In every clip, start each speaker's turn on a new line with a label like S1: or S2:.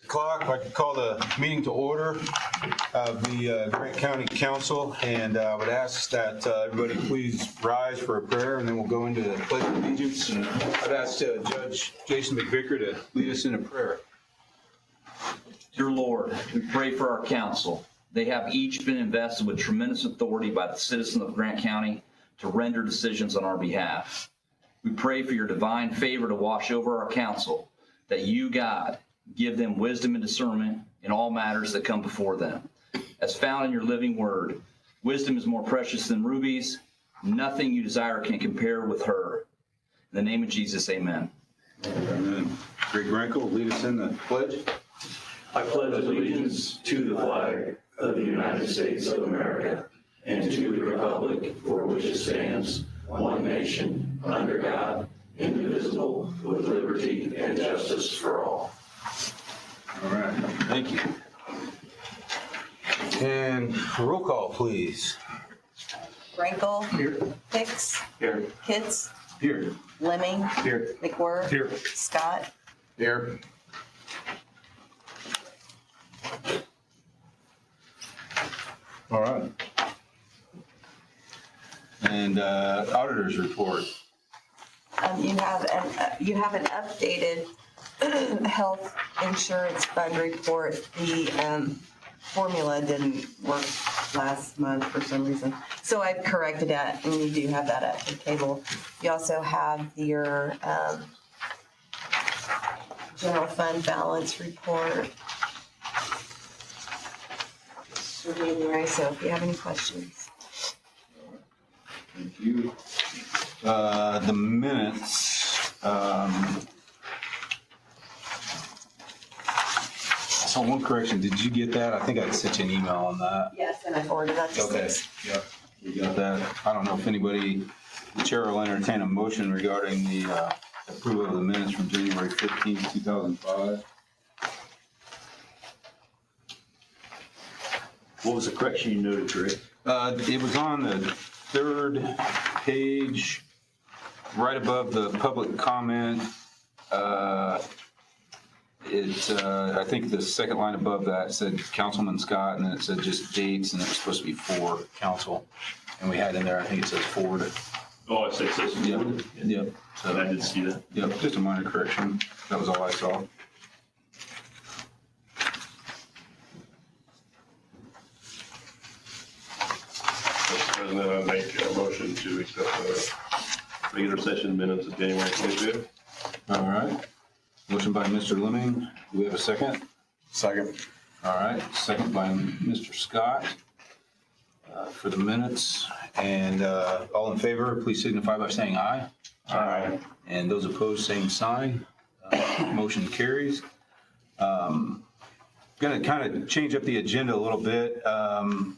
S1: o'clock. I'd like to call the meeting to order of the Grant County Council, and I would ask that everybody please rise for a prayer, and then we'll go into the Pledge of Allegiance. I'd ask Judge Jason McVicker to lead us in a prayer.
S2: Dear Lord, we pray for our council. They have each been invested with tremendous authority by the citizens of Grant County to render decisions on our behalf. We pray for your divine favor to wash over our council, that you, God, give them wisdom and discernment in all matters that come before them. As found in your living word, wisdom is more precious than rubies. Nothing you desire can compare with her. In the name of Jesus, amen.
S1: Amen. Greg Rankel, lead us in the pledge.
S3: I pledge allegiance to the flag of the United States of America and to the republic for which it stands, one nation, under God, indivisible, with liberty and justice for all.
S1: All right, thank you. And roll call, please.
S4: Rankel.
S1: Here.
S4: Hicks.
S1: Here.
S4: Hitz.
S1: Here.
S4: Lemming.
S1: Here.
S4: McWhirr.
S1: Here.
S4: Scott.
S1: Here. All right. And auditor's report.
S4: You have an updated health insurance fund report. The formula didn't work last month for some reason, so I've corrected that, and you do have that at the table. You also have your general fund balance report for January. So if you have any questions.
S1: Thank you. The minutes. So one correction, did you get that? I think I sent you an email on that.
S4: Yes, and I forwarded that to
S1: Okay,
S4: Steve.
S1: yep, you got that. I don't know if anybody, the chair will entertain a motion regarding the approval of the minutes from January 15th, 2005.
S3: What was the correction you noted, Rick?
S1: It was on the third page, right above the public comment. I think the second line above that said Councilman Scott, and then it said just dates, and it was supposed to be for council. And we had in there, I think it says forward.
S3: Oh, I said this.
S1: Yep. Yep.
S3: So I did see that.
S1: Yep, just a minor correction. That was all I saw.
S5: Mr. President, I make a motion to accept the regular session minutes of January 25th.
S1: All right. Motion by Mr. Lemming. Do we have a second?
S5: Second.
S1: All right. Second by Mr. Scott for the minutes. And all in favor, please signify by saying aye.
S5: Aye.
S1: And those opposed, same sign. Motion carries. Going to kind of change up the agenda a little bit.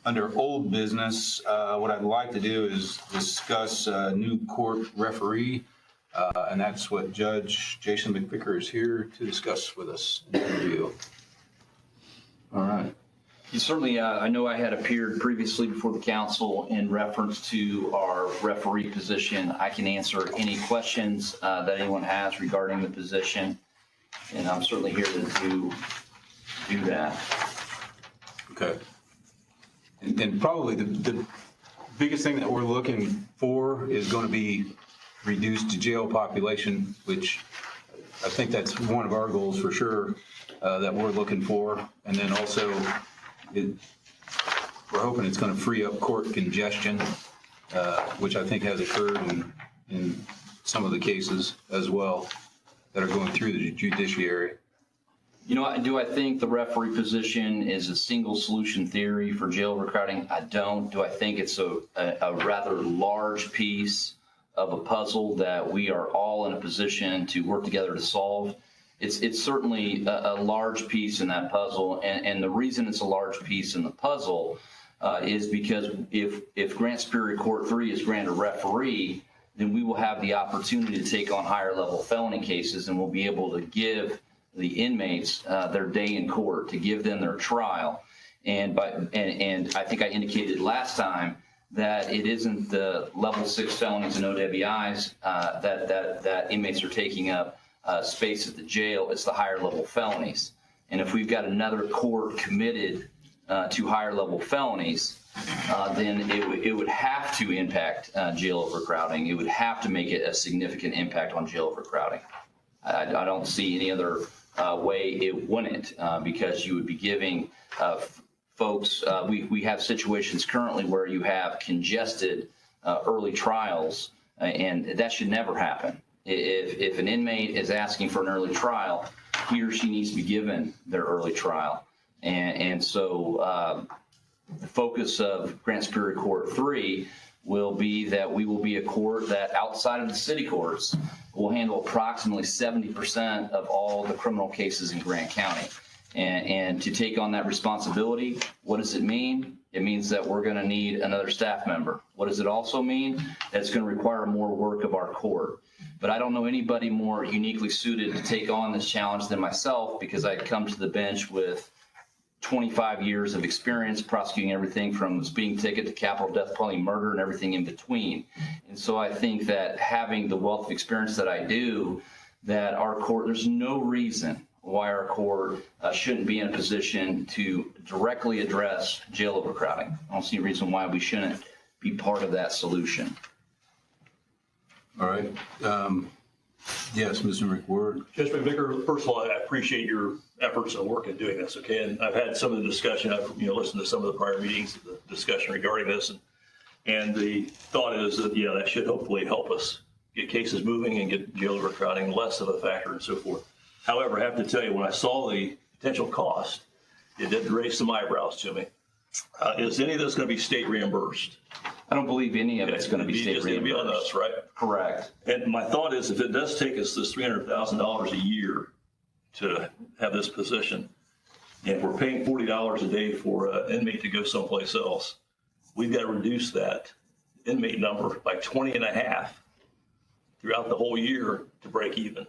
S1: Under old business, what I'd like to do is discuss a new court referee, and that's what Judge Jason McVicker is here to discuss with us in the review. All right.
S2: You certainly, I know I had appeared previously before the council in reference to our referee position. I can answer any questions that anyone has regarding the position, and I'm certainly here to do that.
S1: Okay. And probably the biggest thing that we're looking for is going to be reduced to jail population, which I think that's one of our goals for sure that we're looking for. And then also, we're hoping it's going to free up court congestion, which I think has occurred in some of the cases as well that are going through the judiciary.
S2: You know, do I think the referee position is a single solution theory for jail overcrowding? I don't. Do I think it's a rather large piece of a puzzle that we are all in a position to work together to solve? It's certainly a large piece in that puzzle, and the reason it's a large piece in the puzzle is because if Grant Superior Court 3 is granted a referee, then we will have the opportunity to take on higher level felony cases, and we'll be able to give the inmates their day in court, to give them their trial. And I think I indicated last time that it isn't the level 6 felonies and OWIs that inmates are taking up space at the jail. It's the higher level felonies. And if we've got another court committed to higher level felonies, then it would have to impact jail overcrowding. It would have to make it a significant impact on jail overcrowding. I don't see any other way it wouldn't, because you would be giving folks, we have situations currently where you have congested early trials, and that should never happen. If an inmate is asking for an early trial, he or she needs to be given their early trial. And so the focus of Grant Superior Court 3 will be that we will be a court that, outside of the city courts, will handle approximately 70% of all the criminal cases in Grant County. And to take on that responsibility, what does it mean? It means that we're going to need another staff member. What does it also mean? That it's going to require more work of our court. But I don't know anybody more uniquely suited to take on this challenge than myself, because I come to the bench with 25 years of experience prosecuting everything from speeding ticket to capital death penalty, murder, and everything in between. And so I think that having the wealth of experience that I do, that our court, there's no reason why our court shouldn't be in a position to directly address jail overcrowding. I don't see a reason why we shouldn't be part of that solution.
S1: All right. Yes, Mr. McWhirter.
S5: Judge McVicker, first of all, I appreciate your efforts and work in doing this, okay? And I've had some of the discussion, I've listened to some of the prior meetings, the discussion regarding this, and the thought is that, yeah, that should hopefully help us get cases moving and get jail overcrowding less of a factor and so forth. However, I have to tell you, when I saw the potential cost, it did raise some eyebrows to me. Is any of this going to be state reimbursed?
S2: I don't believe any of it's going to be state
S5: It's going to be on
S2: reimbursed.
S5: us, right?
S2: Correct.
S5: And my thought is, if it does take us this $300,000 a year to have this position, and if we're paying $40 a day for an inmate to go someplace else, we've got to reduce that inmate number by 20 and a half throughout the whole year to break even.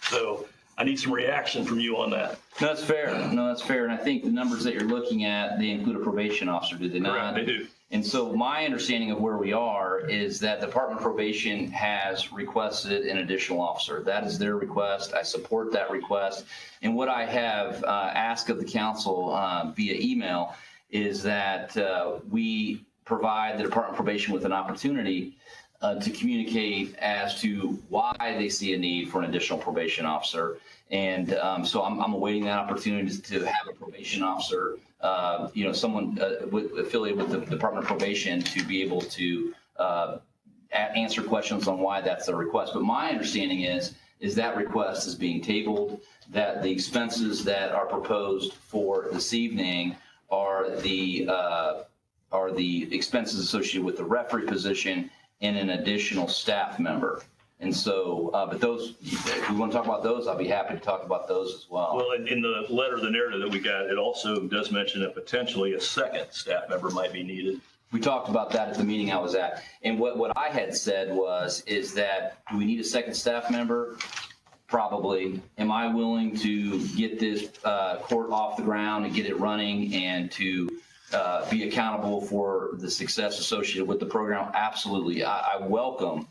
S5: So I need some reaction from you on that.
S2: No, that's fair. No, that's fair. And I think the numbers that you're looking at, they include a probation officer, do they not?
S5: Correct, they do.
S2: And so my understanding of where we are is that the Department of Probation has requested an additional officer. That is their request. I support that request. And what I have asked of the council via email is that we provide the Department of Probation with an opportunity to communicate as to why they see a need for an additional probation officer. And so I'm awaiting that opportunity to have a probation officer, someone affiliated with the Department of Probation, to be able to answer questions on why that's the request. But my understanding is that request is being tabled, that the expenses that are proposed for this evening are the expenses associated with the referee position and an additional staff member. And so, but those, if we want to talk about those, I'll be happy to talk about those as well.
S5: Well, in the letter, the narrative that we got, it also does mention that potentially a second staff member might be needed.
S2: We talked about that at the meeting I was at. And what I had said is that, do we need a second staff member? Probably. Am I willing to get this court off the ground and get it running and to be accountable for the success associated with the program? Absolutely. I welcome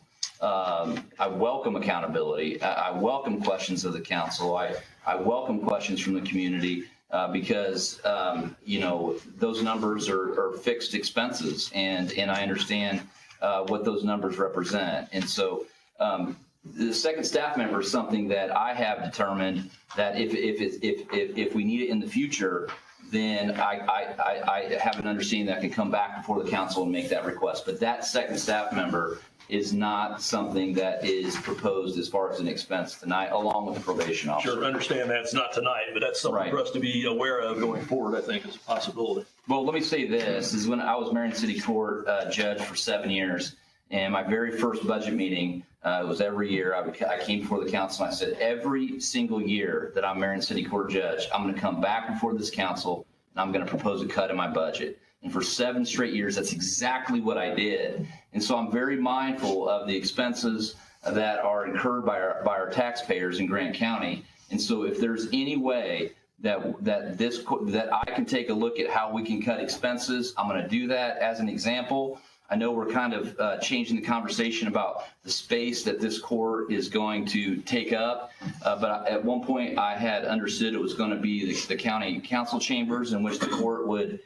S2: accountability. I welcome questions of the council. I welcome questions from the community because those numbers are fixed expenses, and I understand what those numbers represent. And so the second staff member is something that I have determined that if we need it in the future, then I have an understanding that I can come back before the council and make that request. But that second staff member is not something that is proposed as far as an expense tonight, along with the probation officer.
S5: Sure, understand that's not tonight, but that's something
S2: Right.
S5: for us to be aware of going forward, I think, is a possibility.
S2: Well, let me say this, is when I was Marion City Court judge for 7 years, and my very first budget meeting, it was every year, I came before the council and I said, every single year that I'm Marion City Court judge, I'm going to come back before this council and I'm going to propose a cut in my budget. And for 7 straight years, that's exactly what I did. And so I'm very mindful of the expenses that are incurred by our taxpayers in Grant County. And so if there's any way that I can take a look at how we can cut expenses, I'm going to do that. As an example, I know we're kind of changing the conversation about the space that this court is going to take up. But at one point, I had understood it was going to be the county council chambers in which the court would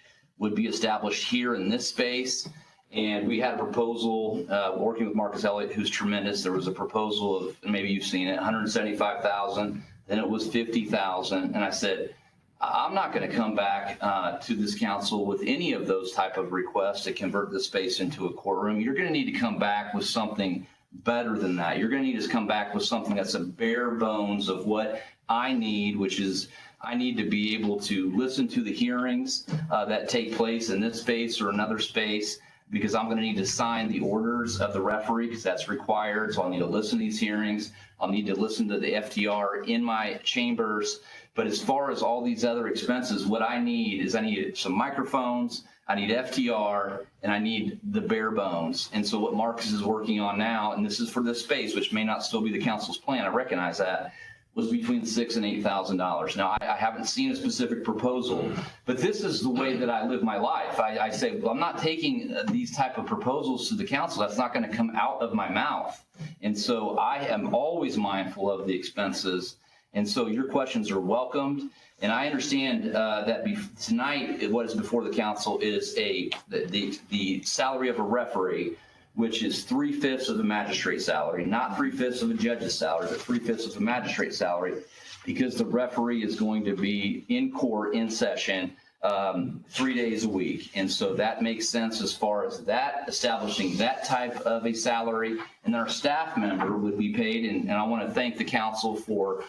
S2: be established here in this space. And we had a proposal, working with Marcus Elliott, who's tremendous. There was a proposal of, maybe you've seen it, $175,000. Then it was $50,000. And I said, I'm not going to come back to this council with any of those type of requests to convert the space into a courtroom. You're going to need to come back with something better than that. You're going to need to come back with something that's a bare bones of what I need, which is I need to be able to listen to the hearings that take place in this space or another space, because I'm going to need to sign the orders of the referee because that's required. So I'll need to listen to these hearings. I'll need to listen to the FTR in my chambers. But as far as all these other expenses, what I need is I need some microphones, I need FTR, and I need the bare bones. And so what Marcus is working on now, and this is for this space, which may not still be the council's plan, I recognize that, was between $6,000 and $8,000. Now, I haven't seen a specific proposal, but this is the way that I live my life. I say, well, I'm not taking these type of proposals to the council. That's not going to come out of my mouth. And so I am always mindful of the expenses. And so your questions are welcomed. And I understand that tonight, what is before the council is the salary of a referee, which is 3/5 of the magistrate salary, not 3/5 of a judge's salary, but 3/5 of the magistrate salary, because the referee is going to be in court in session 3 days a week. And so that makes sense as far as that, establishing that type of a salary. And then our staff member would be paid, and I want to thank the council for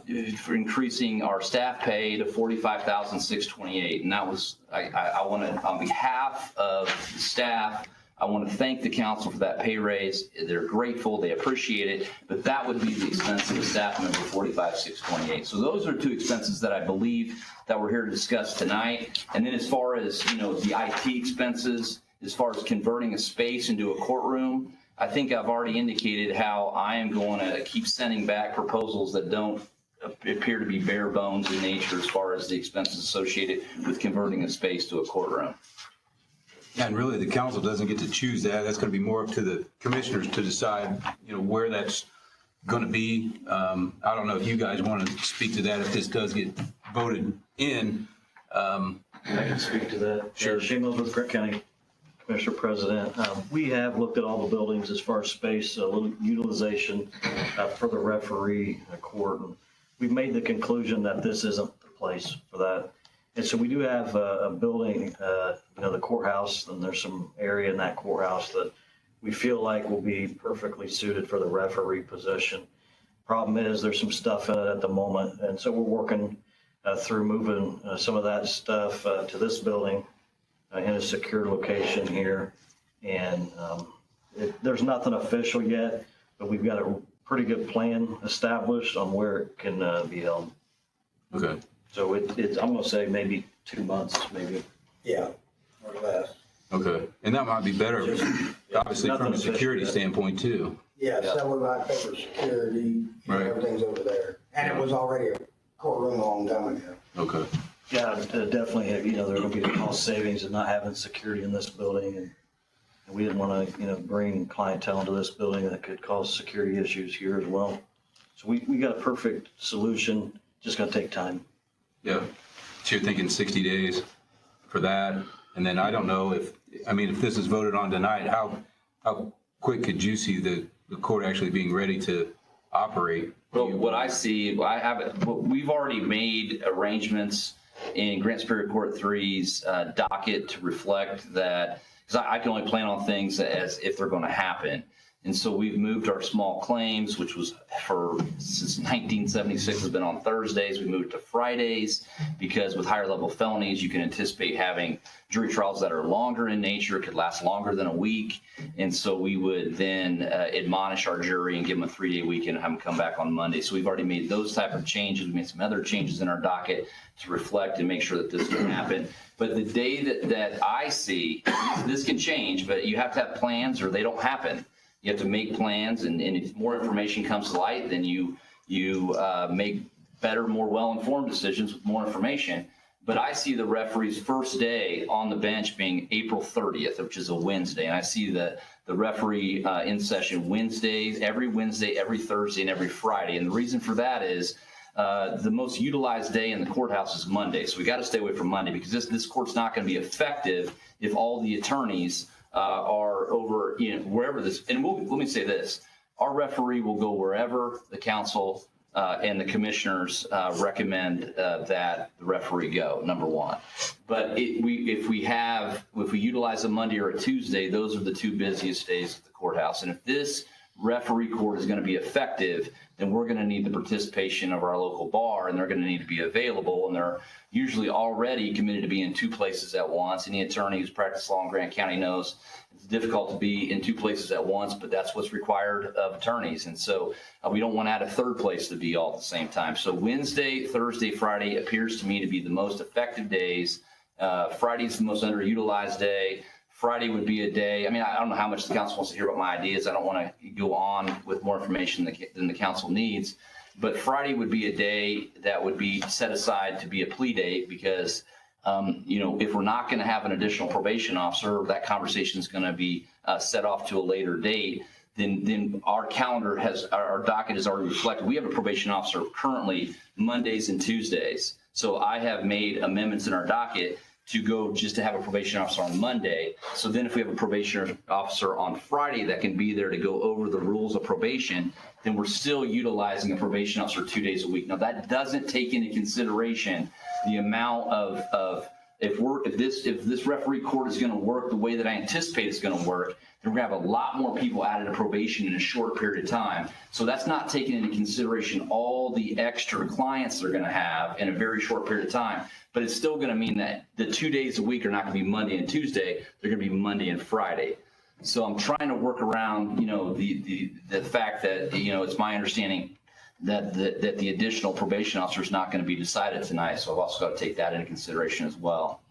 S2: increasing our staff pay to $45,628. And that was, I want to, on behalf of the staff, I want to thank the council for that pay raise. They're grateful, they appreciate it, but that would be the expense of a staff member, $45,628. So those are two expenses that I believe that we're here to discuss tonight. And then as far as, the IT expenses, as far as converting a space into a courtroom, I think I've already indicated how I am going to keep sending back proposals that don't appear to be bare bones in nature as far as the expenses associated with converting a space to a courtroom.
S1: Yeah, and really, the council doesn't get to choose that. That's going to be more up to the commissioners to decide, where that's going to be. I don't know if you guys want to speak to that if this does get voted in.
S6: I can speak to that.
S1: Sure.
S6: Shane Middlesworth, Grant County Commissioner President. We have looked at all the buildings as far as space utilization for the referee court. And we've made the conclusion that this isn't the place for that. And so we do have a building, the courthouse, and there's some area in that courthouse that we feel like will be perfectly suited for the referee position. Problem is there's some stuff in it at the moment. And so we're working through moving some of that stuff to this building in a secure location here. And there's nothing official yet, but we've got a pretty good plan established on where it can be held.
S1: Okay.
S6: So it's, I'm going to say maybe 2 months, maybe.
S7: Yeah, or less.
S1: Okay. And that might be better, obviously, from a security standpoint, too.
S7: Yeah, so we might pay for security,
S1: Right.
S7: everything's over there. And it was already a courtroom a long time ago.
S1: Okay.
S6: Yeah, definitely, there will be a cost savings of not having security in this building. And we didn't want to, bring clientele into this building that could cause security issues here as well. So we got a perfect solution, just going to take time.
S1: Yeah. So you're thinking 60 days for that? And then I don't know if this is voted on tonight, how quick could you see the court actually being ready to operate?
S2: Well, what I see, we've already made arrangements in Grant Superior Court 3's docket to reflect that, because I can only plan on things as if they're going to happen. And so we've moved our small claims, which was since 1976 has been on Thursdays. We moved to Fridays because with higher level felonies, you can anticipate having jury trials that are longer in nature, could last longer than a week. And so we would then admonish our jury and give them a 3-day weekend and have them come back on Monday. So we've already made those type of changes. We made some other changes in our docket to reflect and make sure that this can happen. But the day that I see, this can change, but you have to have plans or they don't happen. You have to make plans, and if more information comes to light, then you make better, more well-informed decisions with more information. But I see the referee's first day on the bench being April 30th, which is a Wednesday. And I see the referee in session Wednesdays, every Wednesday, every Thursday, and every Friday. And the reason for that is the most utilized day in the courthouse is Monday. So we got to stay away from Monday, because this court's not going to be effective if all the attorneys are over, wherever this. And let me say this. Our referee will go wherever the council and the commissioners recommend that the referee go, number one. But if we utilize a Monday or a Tuesday, those are the two busiest days at the courthouse. And if this referee court is going to be effective, then we're going to need the participation of our local bar, and they're going to need to be available. And they're usually already committed to be in two places at once. Any attorney who's practiced law in Grant County knows it's difficult to be in two places at once, but that's what's required of attorneys. And so we don't want to add a third place to be all at the same time. So Wednesday, Thursday, Friday appears to me to be the most effective days. Friday's the most underutilized day. Friday would be a day. I mean, I don't know how much the council wants to hear about my ideas. I don't want to go on with more information than the council needs. But Friday would be a day that would be set aside to be a plea date, because, if we're not going to have an additional probation officer, that conversation is going to be set off to a later date. Then our calendar our docket is already reflected. We have a probation officer currently Mondays and Tuesdays. So I have made amendments in our docket to go just to have a probation officer on Monday. So then if we have a probation officer on Friday that can be there to go over the rules of probation, then we're still utilizing a probation officer 2 days a week. Now, that doesn't take into consideration the amount of if this referee court is going to work the way that I anticipate it's going to work, then we're going to have a lot more people added to probation in a short period of time. So that's not taking into consideration all the extra clients they're going to have in a very short period of time. But it's still going to mean that the 2 days a week are not going to be Monday and Tuesday. They're going to be Monday and Friday. So I'm trying to work around, the fact that, it's my understanding that the additional probation officer is not going to be decided tonight. So I've also got to take that into consideration as well.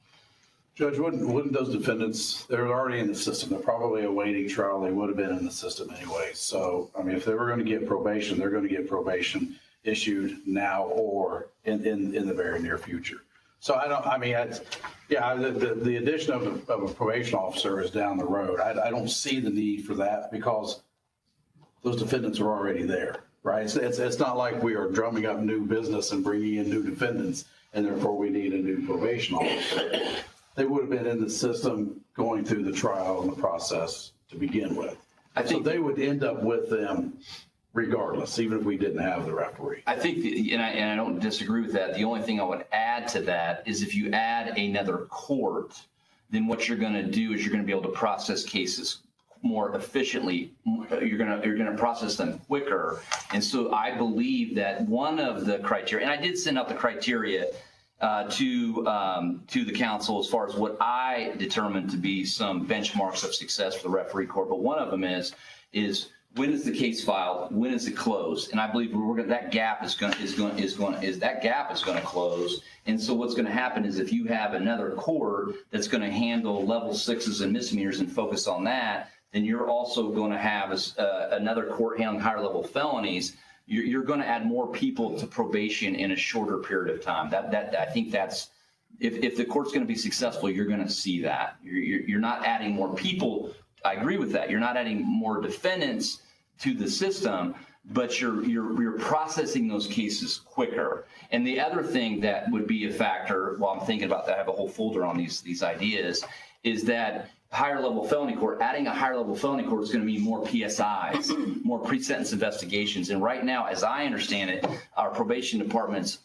S8: Judge, wouldn't those defendants, they're already in the system. They're probably awaiting trial. They would have been in the system anyway. So, I mean, if they were going to get probation, they're going to get probation issued now or in the very near future. So the addition of a probation officer is down the road. I don't see the need for that, because those defendants are already there, right? It's not like we are drumming up new business and bringing in new defendants, and therefore we need a new probation officer. They would have been in the system going through the trial and the process to begin with. So they would end up with them regardless, even if we didn't have the referee.
S2: I think, and I don't disagree with that. The only thing I would add to that is if you add another court, then what you're going to do is you're going to be able to process cases more efficiently. You're going to process them quicker. And so I believe that one of the criteria, and I did send out the criteria to the council as far as what I determined to be some benchmarks of success for the referee court. But one of them is when is the case filed? When is it closed? And I believe that gap is going to close. And so what's going to happen is if you have another court that's going to handle level 6s and misdemeanors and focus on that, then you're also going to have another court handling higher level felonies. You're going to add more people to probation in a shorter period of time. I think that's, if the court's going to be successful, you're going to see that. You're not adding more people. I agree with that. You're not adding more defendants to the system, but you're processing those cases quicker. And the other thing that would be a factor, while I'm thinking about that, I have a whole folder on these ideas, is that higher level felony court, adding a higher level felony court is going to mean more PSIs, more pre-sentence investigations. And right now, as I understand it, our probation departments,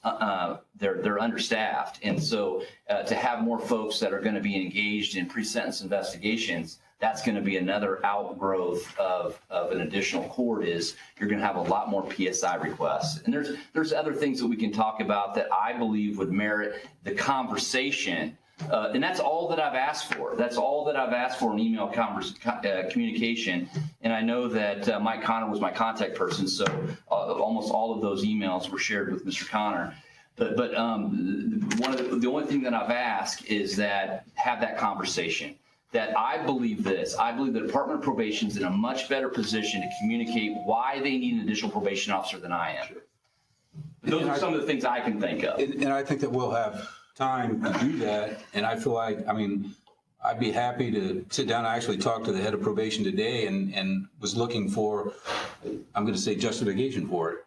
S2: they're understaffed. And so to have more folks that are going to be engaged in pre-sentence investigations, that's going to be another outgrowth of an additional court. Is you're going to have a lot more PSI requests. And there's other things that we can talk about that I believe would merit the conversation. And that's all that I've asked for. That's all that I've asked for in email communication. And I know that Mike Connor was my contact person, so almost all of those emails were shared with Mr. Connor. But the only thing that I've asked is that have that conversation. That I believe this. I believe the Department of Probation is in a much better position to communicate why they need an additional probation officer than I am. Those are some of the things I can think of.
S1: And I think that we'll have time to do that. And I feel like, I mean, I'd be happy to sit down. I actually talked to the head of probation today and was looking for, I'm going to say, justification for it,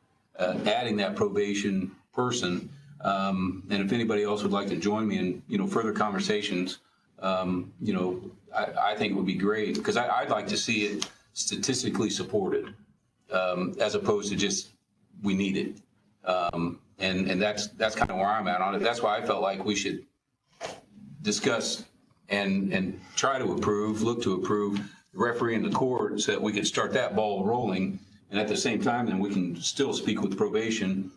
S1: adding that probation person. And if anybody else would like to join me in, you know, further conversations, you know, I think it would be great, because I'd like to see it statistically supported, as opposed to just, we need it. And that's kind of where I'm at on it. That's why I felt like we should discuss and try to approve, look to approve the referee in the court so that we can start that ball rolling. And at the same time, then we can still speak with probation,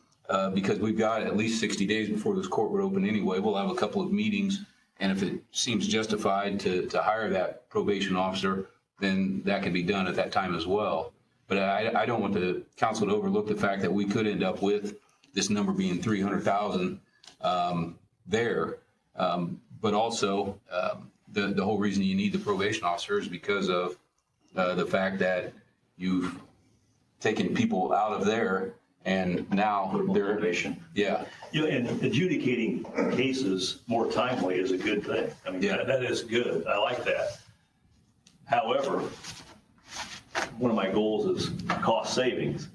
S1: because we've got at least 60 days before this court would open anyway. We'll have a couple of meetings, and if it seems justified to hire that probation officer, then that can be done at that time as well. But I don't want the council to overlook the fact that we could end up with this number being 300,000 there. But also, the whole reason you need the probation officer is because of the fact that you've taken people out of there, and now they're,
S2: Motivation.
S1: yeah.
S5: You know, and adjudicating cases more timely is a good thing. I mean,
S1: Yeah.
S5: that is good. I like that. However, one of my goals is cost savings,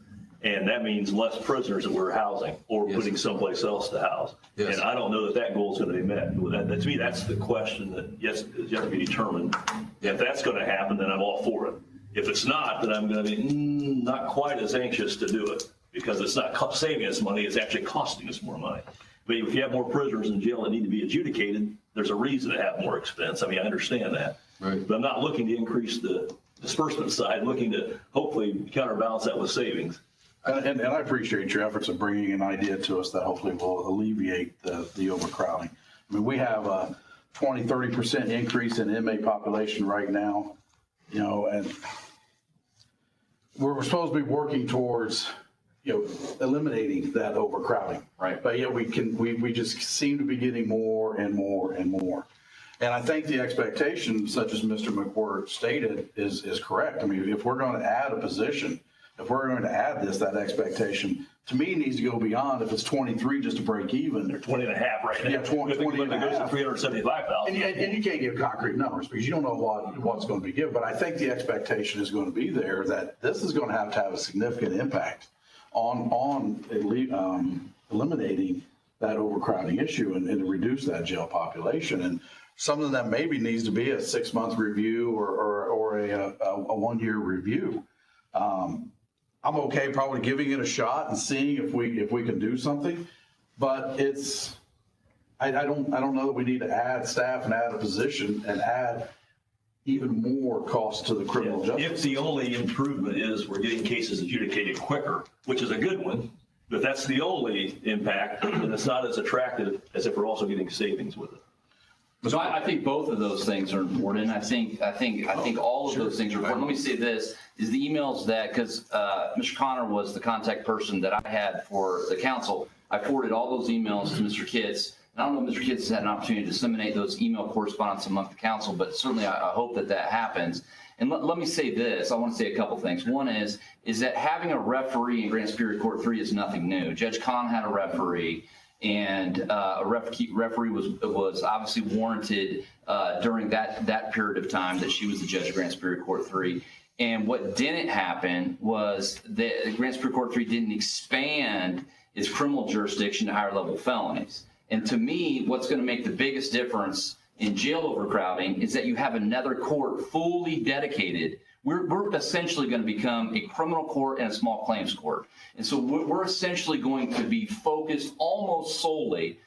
S5: and that means less prisoners that we're housing or
S1: Yes.
S5: putting someplace else to house.
S1: Yes.
S5: And I don't know that goal is going to be met. To me, that's the question that yes, is yet to be determined. If that's going to happen, then I'm all for it. If it's not, then I'm going to be not quite as anxious to do it, because it's not saving us money, it's actually costing us more money. But if you have more prisoners in jail that need to be adjudicated, there's a reason to have more expense. I mean, I understand that.
S1: Right.
S5: But I'm not looking to increase the disbursement side, I'm looking to hopefully counterbalance that with savings.
S8: And I appreciate your efforts of bringing an idea to us that hopefully will alleviate the overcrowding. I mean, we have a 20-30% increase in inmate population right now, you know, and we're supposed to be working towards, you know, eliminating that overcrowding.
S2: Right.
S8: But yet we just seem to be getting more and more and more. And I think the expectation, such as Mr. McWhirter stated, is correct. I mean, if we're going to add a position, if we're going to add this, that expectation, to me, needs to go beyond if it's 23 just to break even.
S5: They're 20 and a half right now.
S8: Yeah, 20 and a
S5: It goes to
S8: half.
S5: 375,000.
S8: And you can't give concrete numbers because you don't know what's going to be given. But I think the expectation is going to be there that this is going to have a significant impact on eliminating that overcrowding issue and to reduce that jail population. And something that maybe needs to be a 6-month review or a 1-year review. I'm okay probably giving it a shot and seeing if we can do something, but I don't know that we need to add staff and add a position and add even more cost to the criminal justice.
S5: If the only improvement is we're getting cases adjudicated quicker, which is a good one, but that's the only impact, then it's not as attractive as if we're also getting savings with it.
S2: So I think both of those things are important. I think all of those things are important. Let me say this, is the emails that, because Mr. Connor was the contact person that I had for the council, I forwarded all those emails to Mr. Kitts. And I don't know if Mr. Kitts has had an opportunity to disseminate those email correspondence among the council, but certainly I hope that happens. And let me say this, I want to say a couple things. One is that having a referee in Grand Superior Court 3 is nothing new. Judge Kahn had a referee. And a referee was obviously warranted during that period of time that she was the judge of Grand Superior Court 3. And what didn't happen was that Grand Superior Court 3 didn't expand its criminal jurisdiction to higher level felonies. And to me, what's going to make the biggest difference in jail overcrowding is that you have another court fully dedicated. We're essentially going to become a criminal court and a small claims court. And so we're essentially going to be focused almost solely,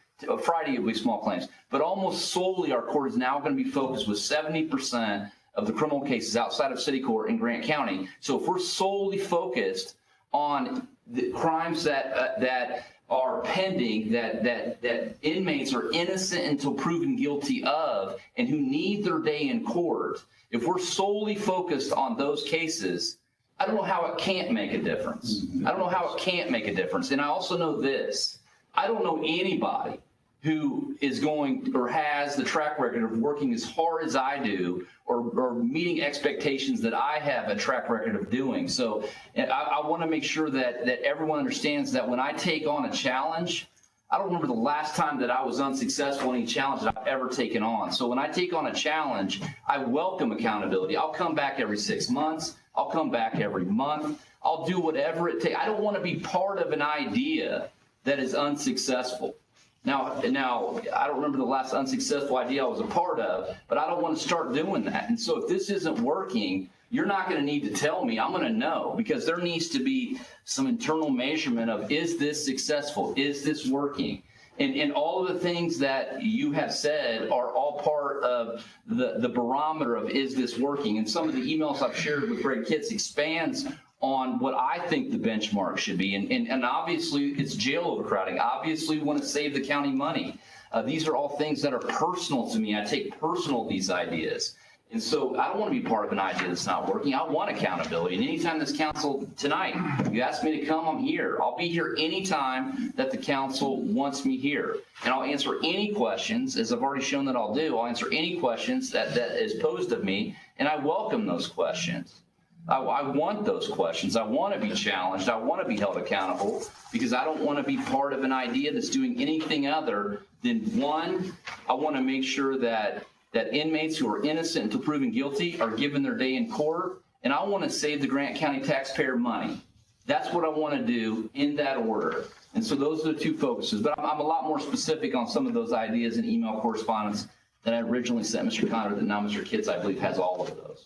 S2: Friday it will be small claims, but almost solely our court is now going to be focused with 70% of the criminal cases outside of city court in Grant County. So if we're solely focused on the crimes that are pending, that inmates are innocent until proven guilty of and who need their day in court, if we're solely focused on those cases, I don't know how it can't make a difference. I don't know how it can't make a difference. And I also know this, I don't know anybody who is going or has the track record of working as hard as I do or meeting expectations that I have a track record of doing. So I want to make sure that everyone understands that when I take on a challenge, I don't remember the last time that I was unsuccessful in any challenge that I've ever taken on. So when I take on a challenge, I welcome accountability. I'll come back every 6 months. I'll come back every month. I'll do whatever it takes. I don't want to be part of an idea that is unsuccessful. Now, I don't remember the last unsuccessful idea I was a part of, but I don't want to start doing that. And so if this isn't working, you're not going to need to tell me. I'm going to know, because there needs to be some internal measurement of, is this successful? Is this working? And all of the things that you have said are all part of the barometer of, is this working? And some of the emails I've shared with Greg Kitts expands on what I think the benchmark should be. And obviously, it's jail overcrowding. Obviously, we want to save the county money. These are all things that are personal to me. I take personal these ideas. And so I don't want to be part of an idea that's not working. I want accountability. And anytime this council, tonight, you ask me to come, I'm here. I'll be here anytime that the council wants me here. And I'll answer any questions, as I've already shown that I'll do. I'll answer any questions that is posed of me, and I welcome those questions. I want those questions. I want to be challenged. I want to be held accountable, because I don't want to be part of an idea that's doing anything other than, one, I want to make sure that inmates who are innocent until proven guilty are given their day in court, and I want to save the Grant County taxpayer money. That's what I want to do in that order. And so those are the two focuses. But I'm a lot more specific on some of those ideas in email correspondence that I originally sent Mr. Connor, that now Mr. Kitts, I believe, has all of those.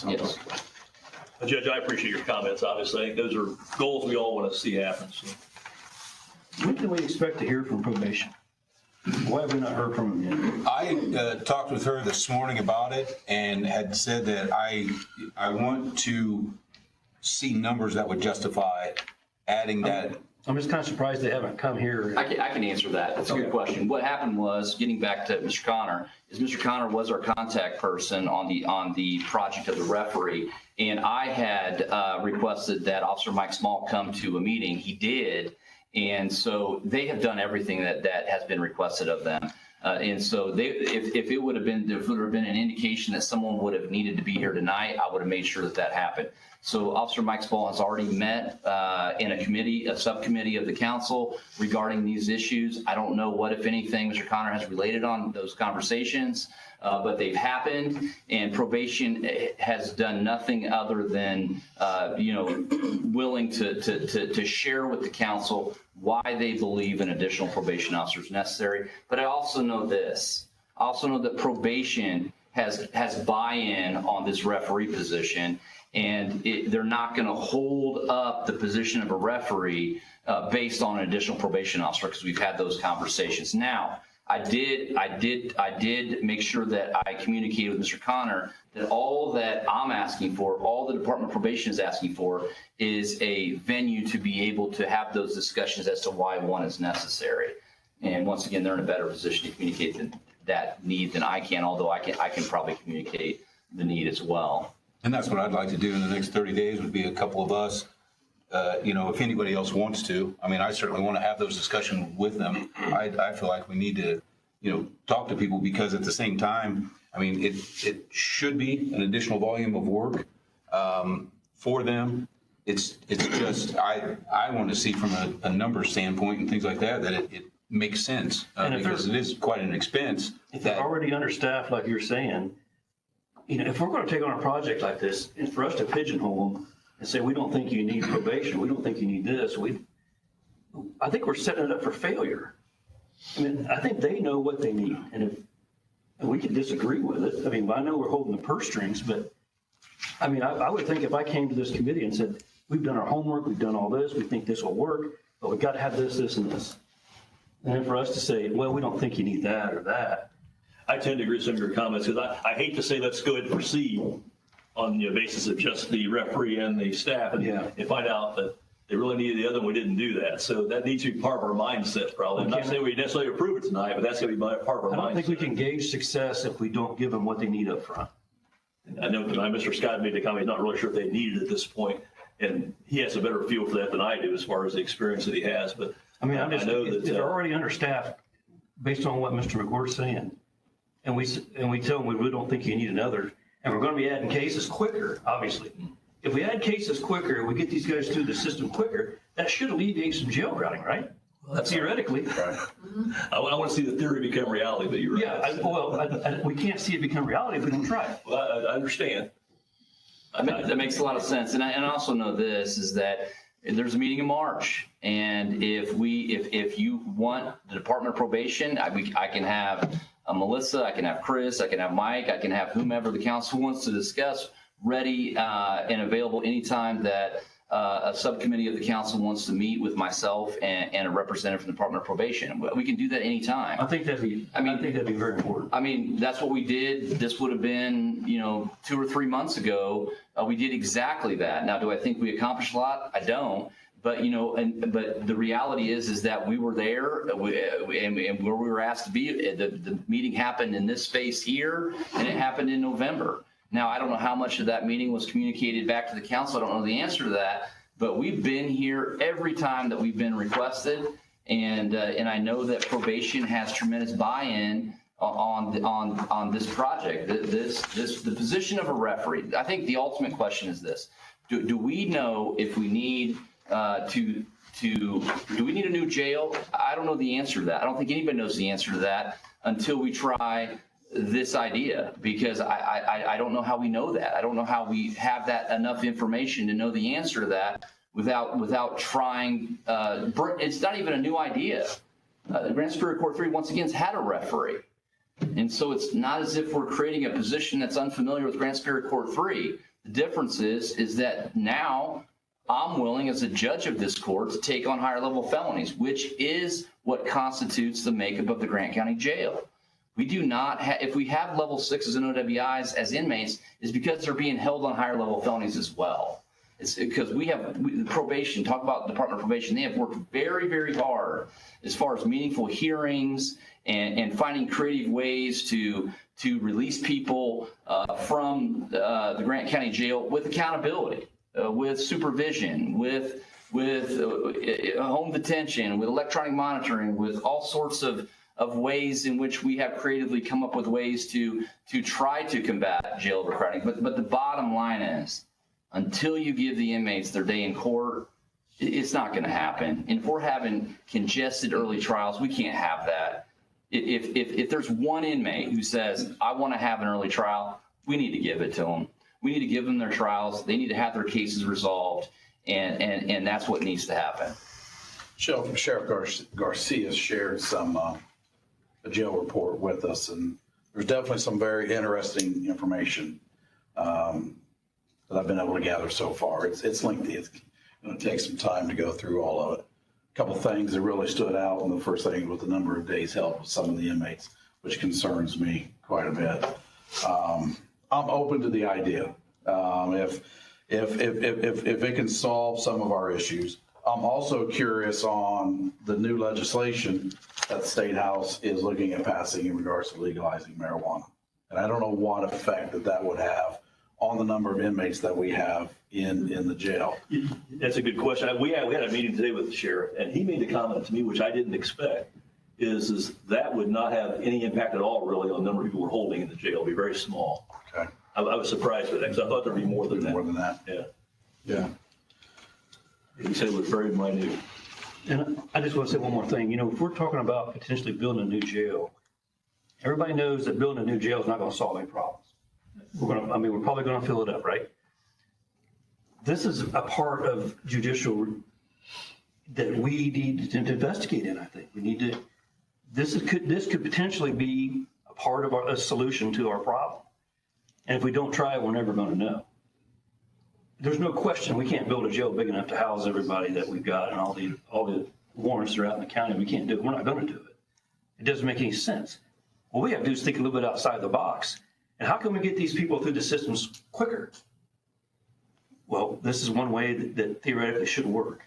S2: Yes.
S5: Judge, I appreciate your comments. Obviously, I think those are goals we all want to see happen. So.
S9: When can we expect to hear from probation? Why have we not heard from him yet?
S1: I talked with her this morning about it and had said that I want to see numbers that would justify adding that.
S9: I'm just kind of surprised they haven't come here.
S2: I can answer that. That's a good question. What happened was, getting back to Mr. Connor, is Mr. Connor was our contact person on the project of the referee, and I had requested that Officer Mike Small come to a meeting. He did, and so they have done everything that has been requested of them. And so if it would have been an indication that someone would have needed to be here tonight, I would have made sure that happened. So Officer Mike Small has already met in a subcommittee of the council regarding these issues. I don't know what, if anything, Mr. Connor has related on those conversations, but they've happened, and probation has done nothing other than, willing to share with the council why they believe an additional probation officer is necessary. But I also know this. I also know that probation has buy-in on this referee position, and they're not going to hold up the position of a referee based on an additional probation officer, because we've had those conversations. Now, I did make sure that I communicated with Mr. Connor that all that I'm asking for, all the Department of Probation is asking for, is a venue to be able to have those discussions as to why one is necessary. And once again, they're in a better position to communicate that need than I can, although I can probably communicate the need as well.
S1: And that's what I'd like to do in the next 30 days, would be a couple of us, if anybody else wants to. I mean, I certainly want to have those discussions with them. I feel like we need to, talk to people, because at the same time, I mean, it should be an additional volume of work for them. It's just, I want to see from a number standpoint and things like that it makes sense, because it is quite an expense.
S9: If they're already understaffed, like you're saying, if we're going to take on a project like this, and for us to pigeonhole them and say, we don't think you need probation, we don't think you need this, I think we're setting it up for failure. I mean, I think they know what they need, and we can disagree with it. I mean, I know we're holding the purse strings, but I mean, I would think if I came to this committee and said, we've done our homework, we've done all this, we think this will work, but we've got to have this, this, and this. And then for us to say, well, we don't think you need that or that.
S5: I tend to agree with some of your comments, because I hate to say let's go ahead and proceed on the basis of just the referee and the staff, and find out that they really needed the other one. We didn't do that. So that needs to be part of our mindset, probably. I'm not saying we necessarily approve it tonight, but that's going to be part of our mindset.
S9: I don't think we can gauge success if we don't give them what they need up front.
S5: I know Mr. Scott made the comment, he's not really sure if they need it at this point, and he has a better feel for that than I do as far as the experience that he has. But
S9: I mean,
S5: I know that
S9: they're already understaffed based on what Mr. McGuirk's saying. And we tell them we really don't think you need another, and we're going to be adding cases quicker, obviously. If we add cases quicker, we get these guys through the system quicker, that should alleviate some jail crowding, right? theoretically.
S5: I want to see the theory become reality, but you're right.
S9: We can't see it become reality if we don't try it.
S5: Well, I understand.
S2: That makes a lot of sense. And I also know this is that there's a meeting in March. And if you want the Department of Probation, I can have Melissa, I can have Chris, I can have Mike, I can have whomever the council wants to discuss ready and available anytime that a subcommittee of the council wants to meet with myself and a representative from the Department of Probation. We can do that anytime.
S9: I think that'd be very important.
S2: I mean, that's what we did. This would have been, 2 or 3 months ago. We did exactly that. Now, do I think we accomplished a lot? I don't. But, but the reality is that we were there and where we were asked to be. The meeting happened in this space here, and it happened in November. Now, I don't know how much of that meeting was communicated back to the council. I don't know the answer to that, but we've been here every time that we've been requested. And I know that probation has tremendous buy-in on this project. The position of a referee. I think the ultimate question is this: do we know if we need do we need a new jail? I don't know the answer to that. I don't think anybody knows the answer to that until we try this idea, because I don't know how we know that. I don't know how we have that enough information to know the answer to that without trying. It's not even a new idea. Grand Superior Court 3 once again has had a referee, and so it's not as if we're creating a position that's unfamiliar with Grand Superior Court 3. The difference is that now I'm willing, as a judge of this court, to take on higher level felonies, which is what constitutes the makeup of the Grant County Jail. We do not have, if we have level 6s and OWIs as inmates, is because they're being held on higher level felonies as well. It's because probation, talk about the Department of Probation, they have worked very, very hard as far as meaningful hearings and finding creative ways to release people from the Grant County Jail with accountability, with supervision, with home detention, with electronic monitoring, with all sorts of ways in which we have creatively come up with ways to try to combat jail overcrowding. But the bottom line is, until you give the inmates their day in court, it's not going to happen. And if we're having congested early trials, we can't have that. If there's one inmate who says, I want to have an early trial, we need to give it to them. We need to give them their trials. They need to have their cases resolved, and that's what needs to happen.
S8: Sheriff Garcia shared some a jail report with us, and there's definitely some very interesting information that I've been able to gather so far. It's lengthy. It's going to take some time to go through all of it. A couple of things that really stood out, and the first thing was the number of days help with some of the inmates, which concerns me quite a bit. I'm open to the idea. If it can solve some of our issues. I'm also curious on the new legislation that the State House is looking at passing in regards to legalizing marijuana. And I don't know what effect that would have on the number of inmates that we have in the jail.
S5: That's a good question. We had a meeting today with the sheriff, and he made a comment to me, which I didn't expect, is that would not have any impact at all really on the number of people we're holding in the jail. It'd be very small.
S8: Okay.
S5: I was surprised with that, because I thought there'd be more than that.
S8: More than that.
S5: Yeah.
S8: Yeah.
S5: He said it was very minute.
S9: And I just want to say one more thing. If we're talking about potentially building a new jail, everybody knows that building a new jail is not going to solve any problems. We're probably going to fill it up, right? This is a part of judicial that we need to investigate in, I think. We need to, this could potentially be a part of a solution to our problem. And if we don't try it, we're never going to know. There's no question we can't build a jail big enough to house everybody that we've got and all the warrants that are out in the county. We can't do it. We're not going to do it. It doesn't make any sense. What we have to do is think a little bit outside the box. And how can we get these people through the systems quicker? Well, this is one way that theoretically should work.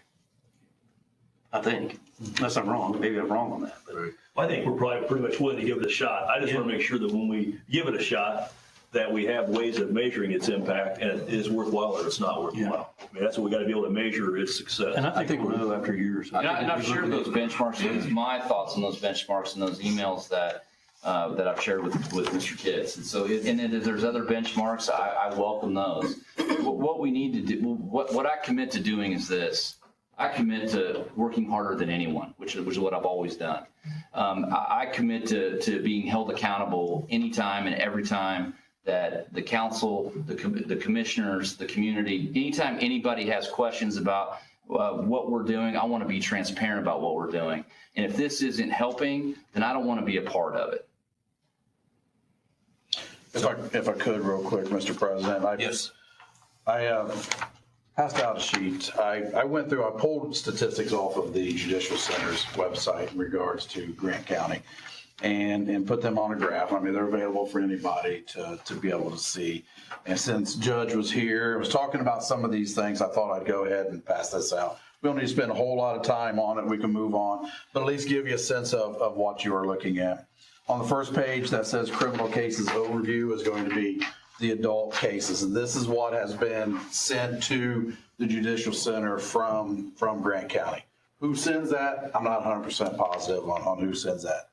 S9: I think, unless I'm wrong. Maybe I'm wrong on that. But.
S5: Well, I think we're probably pretty much willing to give it a shot. I just want to make sure that when we give it a shot, that we have ways of measuring its impact, and it is worthwhile or it's not worthwhile. I mean, that's what we got to be able to measure its success.
S9: And I think we'll know after years.
S2: And I've shared those benchmarks. It's my thoughts on those benchmarks and those emails that I've shared with Mr. Kitts. And so, and if there's other benchmarks, I welcome those. What we need to do, what I commit to doing is this. I commit to working harder than anyone, which is what I've always done. I commit to being held accountable anytime and every time that the council, the commissioners, the community, anytime anybody has questions about what we're doing, I want to be transparent about what we're doing. And if this isn't helping, then I don't want to be a part of it.
S8: If I could real quick, Mr. President. I passed out a sheet. I went through, I pulled statistics off of the Judicial Center's website in regards to Grant County and put them on a graph. I mean, they're available for anybody to be able to see. And since Judge was here, was talking about some of these things, I thought I'd go ahead and pass this out. We don't need to spend a whole lot of time on it. We can move on, but at least give you a sense of what you are looking at. On the first page that says criminal cases overview is going to be the adult cases. And this is what has been sent to the Judicial Center from Grant County. Who sends that? I'm not 100% positive on who sends that.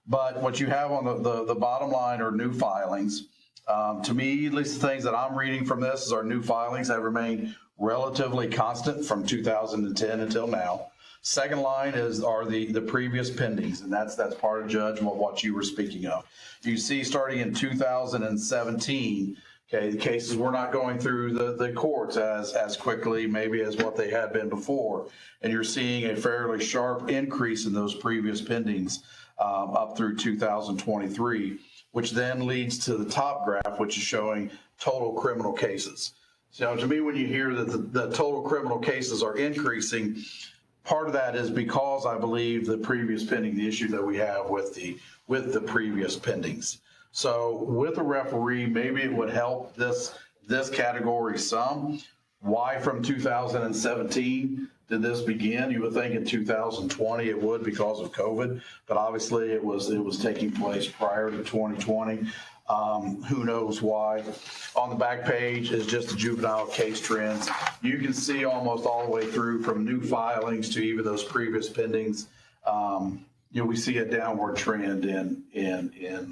S8: But what you have on the bottom line are new filings. To me, at least the things that I'm reading from this is our new filings have remained relatively constant from 2010 until now. Second line are the previous pendings, and that's part of Judge what you were speaking of. You see, starting in 2017, okay, the cases were not going through the courts as quickly maybe as what they had been before, and you're seeing a fairly sharp increase in those previous pendings up through 2023, which then leads to the top graph, which is showing total criminal cases. So to me, when you hear that the total criminal cases are increasing, part of that is because I believe the previous pending, the issue that we have with the previous pendings. So with a referee, maybe it would help this category some. Why from 2017 did this begin? You would think in 2020 it would because of COVID, but obviously it was taking place prior to 2020. Who knows why? On the back page is just the juvenile case trends. You can see almost all the way through from new filings to even those previous pendings. We see a downward trend in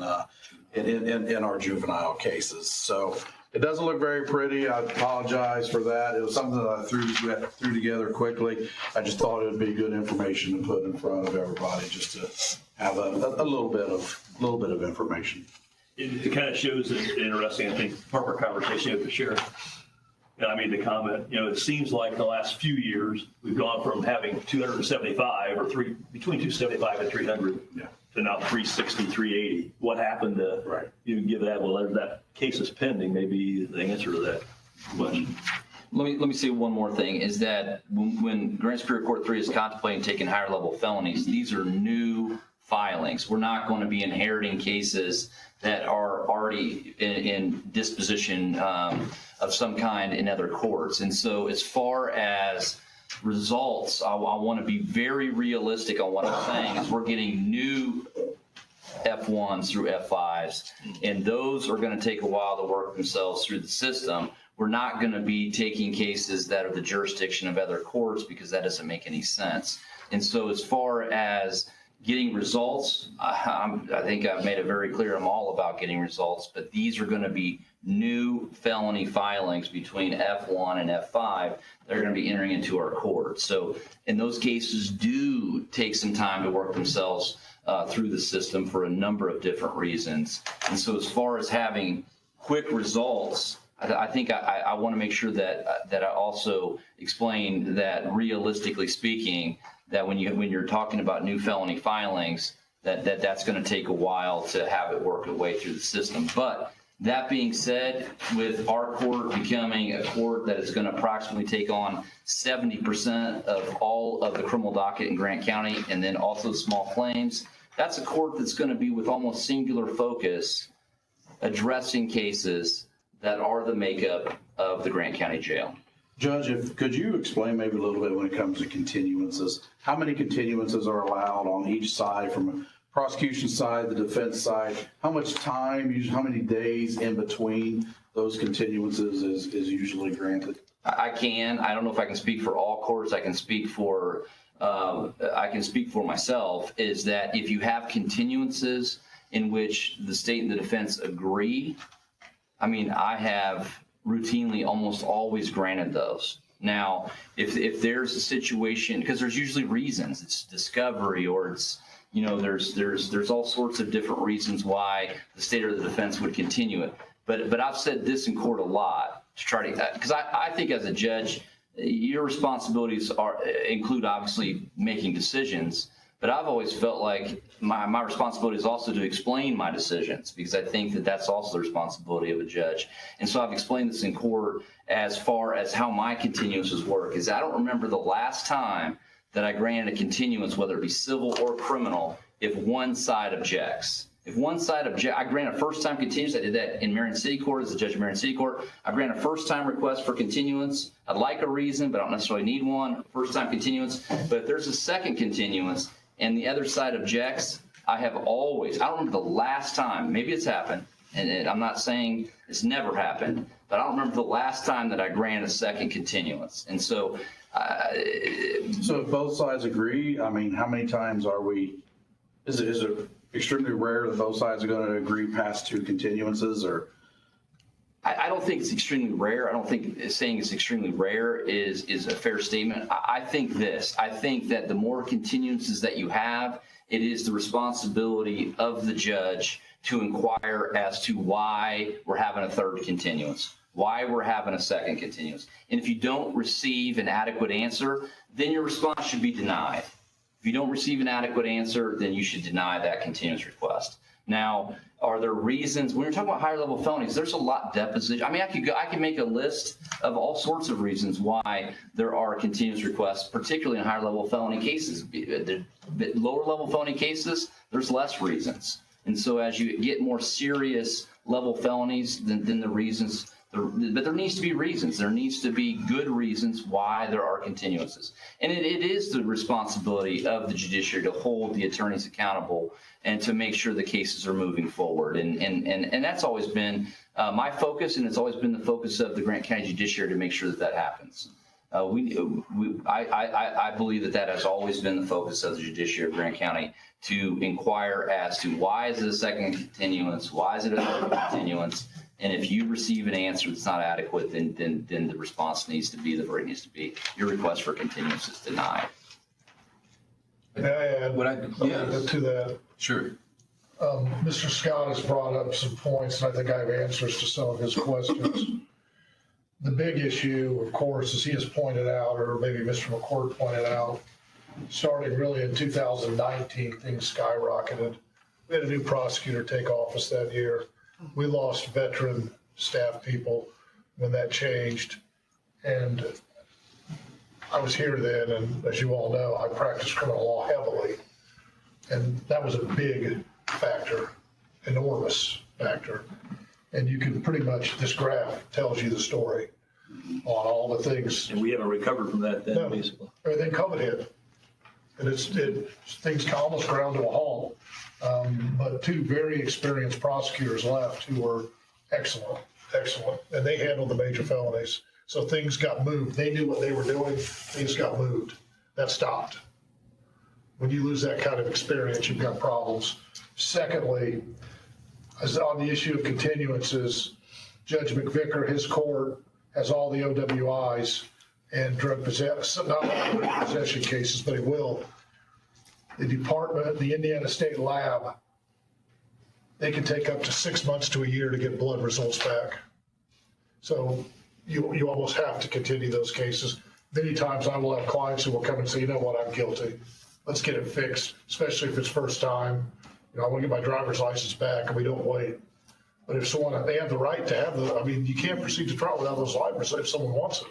S8: our juvenile cases. So it doesn't look very pretty. I apologize for that. It was something that I threw together quickly. I just thought it would be good information to put in front of everybody, just to have a little bit of information.
S5: It kind of shows it interesting, I think, part of our conversation with the sheriff. And I made the comment, it seems like the last few years, we've gone from having 275 or between 275 and 300 to now 360, 380. What happened to, you give that, well, that case is pending, maybe the answer to that question.
S2: Let me say one more thing, is that when Grand Superior Court 3 is contemplating taking higher level felonies, these are new filings. We're not going to be inheriting cases that are already in disposition of some kind in other courts. And so as far as results, I want to be very realistic on what I'm saying, is we're getting new F1s through F5s, and those are going to take a while to work themselves through the system. We're not going to be taking cases that are the jurisdiction of other courts, because that doesn't make any sense. And so as far as getting results, I think I've made it very clear I'm all about getting results, but these are going to be new felony filings between F1 and F5. They're going to be entering into our court. So, and those cases do take some time to work themselves through the system for a number of different reasons. And so as far as having quick results, I think I want to make sure that I also explain that, realistically speaking, that when you're talking about new felony filings, that's going to take a while to have it work its way through the system. But that being said, with our court becoming a court that is going to approximately take on 70% of all of the criminal docket in Grant County, and then also small claims, that's a court that's going to be with almost singular focus addressing cases that are the makeup of the Grant County Jail.
S8: Judge, could you explain maybe a little bit when it comes to continuances? How many continuances are allowed on each side, from a prosecution side, the defense side? How much time, how many days in between those continuances is usually granted?
S2: I don't know if I can speak for all courts. I can speak for myself, is that if you have continuances in which the state and the defense agree, I have routinely almost always granted those. Now, if there's a situation, because there's usually reasons, it's discovery or it's, there's all sorts of different reasons why the state or the defense would continue it. But I've said this in court a lot to try to, because I think as a judge, your responsibilities include obviously making decisions, but I've always felt like my responsibility is also to explain my decisions, because I think that that's also the responsibility of a judge. And so I've explained this in court as far as how my continuances work. Is I don't remember the last time that I granted a continuance, whether it be civil or criminal, if one side objects. If one side objects, I grant a first-time continuance. I did that in Marion City Court as a judge of Marion City Court. I grant a first-time request for continuance. I'd like a reason, but I don't necessarily need one. First-time continuance. But if there's a second continuance and the other side objects, I have always, I don't remember the last time, maybe it's happened, and I'm not saying it's never happened, but I don't remember the last time that I granted a second continuance. And so,
S8: So if both sides agree, I mean, how many times are we, is it extremely rare that both sides are going to agree past 2 continuances, or?
S2: I don't think it's extremely rare. I don't think saying it's extremely rare is a fair statement. I think this. I think that the more continuances that you have, it is the responsibility of the judge to inquire as to why we're having a third continuance, why we're having a second continuance. And if you don't receive an adequate answer, then your response should be denied. If you don't receive an adequate answer, then you should deny that continuance request. Now, are there reasons when you're talking about higher level felonies? There's a lot deposition. I mean, I can make a list of all sorts of reasons why there are continuance requests, particularly in higher level felony cases. The lower level felony cases, there's less reasons. And so as you get more serious level felonies, then the reasons. But there needs to be reasons. There needs to be good reasons why there are continuances. And it is the responsibility of the judiciary to hold the attorneys accountable and to make sure the cases are moving forward. And that's always been my focus, and it's always been the focus of the Grant County Judiciary to make sure that happens. I believe that has always been the focus of the judiciary of Grant County, to inquire as to why is it a second continuance, why is it a third continuance. And if you receive an answer that's not adequate, then the response needs to be, the verdict needs to be, your request for continuance is denied.
S10: May I add to that?
S1: Sure.
S10: Mr. Scott has brought up some points, and I think I have answers to some of his questions. The big issue, of course, as he has pointed out, or maybe Mr. McCord pointed out, starting really in 2019, things skyrocketed. We had a new prosecutor take office that year. We lost veteran staff people when that changed. And I was here then, and as you all know, I practiced criminal law heavily. And that was a big factor, enormous factor. And you can pretty much, this graph tells you the story on all the things.
S5: And we haven't recovered from that then,
S10: No,
S5: basically.
S10: everything COVID hit. And things almost ground to a halt. But 2 very experienced prosecutors left who were excellent. And they handled the major felonies. So things got moved. They knew what they were doing. Things got moved. That stopped. When you lose that kind of experience, you've got problems. Secondly, as on the issue of continuances, Judge McVicker, his court, has all the OWIs and drug possession, not all drug possession cases, but he will. The department, the Indiana State Lab, they can take up to 6 months to a year to get blood results back. So you almost have to continue those cases. Many times I will have clients who will come and say, you know what, I'm guilty. Let's get it fixed, especially if it's first time. I want to get my driver's license back, and we don't wait. But if someone, they have the right to have you can't proceed to trial without those libraries if someone wants it.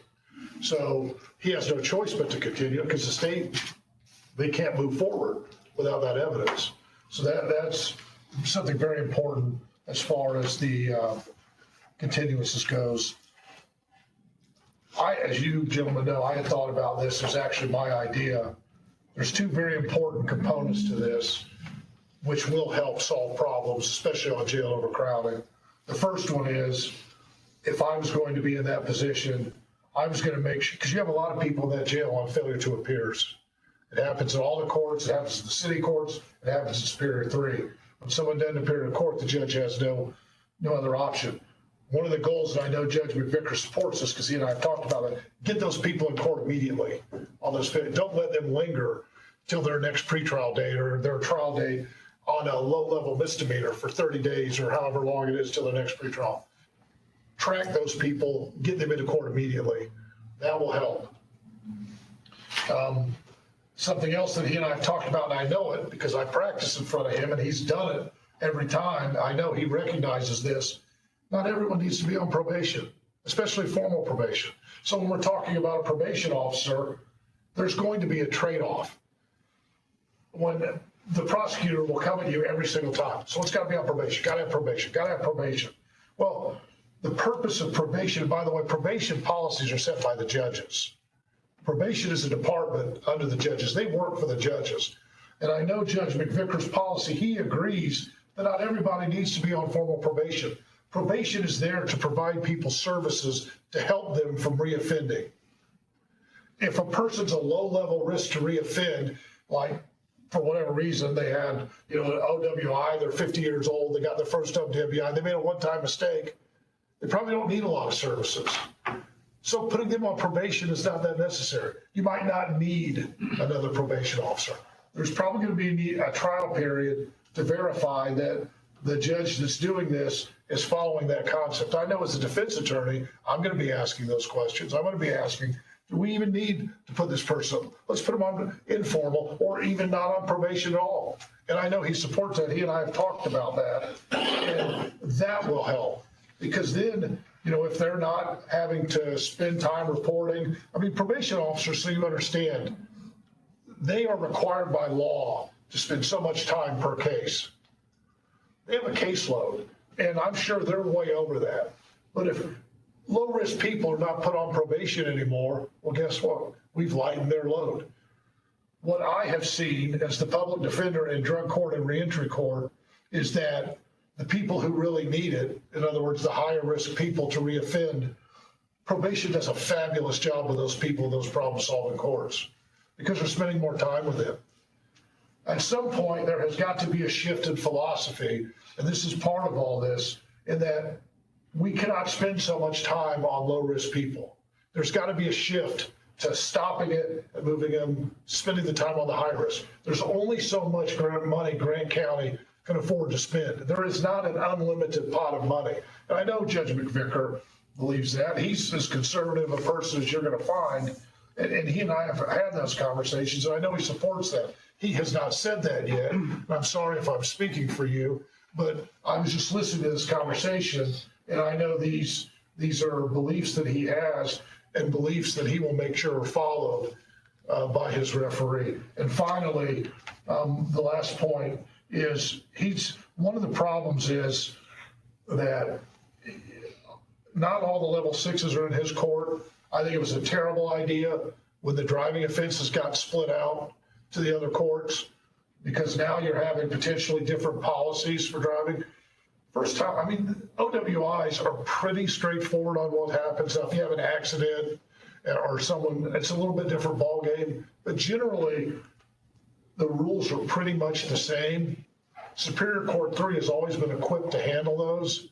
S10: So he has no choice but to continue because the state, they can't move forward without that evidence. So that's something very important as far as the continuances goes. As you gentlemen know, I had thought about this. It was actually my idea. There's 2 very important components to this, which will help solve problems, especially on jail overcrowding. The first one is, if I was going to be in that position, I was going to make sure, because you have a lot of people in that jail on failure to appears. It happens in all the courts. It happens in the city courts. It happens in Superior 3. When someone doesn't appear in court, the judge has no other option. one of the goals, and I know Judge McVicker supports this because he and I have talked about it, get those people in court immediately on those. Don't let them linger till their next pretrial date or their trial date on a low-level misdemeanor for 30 days or however long it is till their next pretrial. Track those people, get them into court immediately. That will help. Something else that he and I have talked about, and I know it because I practice in front of him and he's done it every time. I know he recognizes this. Not everyone needs to be on probation, especially formal probation. So when we're talking about a probation officer, there's going to be a trade-off. When the prosecutor will come at you every single time. So it's got to be on probation, got to have probation, got to have probation. Well, the purpose of probation, by the way, probation policies are set by the judges. Probation is a department under the judges. They work for the judges. And I know Judge McVicker's policy, he agrees that not everybody needs to be on formal probation. Probation is there to provide people services to help them from reoffending. If a person's a low-level risk to reoffend, like for whatever reason, they had, an OWI, they're 50 years old, they got their first OWI, they made a one-time mistake, they probably don't need a lot of services. So putting them on probation is not that necessary. You might not need another probation officer. There's probably going to be a trial period to verify that the judge that's doing this is following that concept. I know as a defense attorney, I'm going to be asking those questions. I'm going to be asking, do we even need to put this person, let's put him on informal or even not on probation at all. And I know he supports that. He and I have talked about that. And that will help because then, if they're not having to spend time reporting, probation officers, so you understand, they are required by law to spend so much time per case. They have a caseload, and I'm sure they're way over that. But if low-risk people are not put on probation anymore, well, guess what? We've lightened their load. What I have seen as the public defender in drug court and reentry court is that the people who really need it, in other words, the higher-risk people to reoffend, probation does a fabulous job with those people in those problem-solving courts because they're spending more time with them. At some point, there has got to be a shift in philosophy, and this is part of all this, in that we cannot spend so much time on low-risk people. There's got to be a shift to stopping it and moving them, spending the time on the high risk. There's only so much money Grant County can afford to spend. There is not an unlimited pot of money. And I know Judge McVicker believes that. He's as conservative a person as you're going to find, and he and I have had those conversations, and I know he supports that. He has not said that yet. I'm sorry if I'm speaking for you, but I was just listening to this conversation, and I know these are beliefs that he has and beliefs that he will make sure are followed by his referee. And finally, the last point is one of the problems is that not all the level 6s are in his court. I think it was a terrible idea when the driving offenses got split out to the other courts, because now you're having potentially different policies for driving. First time, OWIs are pretty straightforward on what happens. Now, if you have an accident or someone, it's a little bit different ballgame, but generally the rules are pretty much the same. Superior Court 3 has always been equipped to handle those,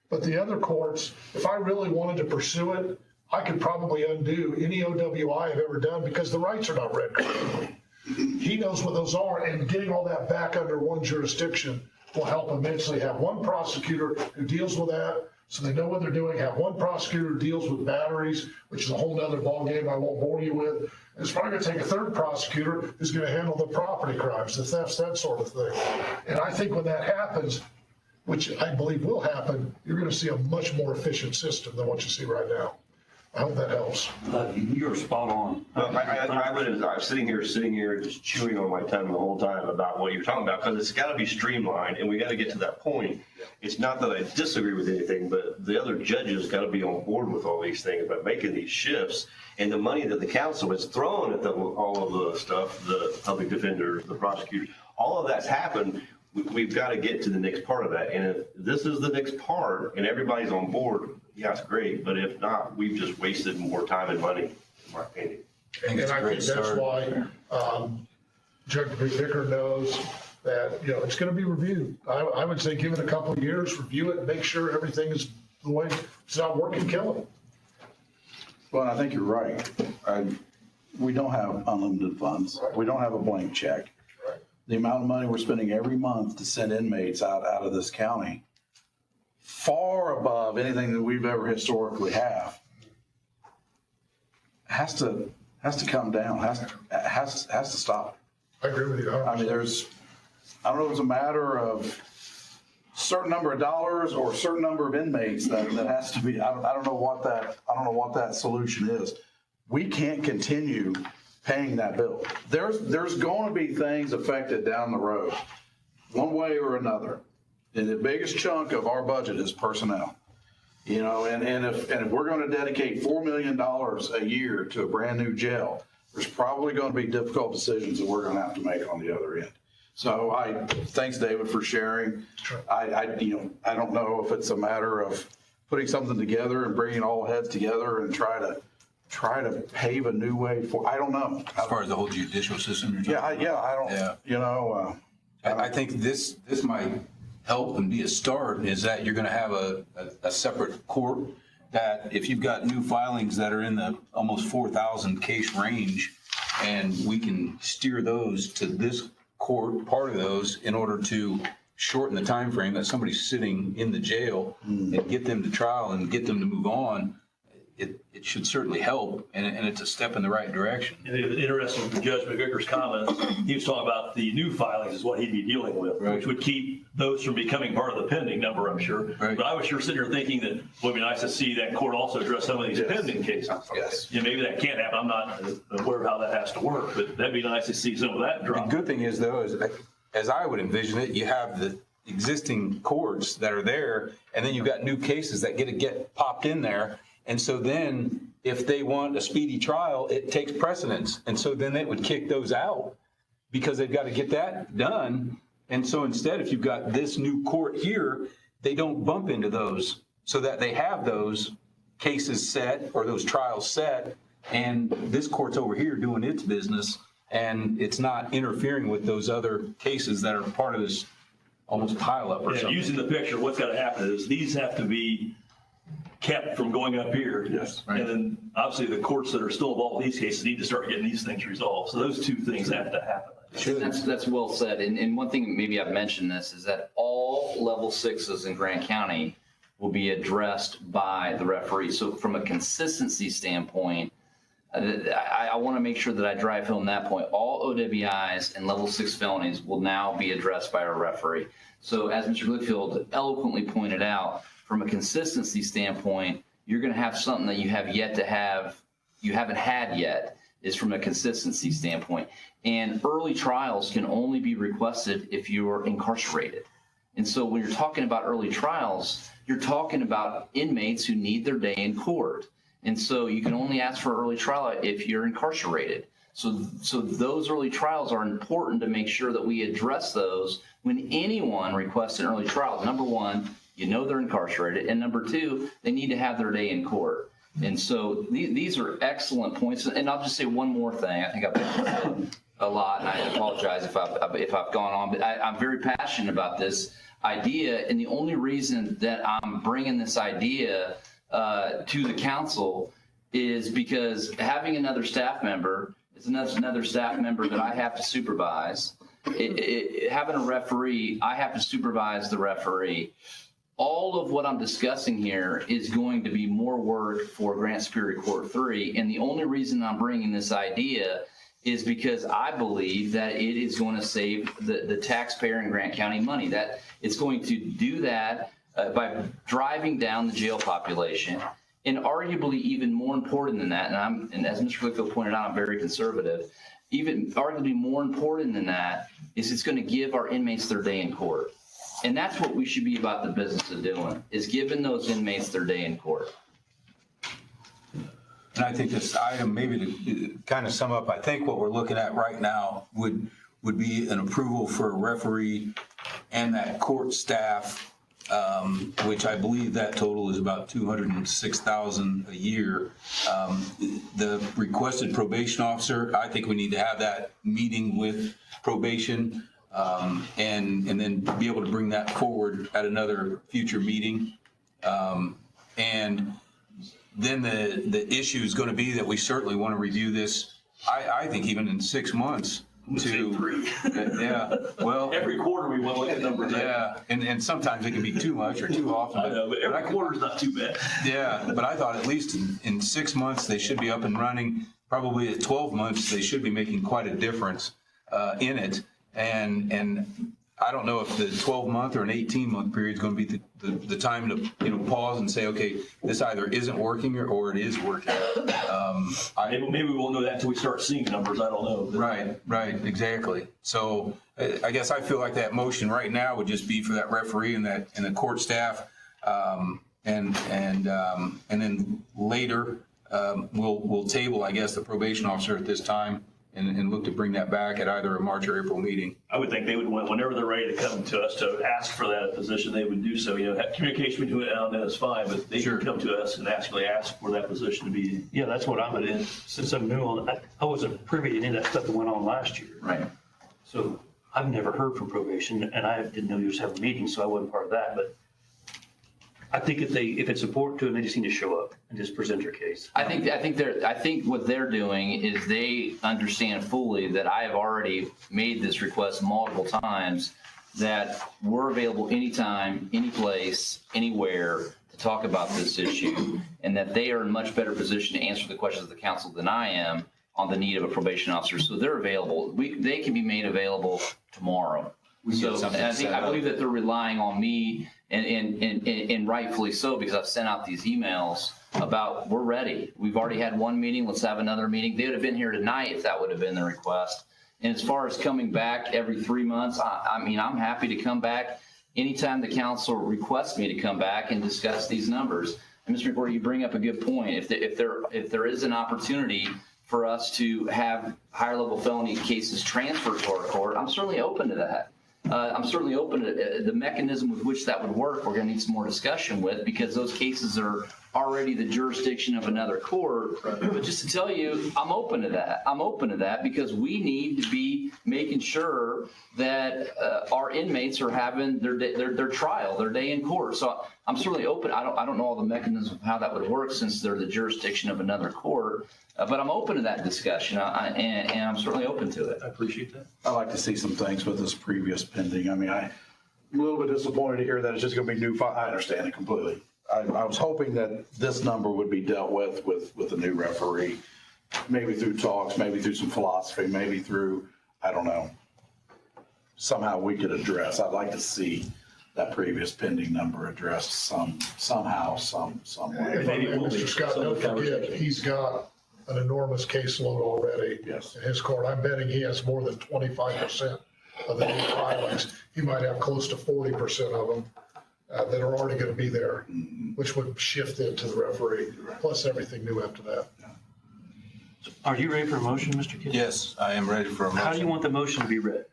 S10: but the other courts, if I really wanted to pursue it, I could probably undo any OWI I've ever done because the rights are not read correctly. He knows what those are, and getting all that back under one jurisdiction will help immensely. Have one prosecutor who deals with that so they know what they're doing. Have one prosecutor who deals with batteries, which is a whole nother ballgame I won't bore you with. And it's probably going to take a third prosecutor who's going to handle the property crimes, the thefts, that sort of thing. And I think when that happens, which I believe will happen, you're going to see a much more efficient system than what you see right now. I hope that helps.
S9: You're spot on.
S11: I'm sitting here just chewing on my tongue the whole time about what you're talking about, because it's got to be streamlined and we got to get to that point. It's not that I disagree with anything, but the other judges got to be on board with all these things by making these shifts, and the money that the council is throwing at all of the stuff, the public defenders, the prosecutors, all of that's happened. We've got to get to the next part of that. And if this is the next part and everybody's on board, yeah, it's great. But if not, we've just wasted more time and money, in my opinion.
S10: And I think that's why Judge McVicker knows that, it's going to be reviewed. I would say give it a couple of years, review it, make sure everything is the way it's not working, kill it.
S8: Well, I think you're right. We don't have unlimited funds. We don't have a blank check. The amount of money we're spending every month to send inmates out of this county, far above anything that we've ever historically have, has to come down, has to stop.
S10: I agree with you. 100%.
S8: I mean, I don't know if it's a matter of certain number of dollars or a certain number of inmates that has to be, I don't know what that solution is. We can't continue paying that bill. There's going to be things affected down the road, one way or another. And the biggest chunk of our budget is personnel. You know, and if we're going to dedicate $4 million a year to a brand new jail, there's probably going to be difficult decisions that we're going to have to make on the other end. So thanks, David, for sharing.
S10: Sure.
S8: I don't know if it's a matter of putting something together and bringing all heads together and try to pave a new way for, I don't know.
S1: As far as the whole judicial system you're talking about?
S8: I don't,
S1: Yeah.
S8: you know.
S1: I think this might help and be a start, is that you're going to have a separate court that if you've got new filings that are in the almost 4,000 case range, and we can steer those to this court, part of those, in order to shorten the time frame that somebody's sitting in the jail and get them to trial and get them to move on, it should certainly help, and it's a step in the right direction.
S5: And it was interesting from Judge McVicker's comments. He was talking about the new filings is what he'd be dealing with,
S1: Right.
S5: which would keep those from becoming part of the pending number, I'm sure.
S1: Right.
S5: But I was sure sitting here thinking that it would be nice to see that court also address some of these pending cases.
S8: Yes.
S5: Yeah, maybe that can't happen. I'm not aware of how that has to work, but that'd be nice to see some of that
S1: The
S5: drop.
S1: good thing is, though, is as I would envision it, you have the existing courts that are there, and then you've got new cases that get popped in there. And so then if they want a speedy trial, it takes precedence. And so then it would kick those out because they've got to get that done. And so instead, if you've got this new court here, they don't bump into those, so that they have those cases set or those trials set. And this court's over here doing its business, and it's not interfering with those other cases that are part of this almost pileup or
S5: Yeah,
S1: something.
S5: using the picture, what's got to happen is these have to be kept from going up here.
S8: Yes.
S1: Right.
S5: And then obviously the courts that are still involved in these cases need to start getting these things resolved. So those two things have to happen.
S2: That's well said. And one thing, maybe I've mentioned this, is that all level 6s in Grant County will be addressed by the referee. So from a consistency standpoint, I want to make sure that I drive home that point. All OWIs and level 6 felonies will now be addressed by a referee. So as Mr. Glickfield eloquently pointed out, from a consistency standpoint, you're going to have something that you have yet to have, you haven't had yet, is from a consistency standpoint. And early trials can only be requested if you're incarcerated. And so when you're talking about early trials, you're talking about inmates who need their day in court. And so you can only ask for early trial if you're incarcerated. So those early trials are important to make sure that we address those when anyone requests an early trial. Number one, you know they're incarcerated. And number two, they need to have their day in court. And so these are excellent points. And I'll just say one more thing. I think I've said a lot, and I apologize if I've gone on, but I'm very passionate about this idea. And the only reason that I'm bringing this idea to the council is because having another staff member is another staff member that I have to supervise. Having a referee, I have to supervise the referee. All of what I'm discussing here is going to be more work for Grant Superior Court 3. And the only reason I'm bringing this idea is because I believe that it is going to save the taxpayer in Grant County money. That it's going to do that by driving down the jail population. And arguably even more important than that, and as Mr. Glickfield pointed out, I'm very conservative, even arguably more important than that is it's going to give our inmates their day in court. And that's what we should be about the business of doing, is giving those inmates their day in court.
S1: And I think this item, maybe to kind of sum up, I think what we're looking at right now would be an approval for a referee and that court staff, which I believe that total is about $206,000 a year. The requested probation officer, I think we need to have that meeting with probation, and then be able to bring that forward at another future meeting. And then the issue is going to be that we certainly want to review this, I think even in 6 months to.
S5: 3.
S1: Yeah, well.
S5: Every quarter we want to look at numbers.
S1: Yeah, and sometimes it can be too much or too often.
S5: I know, but every quarter's not too bad.
S1: Yeah, but I thought at least in 6 months, they should be up and running. Probably at 12 months, they should be making quite a difference in it. And I don't know if the 12-month or an 18-month period is going to be the time to pause and say, okay, this either isn't working or it is working.
S5: Maybe we won't know that until we start seeing numbers. I don't know.
S1: Right, exactly. So I guess I feel like that motion right now would just be for that referee and the court staff, and then later we'll table, I guess, the probation officer at this time. And look to bring that back at either a March or April meeting.
S5: I would think they would, whenever they're ready to come to us to ask for that position, they would do so. Have communication between now and then is fine, but they can come to us and actually ask for that position to be.
S9: Yeah, that's what I'm in. Since I'm new on it, I wasn't privy to any of that stuff that went on last year.
S2: Right.
S9: So I've never heard from probation, and I didn't know you was having a meeting, so I wasn't part of that. But I think if it's important to them, they just need to show up and just present their case.
S2: I think what they're doing is they understand fully that I have already made this request multiple times, that we're available anytime, any place, anywhere to talk about this issue, and that they are in much better position to answer the questions of the council than I am on the need of a probation officer. So they're available. They can be made available tomorrow. So I believe that they're relying on me, and rightfully so, because I've sent out these emails about we're ready. We've already had one meeting. Let's have another meeting. They would have been here tonight if that would have been the request. And as far as coming back every 3 months, I mean, I'm happy to come back anytime the council requests me to come back and discuss these numbers. And Mr. McWhorter, you bring up a good point. If there is an opportunity for us to have higher level felony cases transferred to our court, I'm certainly open to that. I'm certainly open to the mechanism with which that would work. We're going to need some more discussion with, because those cases are already the jurisdiction of another court. But just to tell you, I'm open to that. I'm open to that because we need to be making sure that our inmates are having their trial, their day in court. So I'm certainly open. I don't know all the mechanisms of how that would work since they're the jurisdiction of another court. But I'm open to that discussion, and I'm certainly open to it.
S5: I appreciate that.
S8: I'd like to see some things with this previous pending. I mean, I'm a little bit disappointed to hear that it's just going to be new. I understand it completely. I was hoping that this number would be dealt with a new referee, maybe through talks, maybe through some philosophy, maybe through, I don't know, somehow we could address. I'd like to see that previous pending number addressed somehow, some way.
S10: If I may, Mr. Scott, don't forget, he's got an enormous caseload already.
S8: Yes.
S10: In his court. I'm betting he has more than 25% of the new filings. He might have close to 40% of them that are already going to be there, which would shift it to the referee, plus everything new after that.
S9: Are you ready for a motion, Mr. Kidd?
S1: Yes, I am ready for a motion.
S9: How do you want the motion to be read?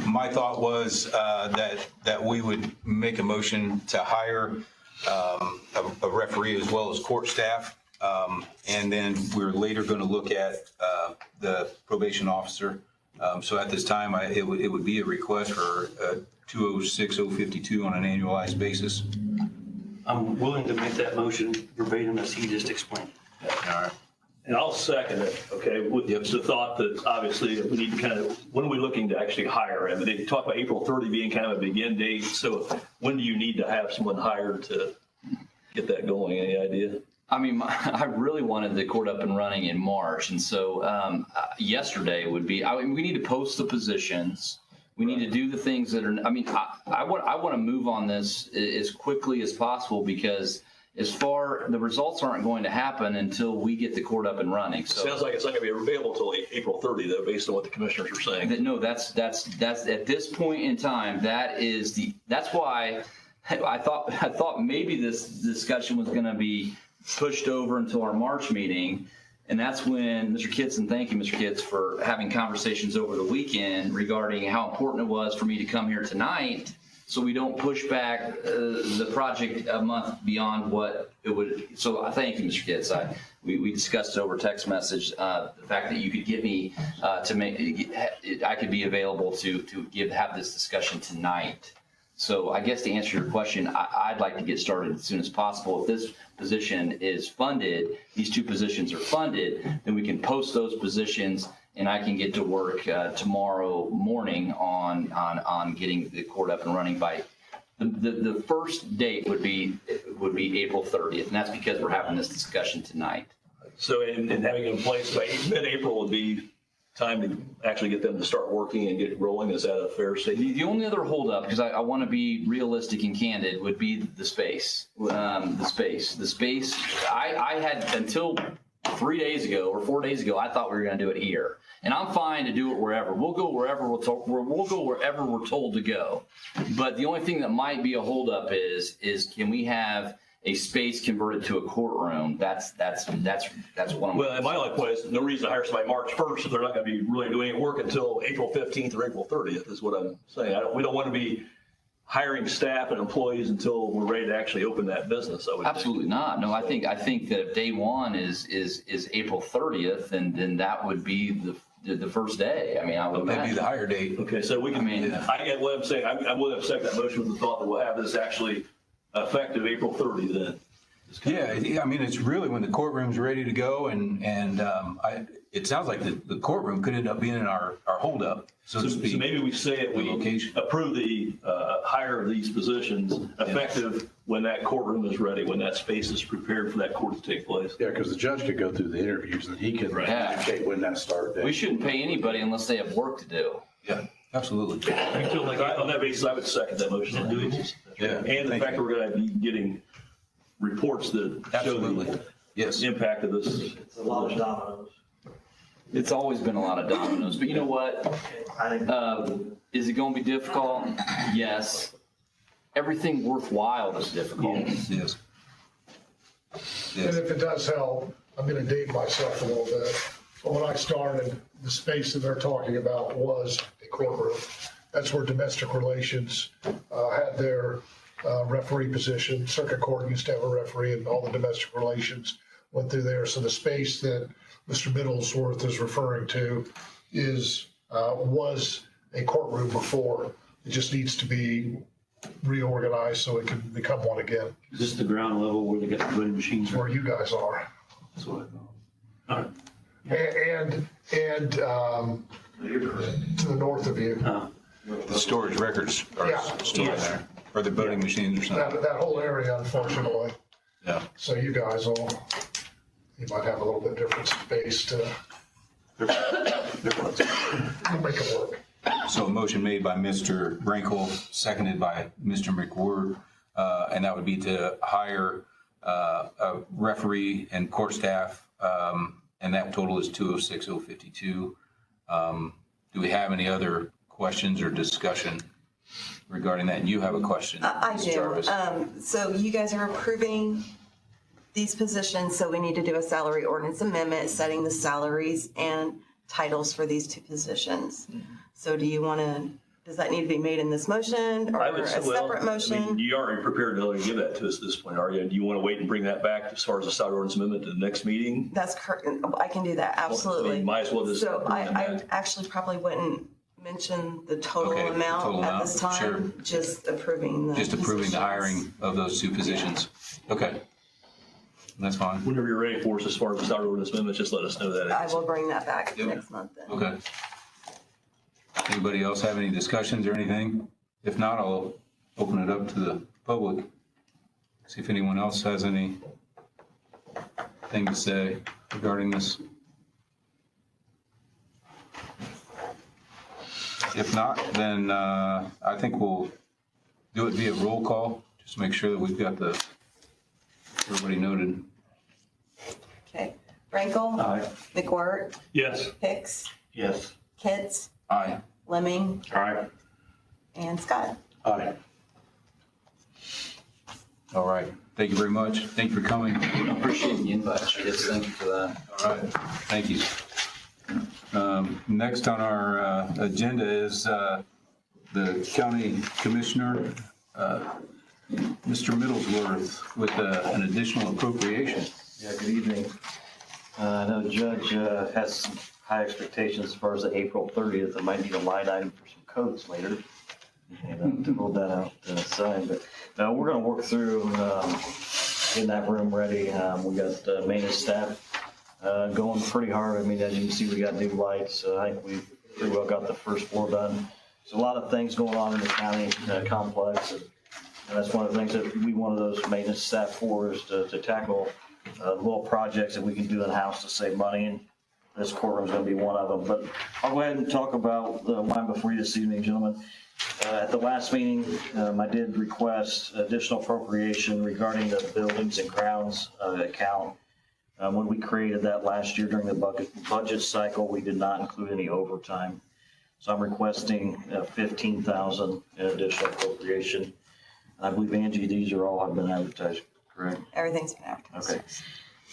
S1: My thought was that we would make a motion to hire a referee as well as court staff. And then we're later going to look at the probation officer. So at this time, it would be a request for 206,052 on an annualized basis.
S9: I'm willing to make that motion verbatim as he just explained.
S1: All right.
S5: And I'll second it, okay, with the thought that obviously we need to kind of, when are we looking to actually hire him? They talk about April 30 being kind of a begin date. So when do you need to have someone hired to get that going? Any idea?
S2: I mean, I really wanted the court up and running in March. And so yesterday would be, we need to post the positions. We need to do the things that are, I want to move on this as quickly as possible, because the results aren't going to happen until we get the court up and running. So
S5: sounds like it's not going to be available until April 30, though, based on what the commissioners are saying.
S2: No, that's at this point in time, that's why I thought maybe this discussion was going to be pushed over until our March meeting. And that's when Mr. Kitson, thank you, Mr. Kitts, for having conversations over the weekend regarding how important it was for me to come here tonight, so we don't push back the project a month beyond what it would. So I thank you, Mr. Kitts. We discussed it over text message, the fact that you could get me I could be available to have this discussion tonight. So I guess to answer your question, I'd like to get started as soon as possible. If this position is funded, these two positions are funded, then we can post those positions and I can get to work tomorrow morning on getting the court up and running by, the first date would be April 30th. And that's because we're having this discussion tonight.
S5: So in having it in place by mid-April would be time to actually get them to start working and get rolling. Is that a fair statement?
S2: The only other holdup, because I want to be realistic and candid, would be the space. The space. I had until 3 days ago or 4 days ago, I thought we were going to do it here. And I'm fine to do it wherever. We'll go wherever we're told to go. But the only thing that might be a holdup is can we have a space converted to a courtroom? That's one of my.
S5: Well, and my only point is no reason to hire somebody March 1st if they're not going to be really doing any work until April 15th or April 30th is what I'm saying. We don't want to be hiring staff and employees until we're ready to actually open that business. I would
S2: Absolutely
S5: think.
S2: not. No, I think that if day one is April 30th, and then that would be the first day. I mean, I would
S1: That'd be
S2: imagine.
S1: the higher date.
S5: Okay, so we can, I get what I'm saying. I'm willing to accept that motion with the thought that we'll have this actually effective April 30 then.
S1: Yeah, I mean, it's really when the courtroom's ready to go, and it sounds like the courtroom could end up being in our holdup, so to speak.
S5: So maybe we say it, we
S1: Location.
S5: approve the hire of these positions effective when that courtroom is ready, when that space is prepared for that court to take place.
S8: Yeah, because the judge could go through the interviews and he can
S2: Yeah.
S8: indicate when that start date.
S2: We shouldn't pay anybody unless they have work to do.
S1: Yeah, absolutely.
S5: I feel like on that basis, I would second that motion.
S1: Yeah,
S5: And the
S1: thank
S5: fact that
S1: you.
S5: we're going to be getting reports that show
S1: Absolutely.
S5: the
S1: Yes.
S5: impact of this.
S6: It's a lot of dominoes.
S2: It's always been a lot of dominoes, but you know what?
S6: I think
S2: Is it going to be difficult? Yes. Everything worthwhile is difficult.
S1: Yes.
S10: And if it does help, I'm going to date myself a little bit. But when I started, the space that they're talking about was a courtroom. That's where domestic relations had their referee position. Circuit court used to have a referee, and all the domestic relations went through there. So the space that Mr. Middlesworth is referring to was a courtroom before. It just needs to be reorganized so it can become one again.
S9: Is this the ground level where they got the voting machines?
S10: Where you guys are.
S9: That's what I thought. All right.
S10: And to the north of you.
S1: The storage records are
S10: Yeah.
S1: stored
S10: Yes.
S1: there, or the voting machines or something.
S10: That whole area, unfortunately.
S1: Yeah.
S10: So you guys you might have a little bit different space to make it work.
S1: So a motion made by Mr. Brinkle, seconded by Mr. McWhirter, and that would be to hire a referee and court staff, and that total is 206,052. Do we have any other questions or discussion regarding that? And you have a question,
S4: I
S1: Ms.
S4: do.
S1: Jarvis.
S4: So you guys are approving these positions, so we need to do a salary ordinance amendment, setting the salaries and titles for these two positions. So does that need to be made in this motion or
S5: I
S4: a
S5: would say,
S4: separate motion?
S5: you already prepared to give that to us at this point, are you? Do you want to wait and bring that back as far as the salary ordinance amendment to the next meeting?
S4: That's correct. I can do that, absolutely.
S5: Might as well just.
S4: So
S5: approve
S4: I
S5: that.
S4: actually probably wouldn't mention the total
S1: Okay, the
S4: amount
S1: total
S4: at
S1: amount,
S4: this time.
S1: sure.
S4: Just approving the
S1: Just approving the
S4: positions.
S1: hiring of those two positions. Okay. That's fine.
S5: Whenever you're ready for us as far as the salary ordinance amendment, just let us know that.
S4: I will bring that back
S1: Yep.
S4: next month then.
S1: Okay. Anybody else have any discussions or anything? If not, I'll open it up to the public. See if anyone else has anything to say regarding this. If not, then I think we'll do it via roll call, just to make sure that we've got everybody noted.
S4: Okay. Frankel.
S9: Aye.
S4: McWhirter.
S5: Yes.
S4: Hicks.
S9: Yes.
S4: Kitts.
S1: Aye.
S4: Lemming.
S9: All right.
S4: And Scott.
S8: Aye.
S1: All right. Thank you very much. Thank you for coming.
S2: I appreciate the invite. Yes, thank you for that.
S1: All right, thank you. Next on our agenda is the county commissioner, Mr. Middlesworth, with an additional appropriation.
S6: Yeah, good evening. I know the judge has some high expectations as far as the April 30th. There might need a line item for some coats later. And to hold that out to the side, but no, we're gonna work through, getting that room ready. We got the maintenance staff, going pretty hard. I mean, as you can see, we got new lights. I think we've pretty well got the first floor done. So a lot of things going on in the county complex. And that's one of the things that we wanted those maintenance staff for, is to tackle little projects that we can do in-house to save money. And this courtroom's gonna be one of them. But I'll go ahead and talk about the line before you this evening, gentlemen. At the last meeting, I did request additional appropriation regarding the buildings and grounds account. When we created that last year during the budget cycle, we did not include any overtime. So I'm requesting 15,000 in additional appropriation. I believe, Angie, these are all have been advertised, correct?
S4: Everything's been advertised.
S6: Okay.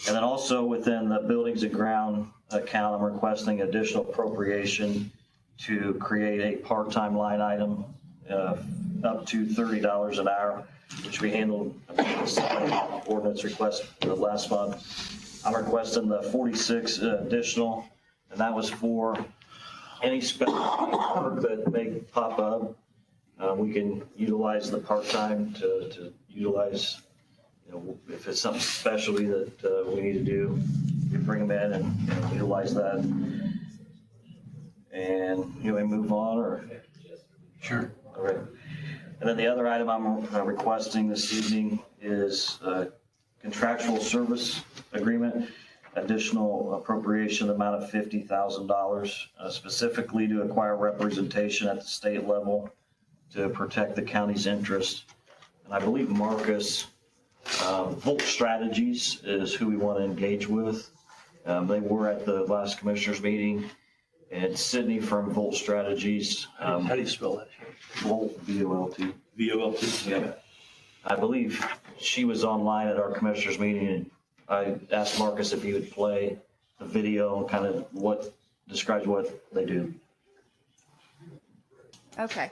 S6: And then also within the buildings and ground account, I'm requesting additional appropriation to create a part-time line item up to $30 an hour, which we handled ordinance request last month. I'm requesting the 46 additional, and that was for any special work that may pop up. We can utilize the part-time to utilize, if it's something specialty that we need to do, we bring them in and utilize that. And we move on, or?
S1: Sure.
S6: All right. And then the other item I'm requesting this evening is contractual service agreement, additional appropriation amount of $50,000, specifically to acquire representation at the state level to protect the county's interest. And I believe Marcus, Volt Strategies is who we want to engage with. They were at the last commissioners meeting, and Sydney from Volt Strategies.
S5: How do you spell that?
S6: Volt, V-O-L-T.
S5: VOLT?
S6: Yeah. I believe she was online at our commissioners meeting, and I asked Marcus if he would play the video and kind of what describes what they do.
S12: Okay.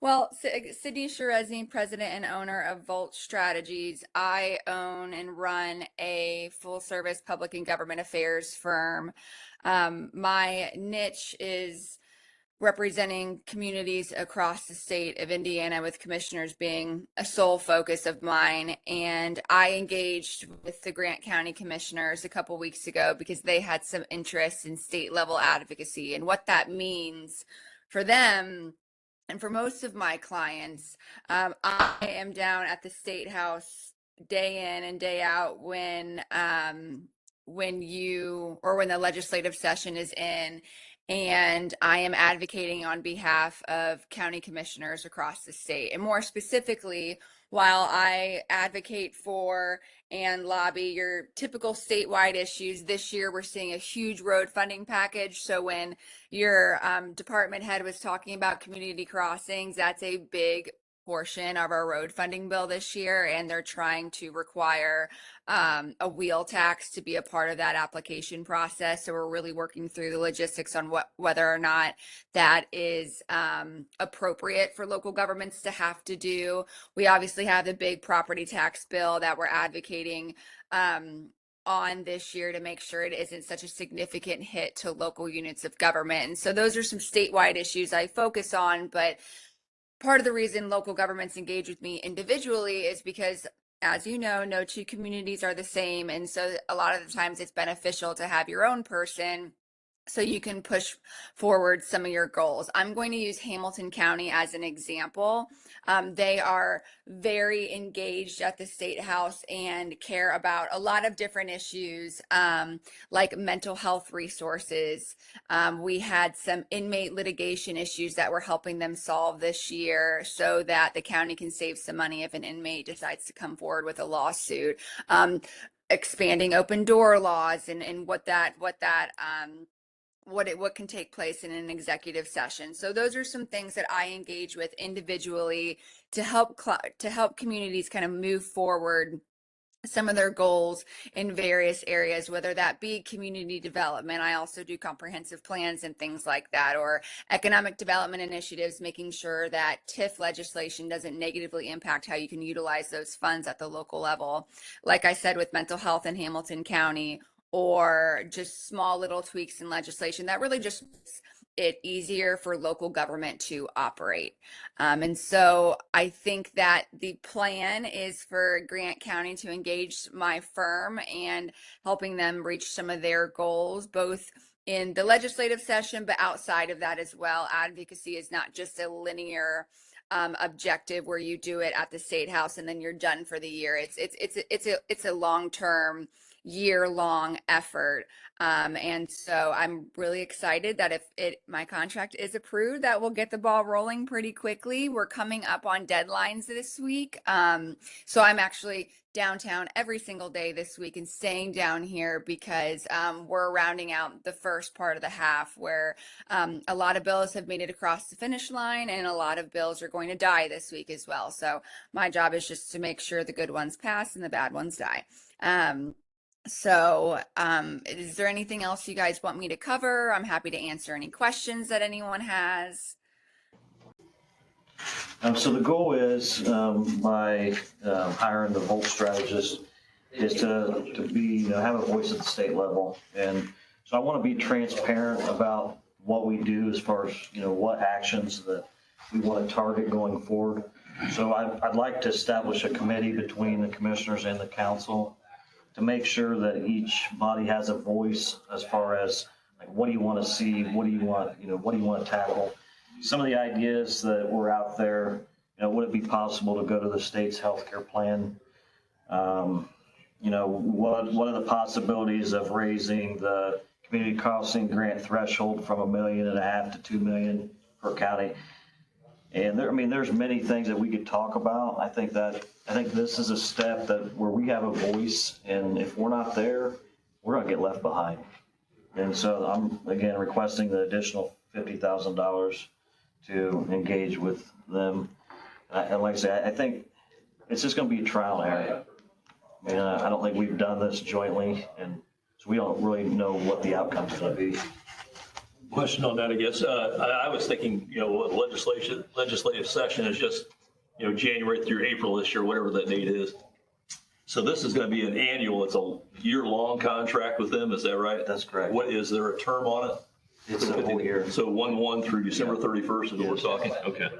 S12: Well, Sydney Sherezny, president and owner of Volt Strategies. I own and run a full-service public and government affairs firm. My niche is representing communities across the state of Indiana, with commissioners being a sole focus of mine. And I engaged with the Grant County commissioners a couple weeks ago because they had some interest in state-level advocacy and what that means for them. And for most of my clients, I am down at the State House day in and day out when the legislative session is in, and I am advocating on behalf of county commissioners across the state. And more specifically, while I advocate for and lobby your typical statewide issues, this year we're seeing a huge road funding package. So when your department head was talking about community crossings, that's a big portion of our road funding bill this year, and they're trying to require a wheel tax to be a part of that application process. So we're really working through the logistics on whether or not that is appropriate for local governments to have to do. We obviously have the big property tax bill that we're advocating on this year to make sure it isn't such a significant hit to local units of government. And so those are some statewide issues I focus on, but part of the reason local governments engage with me individually is because, as you know, no two communities are the same. And so a lot of the times it's beneficial to have your own person so you can push forward some of your goals. I'm going to use Hamilton County as an example. They are very engaged at the State House and care about a lot of different issues, like mental health resources. We had some inmate litigation issues that we're helping them solve this year so that the county can save some money if an inmate decides to come forward with a lawsuit. Expanding open door laws and what can take place in an executive session. So those are some things that I engage with individually to help communities kind of move forward some of their goals in various areas, whether that be community development. I also do comprehensive plans and things like that, or economic development initiatives, making sure that TIF legislation doesn't negatively impact how you can utilize those funds at the local level. Like I said, with mental health in Hamilton County, or just small little tweaks in legislation that really just it easier for local government to operate. And so I think that the plan is for Grant County to engage my firm and helping them reach some of their goals, both in the legislative session, but outside of that as well. Advocacy is not just a linear objective where you do it at the state house and then you're done for the year. It's a long-term, year-long effort. And so I'm really excited that if my contract is approved, that we'll get the ball rolling pretty quickly. We're coming up on deadlines this week. So I'm actually downtown every single day this week and staying down here because we're rounding out the first part of the half where a lot of bills have made it across the finish line and a lot of bills are going to die this week as well. So my job is just to make sure the good ones pass and the bad ones die. So is there anything else you guys want me to cover? I'm happy to answer any questions that anyone has.
S6: So the goal is, by hiring the Volt strategist, is to be, have a voice at the state level. And so I want to be transparent about what we do as far as, what actions that we want to target going forward. So I'd like to establish a committee between the commissioners and the council to make sure that each body has a voice as far as, like, what do you want to see? What do you want, what do you want to tackle? Some of the ideas that were out there, would it be possible to go to the state's healthcare plan? What are the possibilities of raising the community crossing grant threshold from $1.5 million to $2 million per county? And there's many things that we could talk about. I think this is a step where we have a voice, and if we're not there, we're gonna get left behind. And so I'm again requesting the additional $50,000 to engage with them. And like I say, I think it's just going to be a trial and error. I don't think we've done this jointly, and so we don't really know what the outcome's going to be.
S5: Question on that, I guess. I was thinking, legislative session is just, January through April this year, whatever that date is. So this is going to be an annual, it's a year-long contract with them, is that right?
S6: That's correct.
S5: What, is there a term on it?
S6: It's a whole year.
S5: So 1/1 through December 31st is what we're talking? Okay.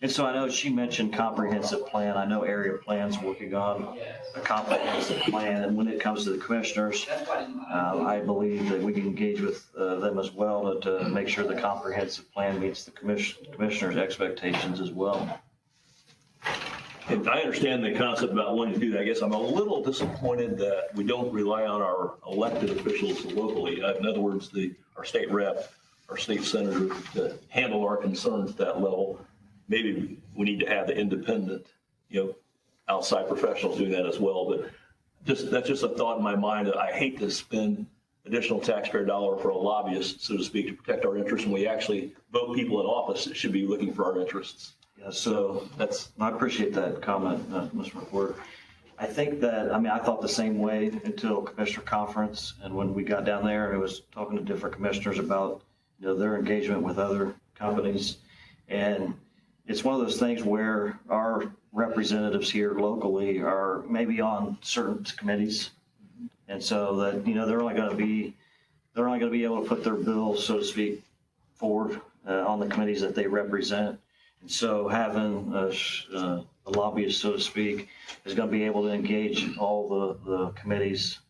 S6: And so I know she mentioned comprehensive plan. I know area plan's working on a comprehensive plan, and when it comes to the commissioners, I believe that we can engage with them as well to make sure the comprehensive plan meets the commissioners' expectations as well.
S5: And I understand the concept about wanting to do that. I guess I'm a little disappointed that we don't rely on our elected officials locally. In other words, our state rep, our state senator, to handle our concerns at that level. Maybe we need to have the independent, outside professionals doing that as well. But that's just a thought in my mind that I hate to spend additional taxpayer dollar for a lobbyist, so to speak, to protect our interests when we actually vote people in office that should be looking for our interests.
S6: Yeah, so I appreciate that comment, Mr. McWhorter. I think that, I thought the same way until Commissioner Conference, and when we got down there, I was talking to different commissioners about, their engagement with other companies. And it's one of those things where our representatives here locally are maybe on certain committees. And so that, they're only going to be able to put their bills, so to speak, forward on the committees that they represent. And so having a lobbyist, so to speak, is going to be able to engage all the committees,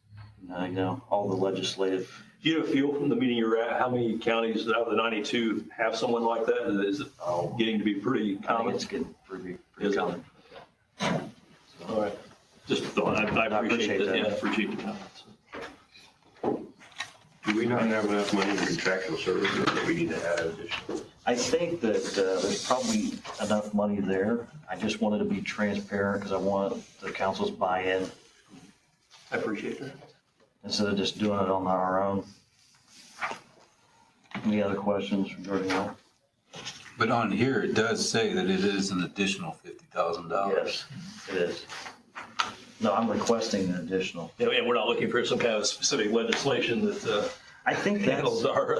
S6: all the legislative.
S5: Do you feel from the meeting you're at, how many counties out of the 92 have someone like that? Is it getting to be pretty common?
S6: I think it's getting pretty common.
S5: All right. Just thought, I appreciate that. Yeah, I appreciate the comments.
S11: Do we not have enough money in contractual services that we need to add additional?
S6: I think that there's probably enough money there. I just wanted to be transparent because I want the council's buy-in.
S5: I appreciate that.
S6: Instead of just doing it on our own. Any other questions regarding that?
S1: But on here, it does say that it is an additional $50,000.
S6: Yes, it is. No, I'm requesting an additional.
S5: And we're not looking for some kind of specific legislation that
S6: I think
S5: handles our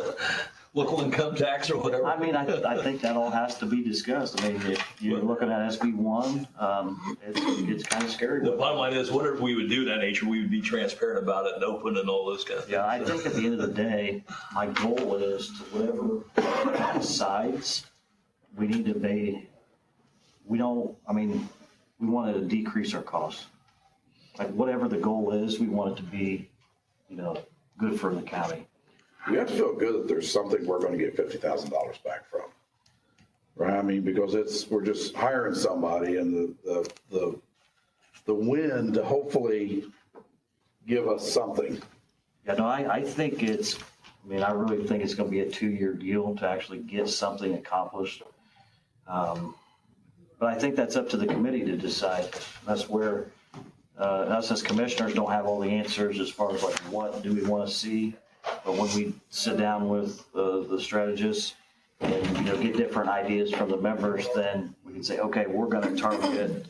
S5: local income tax or whatever.
S6: I mean, I think that all has to be discussed. I mean, if you're looking at SB 1, it's kind of scary.
S5: The bottom line is, whatever we would do of that nature, we would be transparent about it and open and all those kind of things.
S6: Yeah, I think at the end of the day, my goal is to whatever sides we need to be, we wanted to decrease our costs. Like whatever the goal is, we want it to be, good for the county.
S8: We have to feel good that there's something we're going to get $50,000 back from, right? I mean, because we're just hiring somebody, and the win to hopefully give us something.
S6: Yeah, no, I think I really think it's going to be a 2-year deal to actually get something accomplished. But I think that's up to the committee to decide. That's where us as commissioners don't have all the answers as far as like what do we want to see. But when we sit down with the strategists and get different ideas from the members, then we can say, okay, we're going to target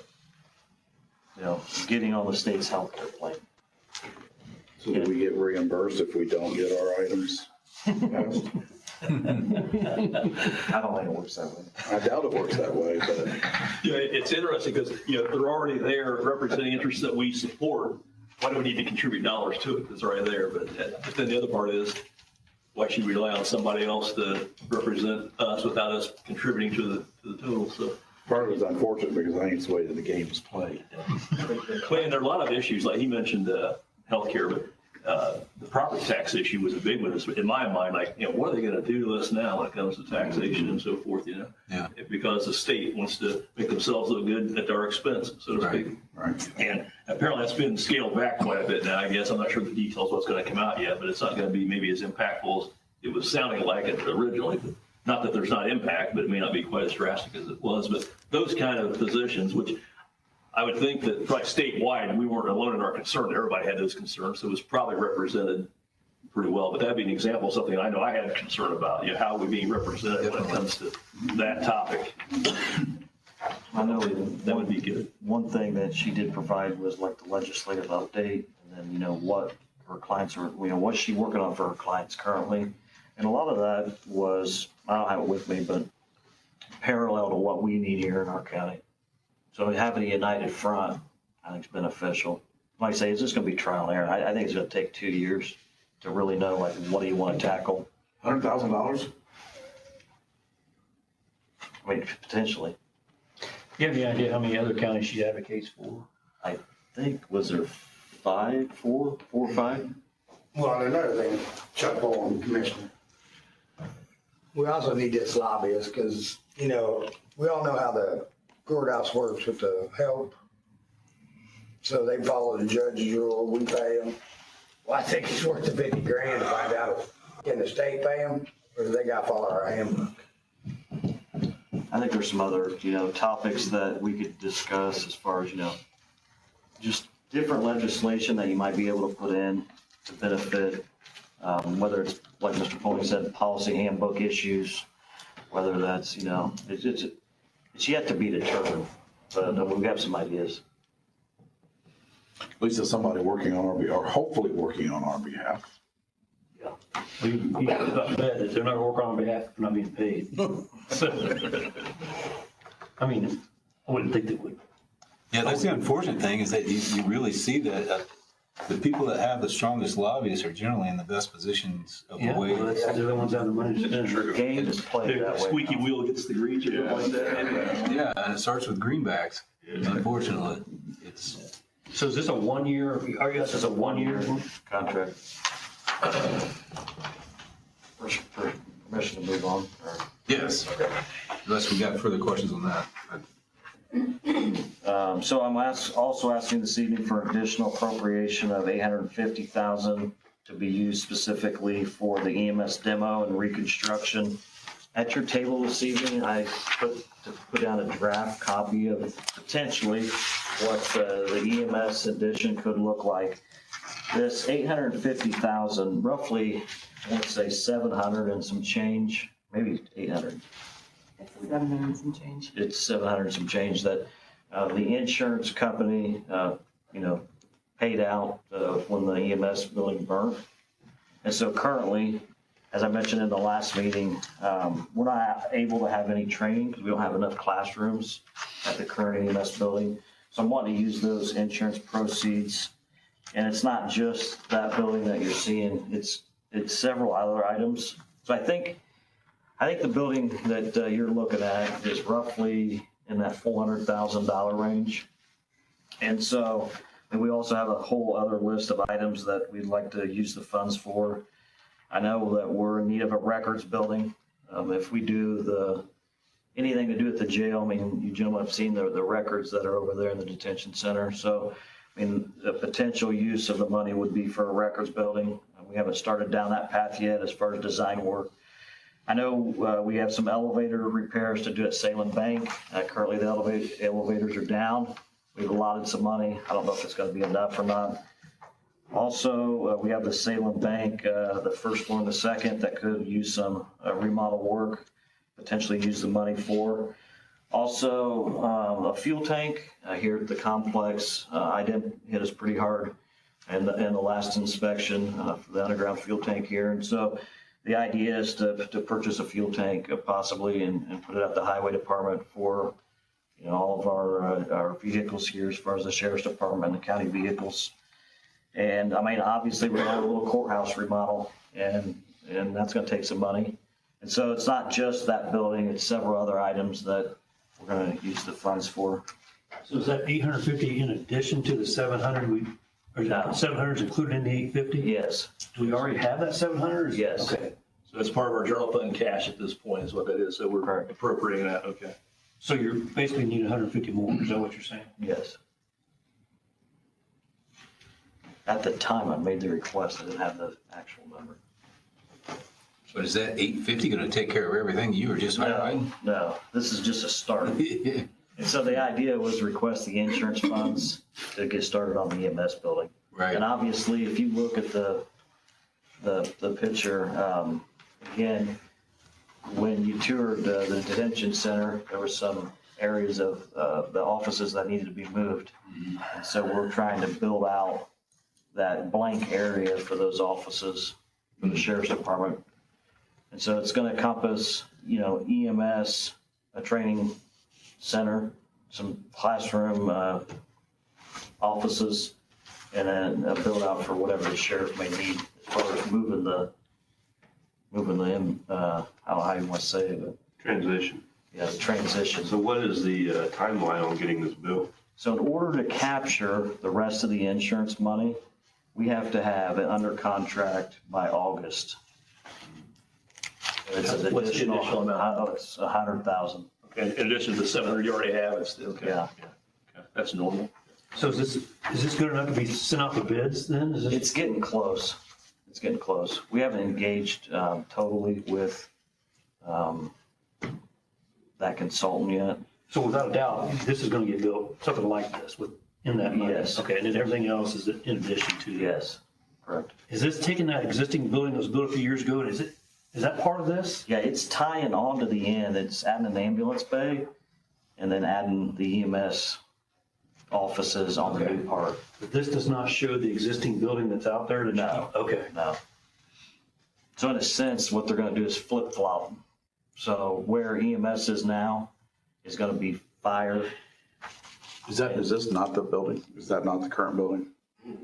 S6: getting on the state's healthcare plan.
S8: So do we get reimbursed if we don't get our items passed?
S6: I don't think it works that way.
S8: I doubt it works that way, but.
S5: Yeah, it's interesting because, they're already there representing interests that we support. Why do we need to contribute dollars to it? It's already there. But then the other part is, why should we rely on somebody else to represent us without us contributing to the total? So
S8: Part of it is unfortunate because I think it's the way that the game is played.
S5: and there are a lot of issues, like he mentioned healthcare, but the property tax issue was a big one. In my mind, like, what are they going to do to us now when it comes to taxation and so forth,
S1: Yeah.
S5: Because the state wants to make themselves look good at our expense, so to speak.
S8: Right.
S5: And apparently that's been scaled back quite a bit now, I guess. I'm not sure the details of what's going to come out yet, but it's not going to be maybe as impactful as it was sounding like it originally. Not that there's not impact, but it may not be quite as drastic as it was. But those kind of positions, which I would think that probably statewide, we weren't alone in our concern. Everybody had those concerns, so it was probably represented pretty well. But that'd be an example of something I know I had concern about, how we're being represented when it comes to that topic.
S6: I know
S5: That would be good.
S6: one thing that she did provide was like the legislative update, and then, what her clients are, what's she working on for her clients currently. And a lot of that was, I don't have it with me, but parallel to what we need here in our county. So having a united front, I think is beneficial. Like I say, it's just going to be trial and error. I think it's going to take 2 years to really know, like, what do you want to tackle?
S8: $100,000?
S6: I mean, potentially.
S9: Do you have any idea how many other counties she advocates for?
S6: I think, was there 4 or 5?
S7: Well, and another thing, Chuck Bowen, Commissioner. We also need this lobbyist because, we all know how the courthouse works with the help. So they follow the judge's rule, we pay them. Well, I think it's worth the $50,000 to find out, can the state pay them or do they got to follow our handbook?
S6: I think there's some other, topics that we could discuss as far as, just different legislation that you might be able to put in to benefit, whether it's, like Mr. Pony said, policy handbook issues, whether that's, it's yet to be determined, but we have some ideas.
S8: At least there's somebody working on our behalf, or hopefully working on our behalf.
S9: Well, you bet that they're not working on behalf of not being paid. I mean, I wouldn't think they would.
S1: Yeah, that's the unfortunate thing is that you really see that the people that have the strongest lobbyists are generally in the best positions of the
S9: Yeah,
S1: way.
S9: well, they're the ones that have the money to spend.
S6: The game is played that way.
S5: Squeaky wheel gets the grease or something like that.
S1: Yeah, and it starts with greenbacks. Unfortunately, it's.
S9: So is this a 1 year, this is a 1 year?
S6: Contract. For permission to move on, or?
S1: Yes. Unless we got further questions on that.
S6: So I'm also asking this evening for additional appropriation of $850,000 to be used specifically for the EMS demo and reconstruction. At your table this evening, I put down a draft copy of potentially what the EMS addition could look like. This $850,000, roughly, I want to say 700 and some change, maybe 800.
S4: It's 700 and some change.
S6: It's 700 and some change that the insurance company, paid out when the EMS building burned. And so currently, as I mentioned in the last meeting, we're not able to have any training because we don't have enough classrooms at the current EMS building. So I'm wanting to use those insurance proceeds. And it's not just that building that you're seeing, it's several other items. So I think the building that you're looking at is roughly in that $400,000 range. And so, and we also have a whole other list of items that we'd like to use the funds for. I know that we're in need of a records building. If we do anything to do with the jail, I mean, you gentlemen have seen the records that are over there in the detention center. So, I mean, the potential use of the money would be for a records building. We haven't started down that path yet as far as design work. I know we have some elevator repairs to do at Salem Bank. Currently, the elevators are down. We've allotted some money. I don't know if it's going to be enough or not. Also, we have the Salem Bank, the first floor and the second, that could use some remodel work, potentially use the money for. Also, a fuel tank here at the complex. IDEM hit us pretty hard in the last inspection for the underground fuel tank here. And so the idea is to purchase a fuel tank possibly and put it at the highway department for all of our vehicles here as far as the sheriff's department and the county vehicles. And I mean, obviously we're going to have a little courthouse remodel and that's going to take some money. And so it's not just that building, it's several other items that we're going to use the funds for.
S9: So is that 850 in addition to the 700 or
S6: No.
S9: 700 is included in the 850?
S6: Yes.
S9: Do we already have that 700?
S6: Yes.
S9: Okay.
S5: So that's part of our general fund cash at this point is what that is. So we're
S6: Correct.
S5: appropriating that. Okay.
S9: So you basically need 150 more. Is that what you're saying?
S6: Yes. At the time I made the request, I didn't have the actual number.
S1: But is that 850 going to take care of everything you were just highlighting?
S6: No, this is just a start. And so the idea was request the insurance funds to get started on the EMS building.
S1: Right.
S6: And obviously, if you look at the picture, again, when you toured the detention center, there were some areas of the offices that needed to be moved. And so we're trying to build out that blank area for those offices for the sheriff's department. And so it's going to encompass, EMS, a training center, some classroom offices, and then a build out for whatever the sheriff may need as far as moving the I don't know how you want to say it, but
S11: Transition.
S6: yeah, the transition.
S11: So what is the timeline on getting this built?
S6: So in order to capture the rest of the insurance money, we have to have it under contract by August. It's an
S5: What's the additional amount?
S6: It's 100,000.
S5: Okay. In addition to the 700 you already have, it's okay.
S6: Yeah.
S5: Okay. That's normal.
S9: So is this good enough to be sent out for bids then? Is this?
S6: It's getting close. It's getting close. We haven't engaged totally with that consultant yet.
S9: So without a doubt, this is going to get built, something like this in that money?
S6: Yes.
S9: Okay, and then everything else is in addition to that?
S6: Yes, correct.
S9: Is this taking that existing building that was built a few years ago, and is that part of this?
S6: Yeah, it's tying on to the end. It's adding an ambulance bay and then adding the EMS offices on the new part.
S9: But this does not show the existing building that's out there?
S6: No.
S9: Okay.
S6: No. So in a sense, what they're going to do is flip flop. So where EMS is now is going to be fire.
S8: Is this not the building? Is that not the current building?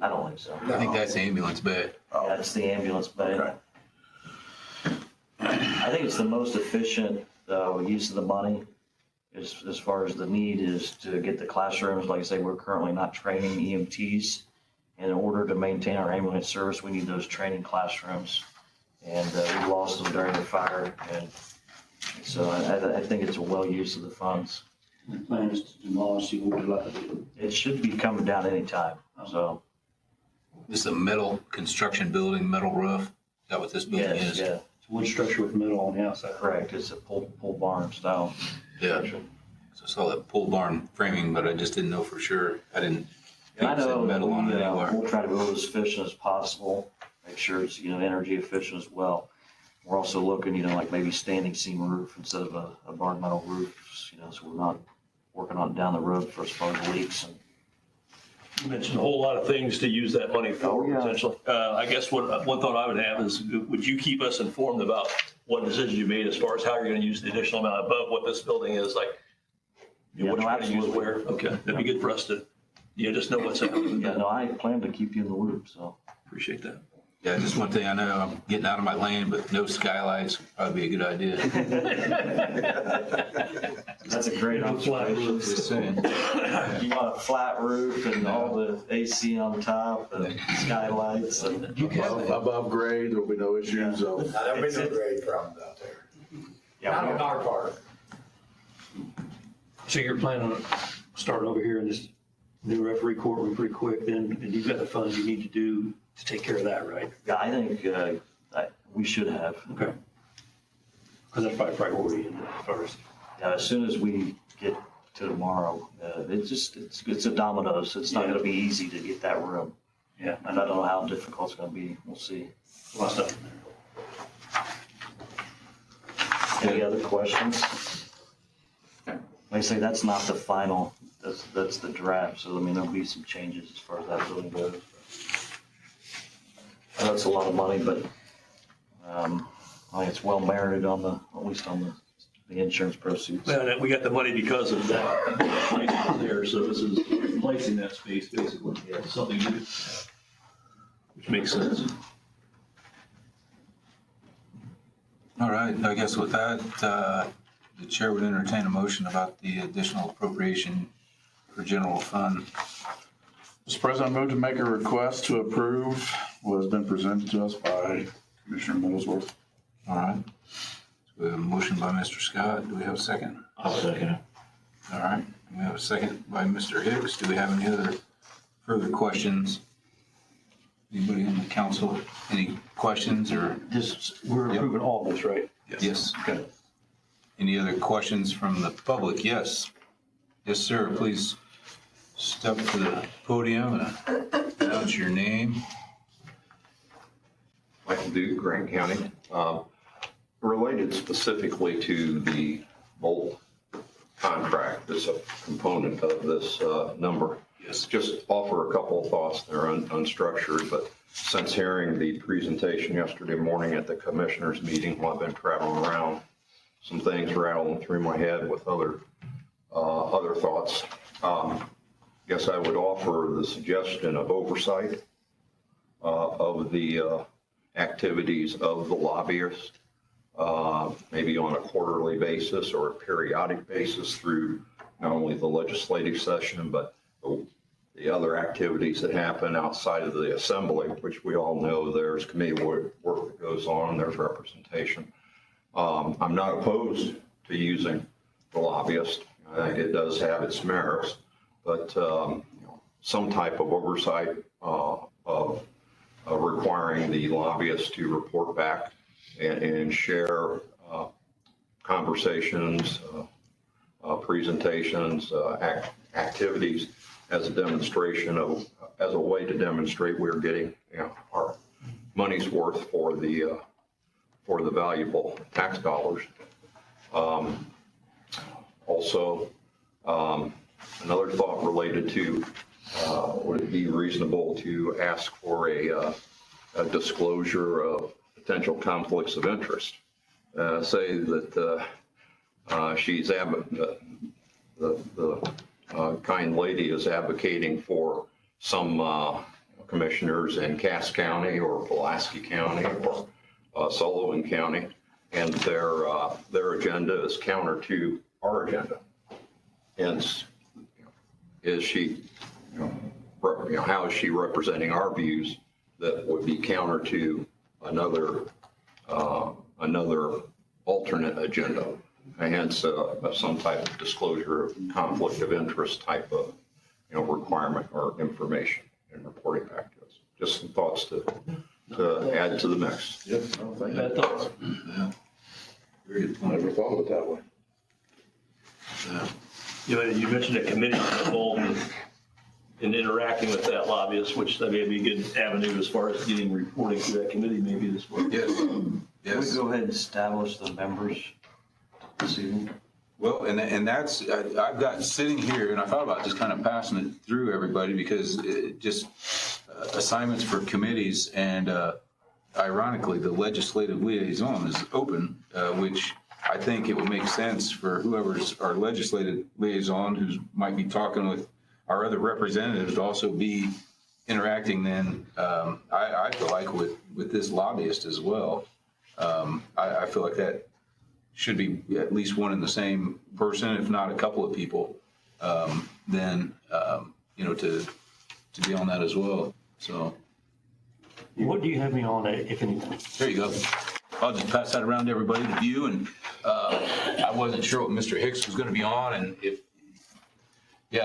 S6: I don't think so.
S1: I think that's the ambulance bay.
S6: That's the ambulance bay.
S8: Okay.
S6: I think it's the most efficient use of the money as far as the need is to get the classrooms. Like I say, we're currently not training EMTs. And in order to maintain our ambulance service, we need those training classrooms. And we lost them during the fire. And so I think it's a well use of the funds.
S9: The plan is to demolish the old lot.
S6: It should be coming down anytime. So
S1: This is a metal construction building, metal roof. Is that what this building
S6: yes,
S1: is?
S6: yeah,
S9: It's wood structure with metal on the outside.
S6: correct. It's a pole barn style.
S1: Yeah. So I saw that pole barn framing, but I just didn't know for sure. I didn't.
S6: I
S1: think it said
S6: know
S1: metal on it anywhere.
S6: we'll try to build as efficient as possible. Make sure it's energy efficient as well. We're also looking, like maybe standing seam roof instead of a barn metal roof. So we're not working on it down the road for as far as leaks and
S5: You mentioned a whole lot of things to use that money for,
S6: Oh, yeah.
S5: potentially. I guess one thought I would have is, would you keep us informed about what decisions you made as far as how you're going to use the additional amount above what this building is, like, you know,
S6: Yeah,
S5: what
S6: no,
S5: you're going to use
S6: absolutely.
S5: where? Okay, that'd be good for us to, just know what's happening.
S6: Yeah, no, I plan to keep you in the loop, so.
S5: Appreciate that.
S1: Yeah, just one thing, I know I'm getting out of my lane, but no skylights would probably be a good idea.
S6: That's a great observation.
S1: Just saying.
S6: You want a flat roof and all the AC on top and skylights and.
S8: Above grade, there'll be no issues of.
S7: There'll be no grade problems out there.
S6: Yeah,
S7: Not
S6: we
S7: on our part.
S9: So you're planning on starting over here in this new referee courtroom pretty quick then, and you've got the funds you need to do to take care of that, right?
S6: Yeah, I think we should have.
S9: Okay. Because that's probably priority first.
S6: Yeah, as soon as we get to tomorrow, it's a dominoes. It's not gonna be easy to get that room.
S9: Yeah.
S6: And I don't know how difficult it's gonna be. We'll see.
S9: A lot of stuff.
S6: Any other questions? Like I say, that's not the final, that's the draft, so I mean, there'll be some changes as far as that building goes. That's a lot of money, but, I think it's well merited at least on the insurance proceeds.
S5: Well, we got the money because of that space there, so this is replacing that space basically. Yeah, something new, which makes sense.
S1: All right, I guess with that, the chair would entertain a motion about the additional appropriation for general fund.
S8: Mr. President, I move to make a request to approve what has been presented to us by Commissioner Middlesworth.
S1: All right. So we have a motion by Mr. Scott. Do we have a second?
S9: I'll second it.
S1: All right. We have a second by Mr. Hicks. Do we have any other further questions? Anybody on the council, any questions or?
S9: We're
S1: Yep.
S9: approving all this, right?
S1: Yes.
S9: Okay.
S1: Any other questions from the public? Yes. Yes, sir. Please step to the podium and announce your name.
S13: Michael Duke, Grant County. Related specifically to the Bolt contract that's a component of this number.
S1: Yes.
S13: Just offer a couple of thoughts. They're unstructured, but since hearing the presentation yesterday morning at the commissioners meeting while I've been traveling around, some things rattling through my head with other thoughts. Guess I would offer the suggestion of oversight of the activities of the lobbyist, maybe on a quarterly basis or a periodic basis through not only the legislative session, but the other activities that happen outside of the assembly, which we all know there's committee work that goes on, there's representation. I'm not opposed to using the lobbyist. I think it does have its merits, but some type of oversight of requiring the lobbyist to report back and share conversations, presentations, activities as a demonstration of, as a way to demonstrate we're getting our money's worth for the valuable tax dollars. Also, another thought related to would it be reasonable to ask for a disclosure of potential conflicts of interest? Say that she's the kind lady is advocating for some commissioners in Cass County or Pulaski County or Sullivan County, and their agenda is counter to our agenda. And is she, how is she representing our views that would be counter to another alternate agenda? Hence, some type of disclosure of conflict of interest type of, requirement or information and reporting back to us. Just some thoughts to add to the mix.
S8: Yep.
S5: Bad thoughts.
S1: Yeah. Very good
S8: I
S1: point.
S8: never thought of it that way.
S5: You mentioned a committee involved in interacting with that lobbyist, which that may be a good avenue as far as getting reporting to that committee maybe this way.
S1: Yes.
S6: Can we
S1: Yes.
S6: go ahead and establish the members this evening?
S1: Well, and that's, I've got sitting here, and I thought about just kind of passing it through everybody because it just assignments for committees, and ironically, the legislative liaison is open, which I think it would make sense for whoever's our legislative liaison who might be talking with our other representatives to also be interacting then, I feel like with this lobbyist as well. I feel like that should be at least one and the same person, if not a couple of people, then, to be on that as well. So.
S9: What do you have me on, if anything?
S1: There you go. I'll just pass that around to everybody to view, and I wasn't sure what Mr. Hicks was going to be on, and if you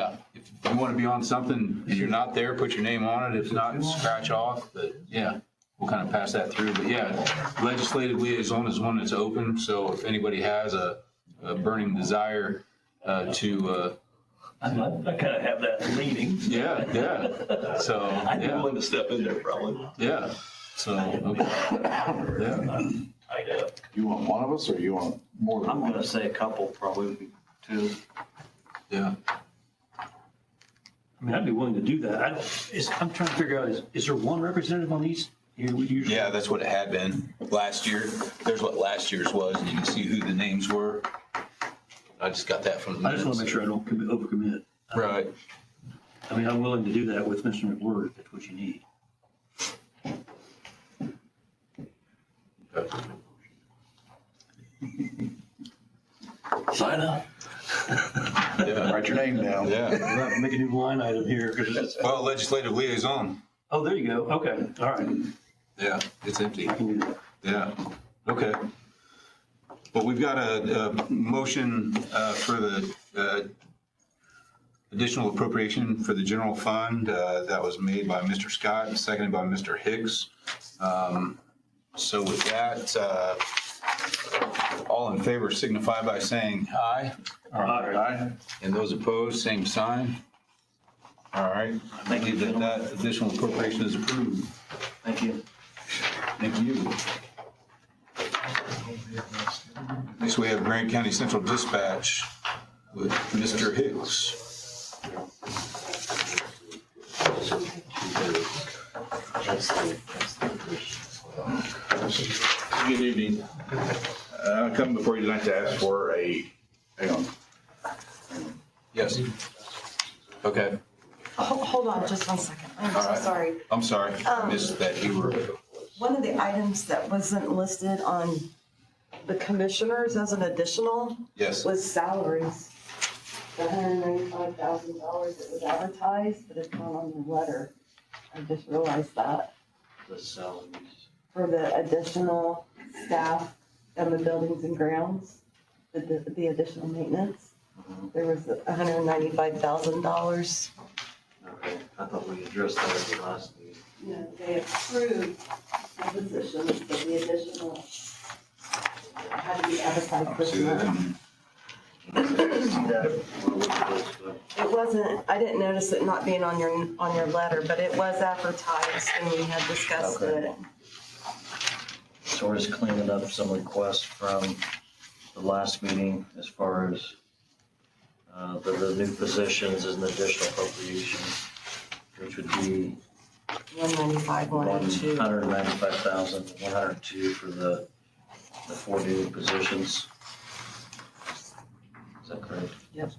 S1: want to be on something and you're not there, put your name on it. If not, scratch off. But yeah, we'll kind of pass that through. But yeah, legislative liaison is one that's open. So if anybody has a burning desire to.
S5: I kind of have that leaning.
S1: Yeah. So
S5: I'd be willing to step in there probably.
S1: Yeah. So okay. Yeah.
S8: You want one of us or you want more than
S6: I'm
S8: one?
S6: gonna say a couple, probably would be two.
S1: Yeah.
S9: I mean, I'd be willing to do that. I'm trying to figure out, is there one representative on these?
S1: Yeah, that's what it had been last year. There's what last year's was, and you can see who the names were. I just got that from the
S9: I just want to make sure I don't overcommit.
S1: Right.
S9: I mean, I'm willing to do that with Mr. McWhirter if that's what you need. Sign up.
S1: Yeah.
S8: Write your name down.
S1: Yeah.
S9: We'll have to make a new line item here because it's.
S1: Well, legislative liaison.
S9: Oh, there you go. Okay. All right.
S1: Yeah, it's empty.
S9: I can do that.
S1: Yeah. Okay. Well, we've got a motion for the additional appropriation for the general fund that was made by Mr. Scott and seconded by Mr. Hicks. So with that, all in favor signify by saying aye.
S8: Aye.
S1: And those opposed, same sign. All right. I believe that additional appropriation is approved.
S6: Thank you.
S1: Thank you. Next, we have Grant County Central Dispatch with Mr. Hicks.
S14: Good evening. I'm coming before you tonight to ask for hang on.
S1: Yes. Okay.
S4: Hold on just one second. I'm
S1: All
S4: so
S1: right.
S4: sorry.
S1: I'm sorry. I missed that you were.
S4: One of the items that wasn't listed on the commissioners as an additional
S1: Yes.
S4: was salaries. The $195,000 that was advertised, but it's not on the letter. I just realized that
S6: The salaries.
S4: for the additional staff and the buildings and grounds, the additional maintenance. There was $195,000.
S6: Okay, I thought we addressed that at the last meeting.
S4: No, they approved the positions, but the additional had to be advertised
S1: I'll
S4: this
S1: see that.
S4: month. It wasn't, I didn't notice it not being on your letter, but it was advertised and we had discussed
S6: Okay.
S4: it.
S6: So we're just cleaning up some requests from the last meeting as far as the new positions as an additional appropriation, which would be
S4: 195, 102.
S6: $195,102 for the 4 new positions. Is that correct?
S4: Yep.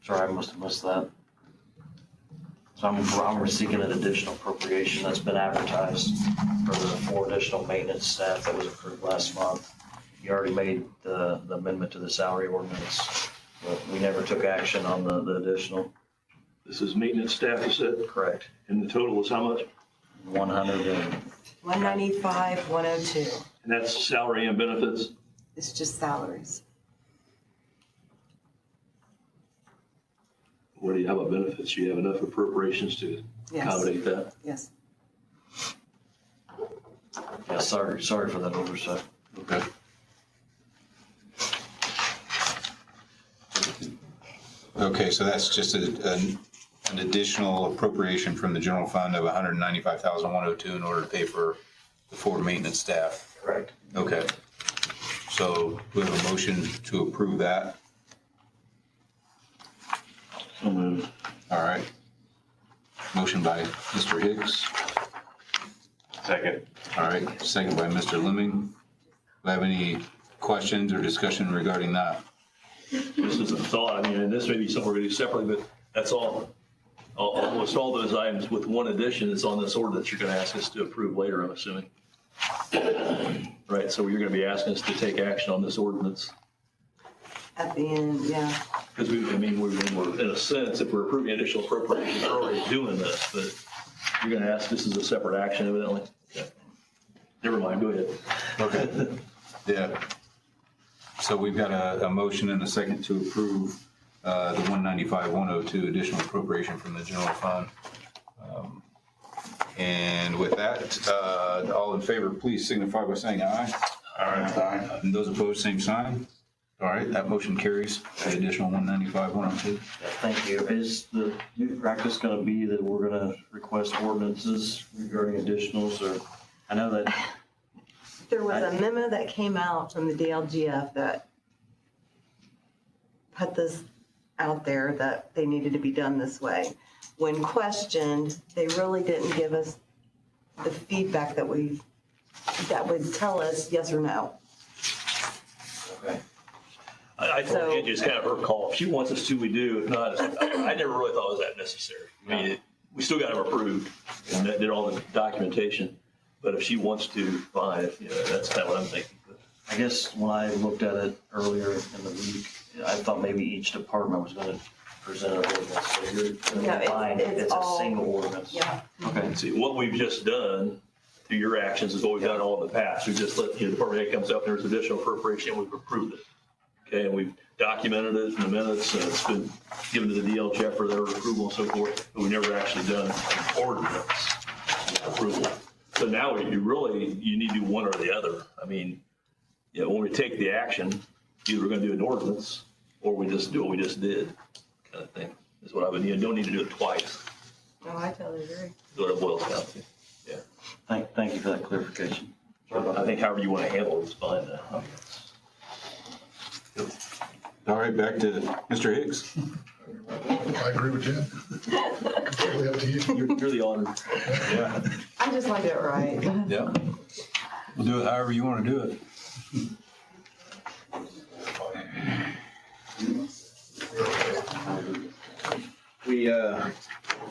S6: Sorry, I must have missed that. So I'm seeking an additional appropriation that's been advertised for the 4 additional maintenance staff that was approved last month. You already made the amendment to the salary ordinance, but we never took action on the additional.
S5: This is maintenance staff, you said,
S6: Correct.
S5: and the total is how much?
S4: 195, 102.
S5: And that's salary and benefits?
S4: It's just salaries.
S5: How about benefits? Do you have enough appropriations to
S4: Yes.
S5: accommodate that?
S4: Yes.
S6: Yeah, sorry for that oversight.
S1: Okay. Okay, so that's just an additional appropriation from the general fund of $195,102 in order to pay for the 4 maintenance staff.
S6: Correct.
S1: Okay. So we have a motion to approve that.
S6: So moved.
S1: All right. Motion by Mr. Hicks.
S11: Second.
S1: All right, second by Mr. Lemming. Do you have any questions or discussion regarding that?
S5: This is a thought, I mean, and this may be something we're gonna do separately, but that's all. Almost all those items with one addition is on this ordinance you're gonna ask us to approve later, I'm assuming. Right, so you're gonna be asking us to take action on this ordinance.
S4: At the end, yeah.
S5: Because we're, in a sense, if we're approving additional appropriations, we're already doing this, but you're gonna ask this as a separate action evidently. Okay. Never mind, go ahead.
S1: Okay. Yeah. So we've got a motion and a second to approve the 195-102 additional appropriation from the general fund. And with that, all in favor, please signify by saying aye.
S8: Aye.
S1: And those opposed, same sign. All right, that motion carries, the additional 195-102.
S6: Yeah, thank you. Is the new practice going to be that we're going to request ordinances regarding additionals, or I know that
S4: There was a memo that came out from the DLGF that put this out there that they needed to be done this way. When questioned, they really didn't give us the feedback that would tell us yes or no.
S6: okay.
S5: I told Angie it's kind of her call. If she wants us to, we do. If not, I never really thought it was that necessary. I mean, we still got them approved and that did all the documentation. But if she wants to, fine. That's kind of what I'm thinking.
S6: I guess when I looked at it earlier in the week, I thought maybe each department was going to present an ordinance. So you're
S4: No,
S6: implying it's a
S4: all-
S6: single ordinance.
S4: Yeah.
S6: Okay.
S5: See, what we've just done through your actions is what we've done all in the past. We just let, the department head comes up, there's additional appropriation, and we've approved it. Okay, and we've documented it in the minutes, and it's been given to the DLGF for their approval and so forth, but we've never actually done an ordinance approval. So now you need to do one or the other. I mean, when we take the action, either we're gonna do an ordinance, or we just do what we just did, kind of thing, is what I would need. You don't need to do it twice,
S4: No, I totally agree.
S5: is what it boils down to. Yeah.
S6: Thank you for that clarification.
S5: I think however you want to handle it is fine.
S1: All right, back to Mr. Hicks.
S10: I agree with Jen. Completely up to you.
S5: You're the honor.
S1: Yeah.
S4: I just want to do it right.
S1: Yeah. We'll do it however you want to do it.
S14: We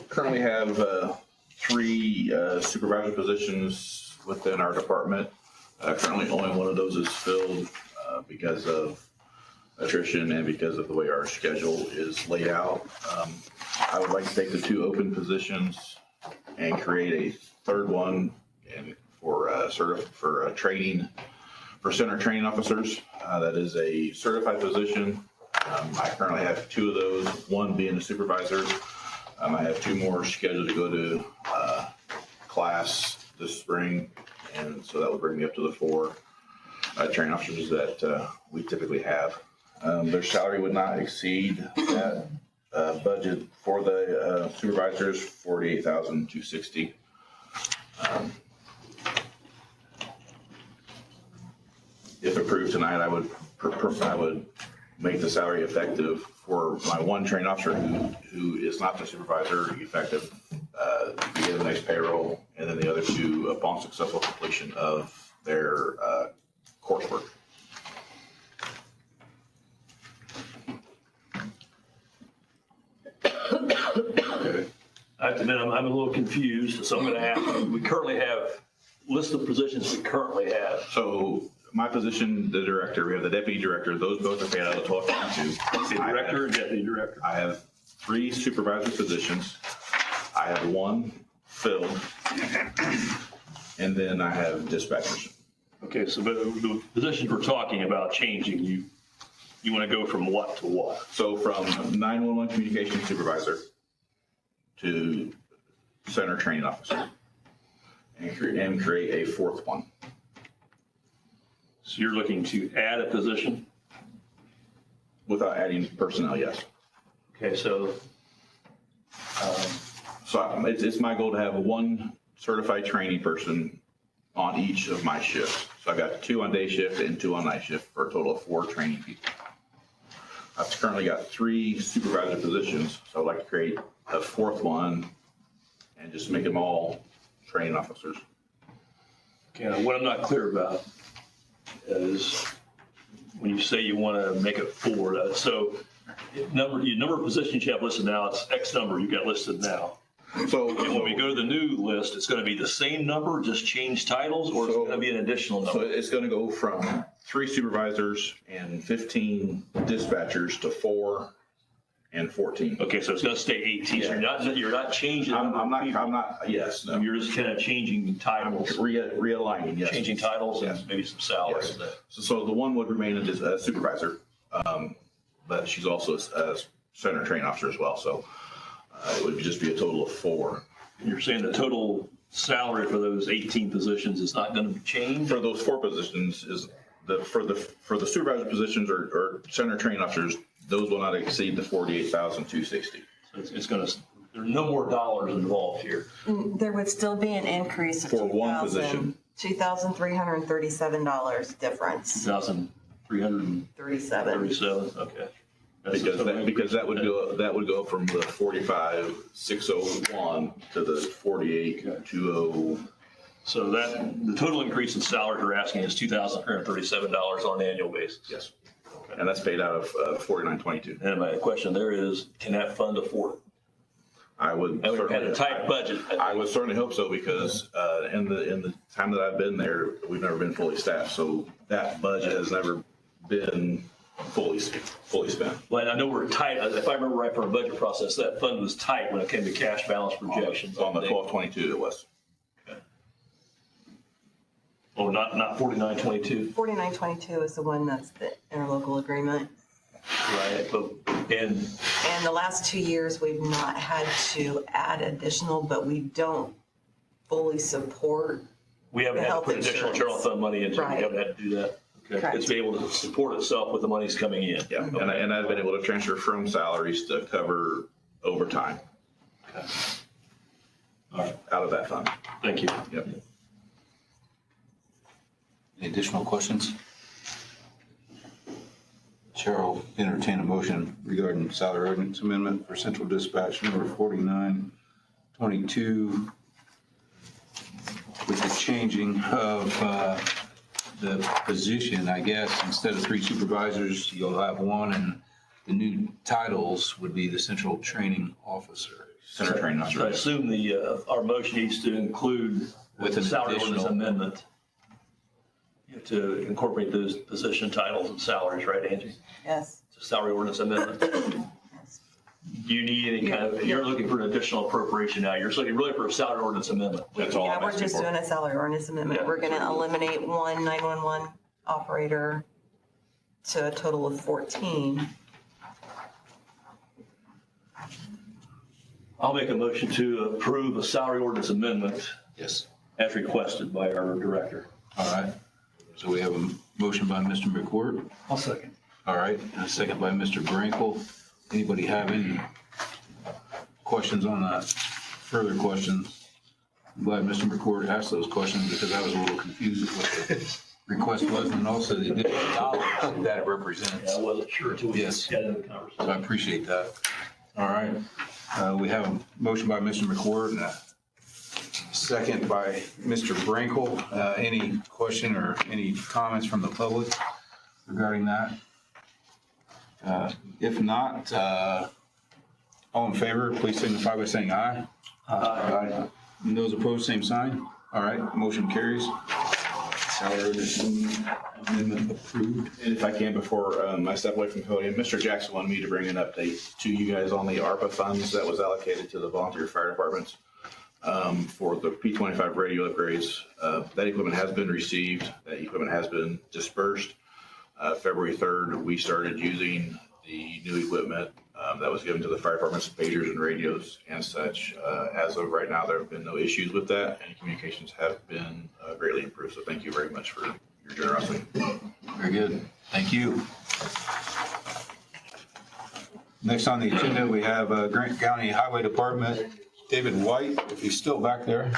S14: currently have 3 supervisor positions within our department. Currently, only one of those is filled because of attrition and because of the way our schedule is laid out. I would like to take the 2 open positions and create a third one for training, for center training officers. That is a certified position. I currently have 2 of those, one being a supervisor. I have 2 more scheduled to go to class this spring, and so that will bring me up to the 4 training officers that we typically have. Their salary would not exceed that budget for the supervisors, $48,260. If approved tonight, I would make the salary effective for my 1 trained officer who is not the supervisor, effective beginning of the next payroll, and then the other 2 upon successful completion of their coursework.
S5: I have to admit, I'm a little confused, so I'm going to ask you. We currently have list of positions we currently have.
S14: So my position, the director, we have the deputy director, those both are paid out of the 1252.
S5: The director and deputy director.
S14: I have 3 supervisor positions. I have 1 filled, and then I have dispatchers.
S5: Okay, so the positions we're talking about changing, you want to go from what to what?
S14: So from 911 communication supervisor to center training officer, and create a 4th one.
S5: So you're looking to add a position?
S14: Without adding personnel, yes.
S5: Okay, so
S14: It's my goal to have 1 certified training person on each of my shifts. So I've got 2 on day shift and 2 on night shift for a total of 4 training people. I've currently got 3 supervisor positions, so I'd like to create a 4th one and just make them all training officers.
S5: Okay, now what I'm not clear about is when you say you want to make it 4, so number of positions you have listed now, it's X number you got listed now.
S14: So
S5: And when we go to the new list, it's going to be the same number, just change titles, or it's going to be an additional
S14: So
S5: number?
S14: it's going to go from 3 supervisors and 15 dispatchers to 4 and 14.
S5: Okay, so it's going to stay 18. So you're not changing.
S14: I'm not, yes, no.
S5: You're just kind of changing titles.
S14: Realigning, yes.
S5: Changing titles
S14: Yes.
S5: and maybe some salaries.
S14: Yes. So the one would remain as a supervisor, but she's also a center training officer as well. So it would just be a total of 4.
S5: You're saying the total salary for those 18 positions is not going to change?
S14: For those 4 positions is for the supervisor positions or center training officers, those will not exceed the 48,260.
S5: So it's going to, there are no more dollars involved here.
S4: There would still be an increase of
S14: For one position.
S4: $2,337 difference.
S5: 2,337,
S4: 37.
S5: okay.
S14: Because that would go from the 45,601 to the 48,20.
S5: So that, the total increase in salary you're asking is $2,337 on an annual basis?
S14: Yes. And that's paid out of 4922.
S5: And my question there is, can that fund afford it?
S14: I would.
S5: And we've had a tight budget.
S14: I would certainly hope so, because in the time that I've been there, we've never been fully staffed. So that budget has never been fully spent.
S5: Well, I know we're tight. If I remember right from our budget process, that fund was tight when it came to cash balance projections.
S14: On the 1222 it was.
S5: Okay. Oh, not 4922?
S4: 4922 is the one that's the interlocal agreement.
S5: Right, and
S4: the last 2 years, we've not had to add additional, but we don't fully support.
S5: we haven't had to put additional general fund money into it. We
S4: Right.
S5: haven't had to do that. Okay.
S4: Correct.
S5: It's been able to support itself with the monies coming in.
S14: Yeah, and I've been able to transfer from salaries to cover overtime.
S5: Okay. All right.
S14: Out of that fund.
S5: Thank you.
S14: Yep.
S1: Any additional questions? Chair will entertain a motion regarding salary ordinance amendment for central dispatch number 4922 with the changing of the position, I guess. Instead of 3 supervisors, you'll have 1, and the new titles would be the central training officer.
S14: Center training officer.
S5: So I assume our motion needs to include
S1: With
S5: the
S1: an
S5: salary ordinance
S1: additional-
S5: amendment to incorporate those position titles and salaries, right, Angie?
S4: Yes.
S5: It's a salary ordinance amendment. Do you need any kind of, you're looking for an additional appropriation now, you're looking really for a salary ordinance amendment?
S14: That's all
S4: Yeah,
S14: I'm
S4: we're
S14: asking
S4: just
S14: for.
S4: doing a salary ordinance amendment.
S5: Yeah.
S4: We're gonna eliminate 1 911 operator to a total of 14.
S5: I'll make a motion to approve a salary ordinance amendment
S1: Yes.
S5: as requested by our director.
S1: All right. So we have a motion by Mr. McCourt.
S10: I'll second.
S1: All right, and a second by Mr. Brinkle. Anybody have any questions on that? Further questions? I'm glad Mr. McCourt asked those questions, because I was a little confused with what the request was, and also the additional dollars that it represents.
S5: I wasn't sure until we
S1: Yes.
S5: got into the conversation.
S1: So I appreciate that. All right. We have a motion by Mr. McCourt and a second by Mr. Brinkle. Any question or any comments from the public regarding that? If not, all in favor, please signify by saying aye. Aye. And those opposed, same sign. All right, motion carries. Salary ordinance amendment approved.
S14: And if I can, before I step away from the podium, Mr. Jackson wanted me to bring an update to you guys on the ARPA funds that was allocated to the volunteer fire departments for the P25 radio upgrades. That equipment has been received. That equipment has been dispersed. February 3rd, we started using the new equipment that was given to the fire departments, pagers and radios and such. As of right now, there have been no issues with that, and communications have been greatly improved. So thank you very much for your generosity.
S1: Very good. Thank you. Next on the agenda, we have Grant County Highway Department, David White, if he's still back there.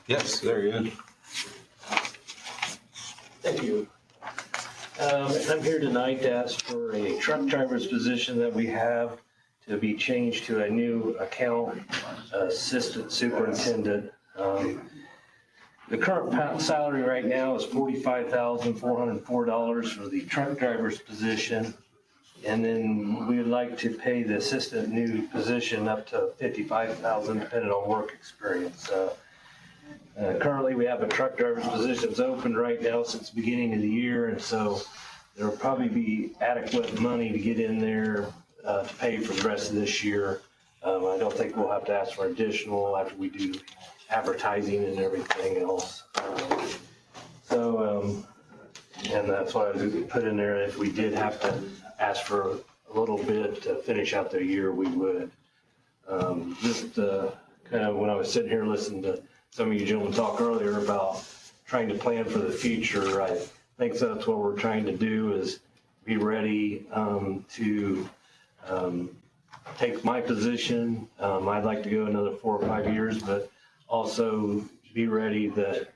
S1: Yes, there he is.
S6: Thank you. I'm here tonight to ask for a truck driver's position that we have to be changed to a new account assistant superintendent. The current salary right now is $45,404 for the truck driver's position. And then we would like to pay the assistant new position up to $55,000 depending on work experience. Currently, we have a truck driver's positions open right now since the beginning of the year, and so there will probably be adequate money to get in there to pay for the rest of this year. I don't think we'll have to ask for additional after we do advertising and everything else. And that's why I put in there, if we did have to ask for a little bit to finish out the year, we would. Just kind of when I was sitting here listening to some of you gentlemen talk earlier about trying to plan for the future, I think that's what we're trying to do, is be ready to take my position. I'd like to go another 4 or 5 years, but also be ready that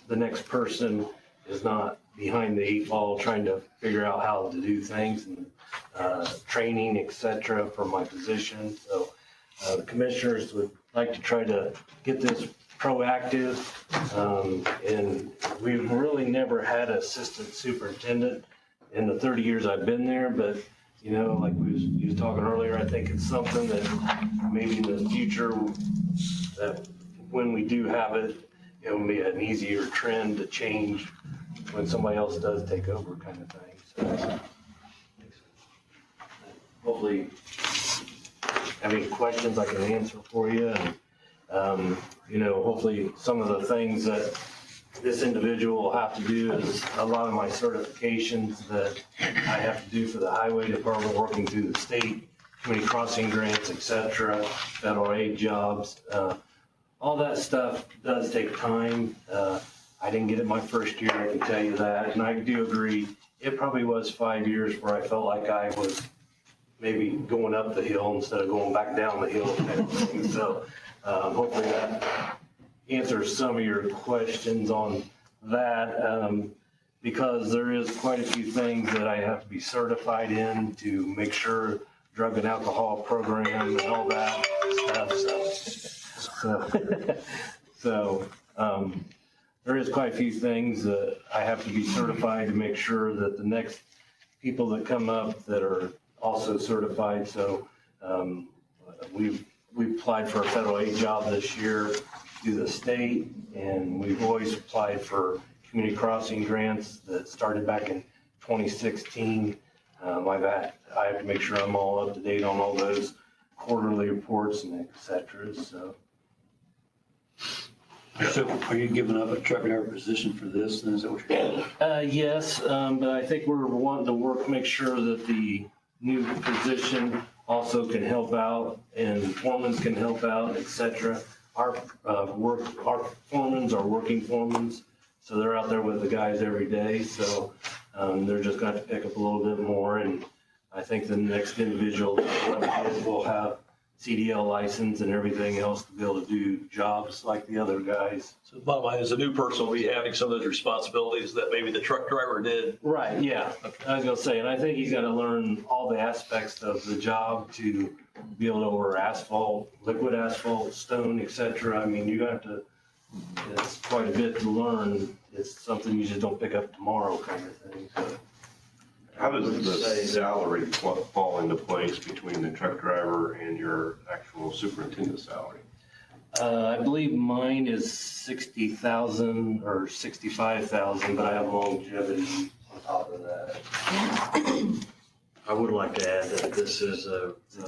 S6: the next person is not behind the 8 ball trying to figure out how to do things and training, etc. for my position. So the commissioners would like to try to get this proactive, and we've really never had an assistant superintendent in the 30 years I've been there, but you know, like you was talking earlier, I think it's something that maybe in the future, that when we do have it, it'll be an easier trend to change when somebody else does take over, kind of thing. So hopefully have any questions I can answer for you, and you know, hopefully some of the things that this individual will have to do is a lot of my certifications that I have to do for the highway department, working through the state, community crossing grants, etc., federal aid jobs. All that stuff does take time. I didn't get it my first year, I can tell you that. And I do agree, it probably was 5 years where I felt like I was maybe going up the hill instead of going back down the hill kind of thing. So hopefully that answers some of your questions on that, because there is quite a few things that I have to be certified in to make sure drug and alcohol program and all that stuff. So there is quite a few things that I have to be certified to make sure that the next people that come up that are also certified. So we've applied for a federal aid job this year through the state, and we've always applied for community crossing grants that started back in 2016. I have to make sure I'm all up to date on all those quarterly reports and et cetera.
S9: So are you giving up a truck driver position for this? Then is that what you're doing?
S6: Yes, but I think we're wanting to make sure that the new position also can help out, and foremans can help out, et cetera. Our foremans are working foremans, so they're out there with the guys every day. So they're just going to have to pick up a little bit more, and I think the next individual will have CDL license and everything else to be able to do jobs like the other guys.
S5: So the bottom line is, a new person will be having some of those responsibilities that maybe the truck driver did.
S6: Right, yeah. I was going to say, and I think he's got to learn all the aspects of the job to be able to order asphalt, liquid asphalt, stone, etc. I mean, you have to, it's quite a bit to learn. It's something you just don't pick up tomorrow kind of thing. So.
S11: How does the salary fall into place between the truck driver and your actual superintendent salary?
S6: I believe mine is 60,000 or 65,000, but I have longevity on top of that.
S15: I would like to add that this is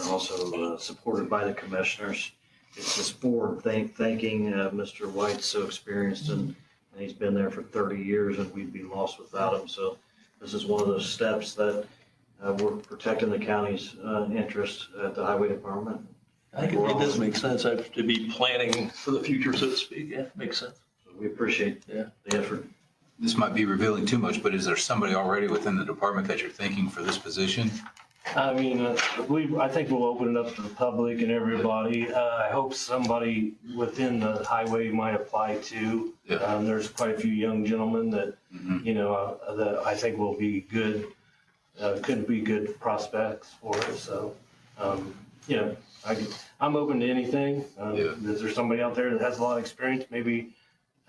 S15: also supported by the commissioners. It's this forward thinking. Mr. White's so experienced, and he's been there for 30 years, and we'd be lost without him. So this is one of those steps that we're protecting the county's interest at the highway department.
S5: I think it does make sense to be planning for the future, so to speak. Yeah, it makes sense.
S15: So we appreciate the effort.
S1: This might be revealing too much, but is there somebody already within the department that you're thinking for this position?
S15: I mean, I think we'll open it up to the public and everybody. I hope somebody within the highway might apply too.
S1: Yeah.
S15: There's quite a few young gentlemen that, that I think will be good, could be good prospects for it. So, I'm open to anything. Is there somebody out there that has a lot of experience, maybe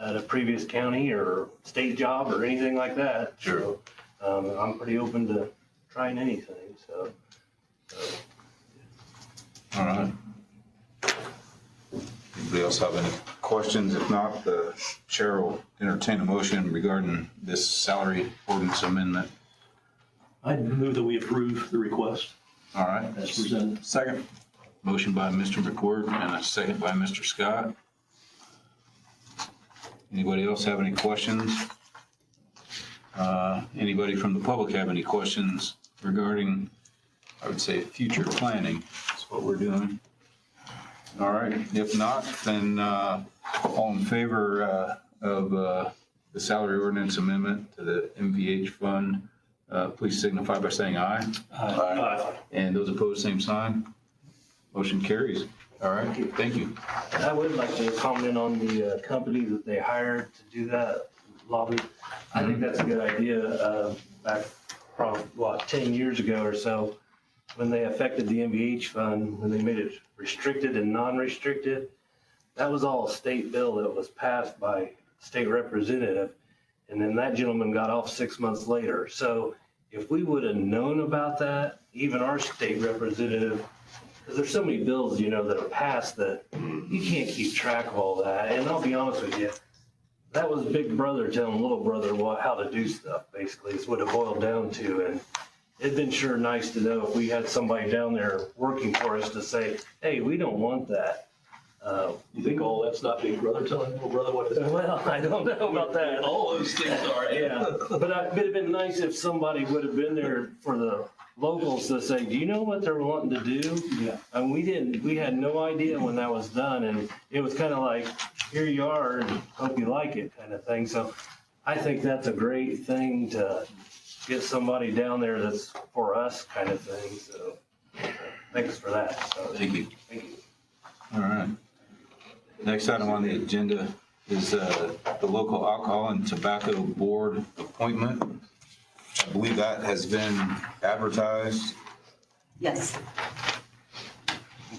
S15: at a previous county or state job or anything like that?
S1: Sure.
S15: So, I'm pretty open to trying anything. So.
S1: All right. Anybody else have any questions? If not, the chair will entertain a motion regarding this salary ordinance amendment.
S5: I move that we approve the request
S1: All right.
S5: as presented.
S1: Second. Motion by Mr. McCord and a second by Mr. Scott. Anybody else have any questions? Anybody from the public have any questions regarding, I would say, future planning? That's what we're doing. All right. If not, then all in favor of the salary ordinance amendment to the MVH fund, please signify by saying aye.
S5: Aye.
S1: And those opposed, same sign. Motion carries. All right. Thank you.
S15: I would like to comment on the company that they hired to do that lobby. I think that's a good idea. Back probably, 10 years ago or so, when they affected the MVH fund, when they made it restricted and non-restricted, that was all a state bill that was passed by state representative. And then that gentleman got off 6 months later. So if we would have known about that, even our state representative, because there's so many bills, that are passed that you can't keep track of all that. And I'll be honest with you, that was big brother telling little brother how to do stuff, basically, is what it boiled down to. And it'd been sure nice to know if we had somebody down there working for us to say, hey, we don't want that.
S5: You think all that's not big brother telling little brother what to do?
S15: Well, I don't know about that.
S5: All those things are.
S15: Yeah, but it'd have been nice if somebody would have been there for the locals to say, do you know what they're wanting to do?
S5: Yeah.
S15: And we had no idea when that was done. And it was kind of like, here you are and hope you like it kind of thing. So I think that's a great thing to get somebody down there that's for us kind of thing. So thanks for that. So,
S1: Thank you.
S15: thank you.
S1: All right. Next item on the agenda is the local alcohol and tobacco board appointment. I believe that has been advertised.
S4: Yes,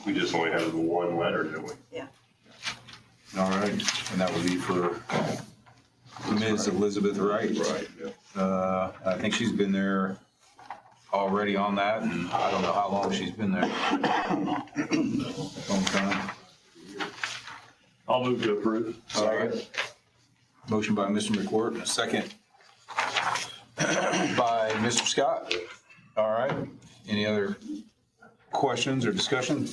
S11: We just only have the one letter, didn't we?
S4: yeah.
S1: All right. And that would be for Ms. Elizabeth Wright.
S11: Right, yeah.
S1: I think she's been there already on that, and I don't know how long she's been there. Long time.
S5: I'll move to approve.
S1: All right. Motion by Mr. McCourt, and a second by Mr. Scott. All right. Any other questions or discussion?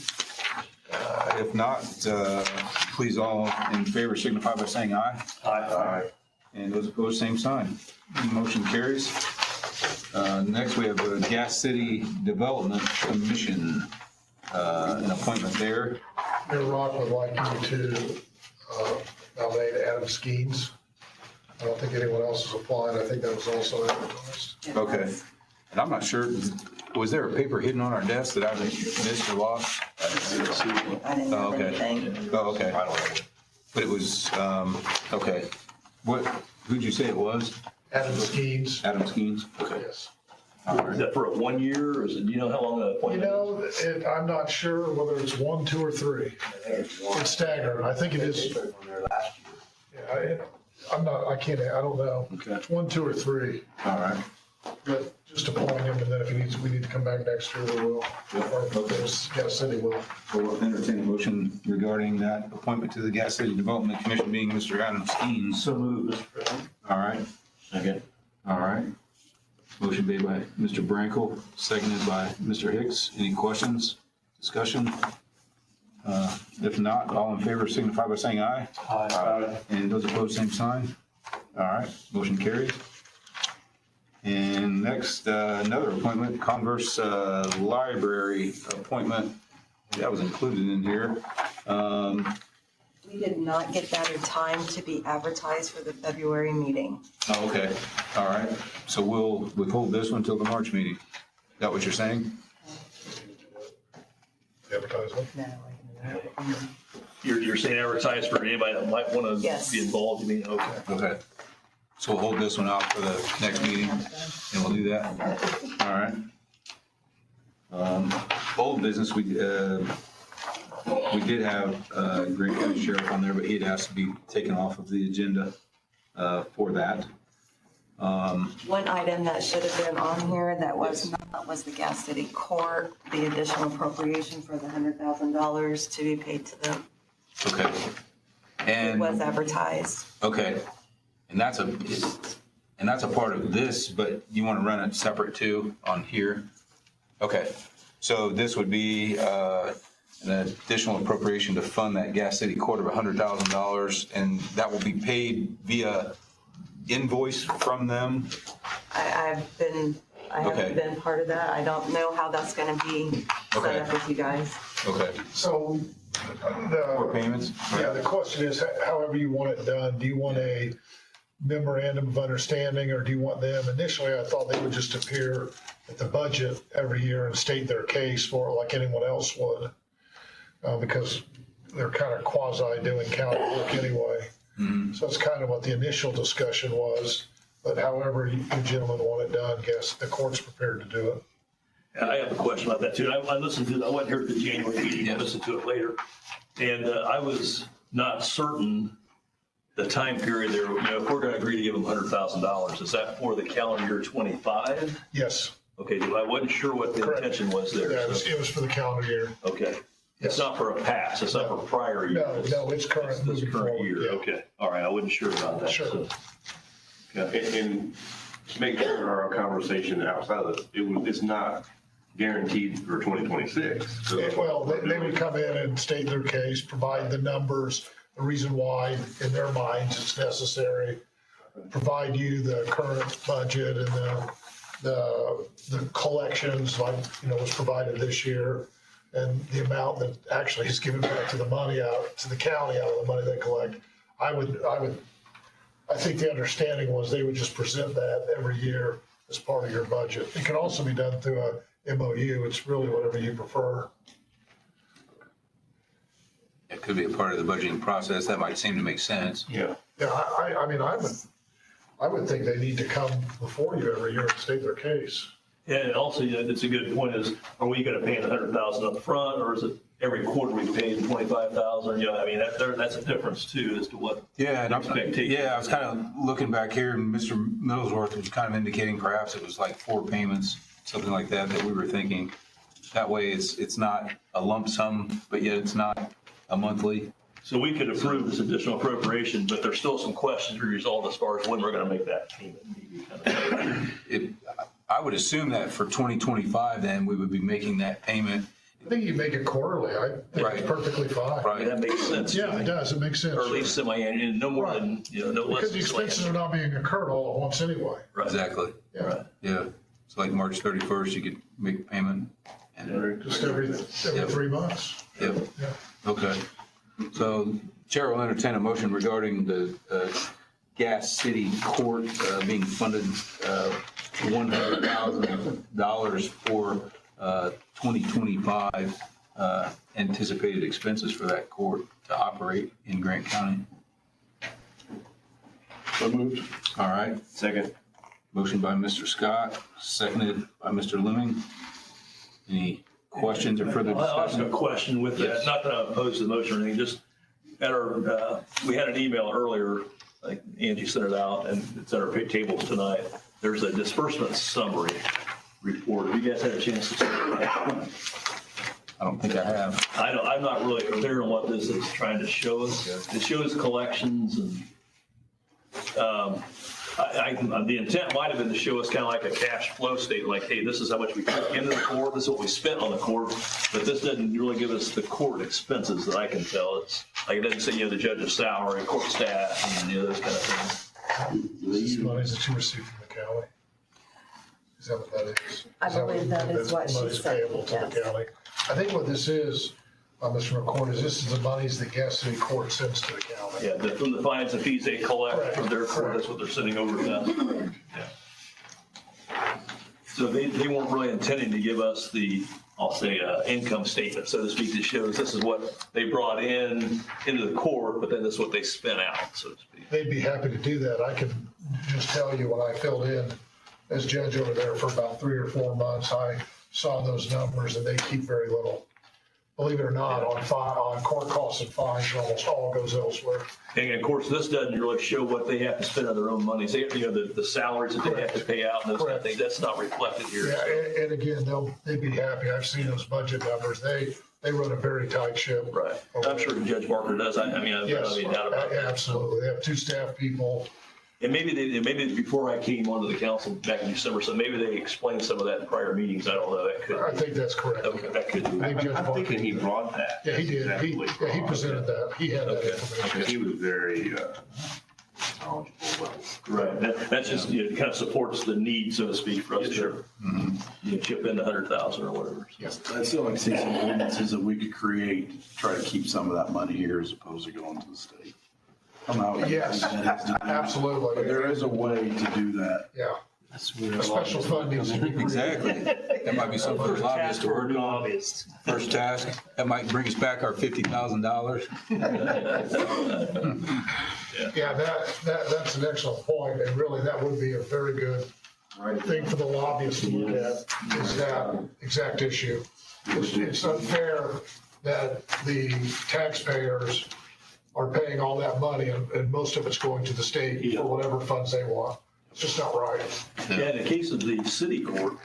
S1: If not, please all in favor signify by saying aye.
S5: Aye.
S1: And those opposed, same sign. Motion carries. Next, we have the Gas City Development Commission, an appointment there.
S10: Mayor Rock would like you to nominate Adam Skeens. I don't think anyone else has applied. I think that was also advertised.
S1: Okay. And I'm not sure, was there a paper hidden on our desk that I missed or lost?
S4: I didn't have
S1: Oh, okay.
S4: anything.
S1: Oh, okay. But it was, okay. Who'd you say it was?
S10: Adam Skeens.
S1: Adam Skeens? Okay.
S10: Yes.
S1: All
S5: Is
S1: right.
S5: that for a 1 year, or is it, do you know how long the appointment is?
S10: I'm not sure whether it's 1, 2, or 3. It's staggered. I think it is. Yeah, I don't know.
S1: Okay.
S10: It's 1, 2, or 3.
S1: All right.
S10: But just appoint him, and then if we need to come back next year, we will. Or Gas City will.
S1: We'll entertain a motion regarding that appointment to the Gas City Development Commission being Mr. Adam Skeens.
S5: So moved, Mr. President.
S1: All right.
S5: Second.
S1: All right. Motion made by Mr. Brankel, seconded by Mr. Hicks. Any questions, discussion? If not, all in favor signify by saying aye.
S5: Aye.
S1: And those opposed, same sign. All right, motion carries. And next, another appointment, Converse Library appointment. That was included in here.
S4: We did not get that in time to be advertised for the February meeting.
S1: Oh, okay. All right. So we'll withhold this one until the March meeting. Is that what you're saying?
S10: advertisement.
S5: You're saying advertise for anybody that might want to
S4: Yes.
S5: be involved, you mean? Okay.
S1: Okay. So we'll hold this one out for the next meeting, and we'll do that. All right. Old business, we did have Grant County Sheriff on there, but he had asked to be taken off of the agenda for that.
S4: One item that should have been on here that was not was the Gas City Court, the additional appropriation for the $100,000 to be paid to them.
S1: Okay.
S4: It
S1: And,
S4: was advertised.
S1: okay. And that's a part of this, but you want to run it separate too on here? Okay. So this would be an additional appropriation to fund that Gas City Court of $100,000, and that will be paid via invoice from them?
S4: I haven't
S1: Okay.
S4: been part of that. I don't know how that's gonna be
S1: Okay.
S4: set up with you guys.
S1: Okay.
S10: So
S1: For
S10: the,
S1: payments?
S10: yeah, the question is, however you want it done, do you want a memorandum of understanding, or do you want them? Initially, I thought they would just appear at the budget every year and state their case for it like anyone else would, because they're kind of quasi doing county work anyway. So that's kind of what the initial discussion was, but however you gentlemen want it done, guess the court's prepared to do it.
S5: And I have a question about that too. I listened to, I wasn't here at the January meeting, I listened to it later. And I was not certain the time period there, if we're going to agree to give them $100,000, is that for the calendar year 25?
S10: Yes.
S5: Okay, I wasn't sure what the
S10: Correct.
S5: intention was there.
S10: Yeah,
S5: so-
S10: it was for the calendar year.
S5: Okay. It's not for a pass, it's not for prior years.
S10: No, it's current,
S5: This
S10: moving
S5: current
S10: forward,
S5: year,
S10: yeah.
S5: okay. All right, I wasn't sure about that.
S10: Sure.
S5: so-
S11: And to make sure in our conversation outside of this, it's not guaranteed for 2026. So-
S10: Well, they would come in and state their case, provide the numbers, the reason why in their minds it's necessary, provide you the current budget and the collections like, was provided this year, and the amount that actually is given back to the money out, to the county out of the money they collect. I think the understanding was they would just present that every year as part of your budget. It can also be done through a MOU. It's really whatever you prefer.
S1: It could be a part of the budgeting process. That might seem to make sense.
S11: Yeah.
S10: Yeah, I mean, I would think they need to come before you every year and state their case.
S5: Yeah, and also, it's a good point is, are we going to pay the $100,000 up front, or is it every quarter we pay the $25,000? I mean, that's a difference too as to what.
S1: Yeah, and
S5: Expectation.
S1: I was kind of looking back here, and Mr. Middlesworth was kind of indicating perhaps it was like 4 payments, something like that we were thinking. That way, it's not a lump sum, but yet it's not a monthly.
S5: So we could approve this additional appropriation, but there's still some questions to be resolved as far as when we're going to make that payment.
S1: I would assume that for 2025, then we would be making that payment.
S10: I think you make it quarterly. I think
S1: Right.
S10: it's perfectly fine.
S1: Right.
S5: That makes sense.
S10: Yeah, it does. It makes sense.
S5: Or at least semi-annual, no more than, no less
S10: Because
S5: than
S10: the expenses
S5: slant.
S10: are not being incurred all at once anyway.
S5: Right.
S1: Exactly.
S10: Yeah.
S5: Right.
S1: Yeah. So like March 31st, you could make a payment. And,
S10: Just every
S1: Yep.
S10: 3 months.
S1: yep.
S10: Yeah.
S1: Okay. So Chair will entertain a motion regarding the Gas City Court being funded $100,000 for 2025 anticipated expenses for that court to operate in Grant County.
S14: So moved.
S1: All right.
S11: Second.
S1: Motion by Mr. Scott, seconded by Mr. Lemming. Any questions or further
S5: I'll ask a
S1: discussion?
S5: question with that.
S1: Yes.
S5: Not that I'm opposed to the motion or anything, just at our, we had an email earlier, like Angie sent it out, and it's at our tables tonight. There's a disbursement summary report. Have you guys had a chance to see it?
S1: I don't think I have.
S5: I'm not really clear on what this is trying to show us. It shows collections and, the intent might have been to show us kind of like a cash flow statement, like, hey, this is how much we took into the court, this is what we spent on the court, but this doesn't really give us the court expenses that I can tell. It's like, it doesn't say, the judge's salary, court staff, and, those kind of things.
S10: This is monies that you receive from the county. Is that what that is?
S4: I believe that is what she
S10: Monies
S4: said,
S10: payable to the
S4: yes.
S10: county. I think what this is, Mr. McCord, is this is the monies that Gas City Court sends to the county.
S5: Yeah, from the fines and fees they collect from their court,
S10: Correct.
S5: that's what they're sending over to us. Yeah. So they weren't really intending to give us the I'll say, income statement, so to speak, that shows this is what they brought in into the court, but then this is what they spent out, so to speak.
S10: They'd be happy to do that. I can just tell you, when I filled in as judge over there for about 3 or 4 months, I saw those numbers, and they keep very little. Believe it or not, on court costs and fines, it almost all goes elsewhere.
S5: And of course, this doesn't really show what they have to spend of their own money. So, the salaries that they have to pay out and those kind of things, that's not reflected here.
S10: Yeah,
S5: So.
S10: and again, they'd be happy. I've seen those budget numbers. They run a very tight ship.
S5: Right. I'm sure Judge Barker does. I mean, I've
S10: Yes,
S5: no doubt about that.
S10: absolutely. They have 2 staff people.
S5: And maybe before I came onto the council back in December, so maybe they explained some of that in prior meetings. I don't know. That could.
S10: I think that's correct.
S5: Okay, that could be.
S3: I'm thinking he brought that.
S10: Yeah, he did. He presented that. He had that information.
S3: He was very knowledgeable.
S5: Right. That's just, it kind of supports the need, so to speak, for us to chip in the 100,000 or whatever.
S10: Yes.
S8: I'd still like to see some ordinances that we could create, try to keep some of that money here as opposed to going to the state. I don't know how
S10: Yes, absolutely.
S8: But there is a way to do that.
S10: Yeah. A special fund needs to be.
S1: Exactly. That might be something for lobbyists to work on. First task, that might bring us back our $50,000.
S10: Yeah, that's an excellent point, and really, that would be a very good thing for the lobbyists to look at, is that exact issue. It's unfair that the taxpayers are paying all that money, and most of it's going to the state for whatever funds they want. It's just not right.
S5: Yeah, in the case of the city court,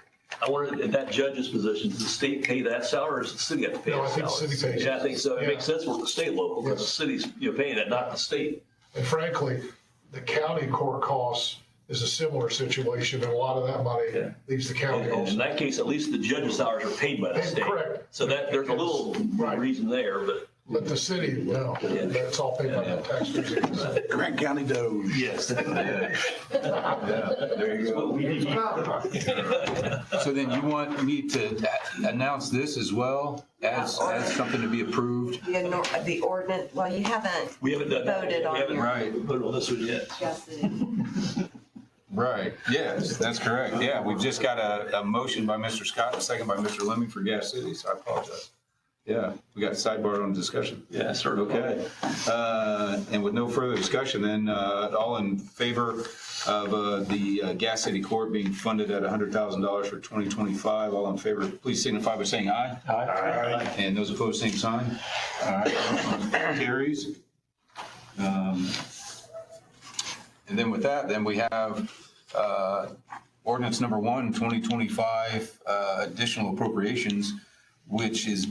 S5: I wonder, in that judge's position, does the state pay that salary, or does the city have to pay
S10: No,
S5: that
S10: I think the
S5: salary?
S10: city pays
S5: Yeah, I
S10: it.
S5: think so. It
S10: Yeah.
S5: makes sense for the state local, because the
S10: Yes.
S5: city's, paying that, not the state.
S10: And frankly, the county court costs is a similar situation, and a lot of that money leaves the county
S5: And in
S10: also.
S5: that case, at least the judge's salaries are paid by the state.
S10: Correct.
S5: So that, there's a little
S10: Right.
S5: reason there, but.
S10: But the city, no, that's all paid by the taxpayers.
S8: Grant County Doge.
S5: Yes.
S1: There you go. So then you want me to announce this as well as something to be approved?
S4: The ordinance, well, you haven't
S5: We haven't done that.
S4: voted on
S5: We haven't
S4: your.
S1: Right.
S5: voted on this one yet.
S4: Yes, it is.
S1: Right, yes, that's correct. Yeah, we've just got a motion by Mr. Scott and a second by Mr. Lemming for Gas City, so I apologize. Yeah, we got sidebar on discussion.
S5: Yeah, sort of.
S1: Okay. And with no further discussion, then all in favor of the Gas City Court being funded at $100,000 for 2025, all in favor, please signify by saying aye.
S5: Aye.
S1: And those opposed, same sign. All right, carries. And then with that, then we have ordinance number 1, 2025, additional appropriations, which is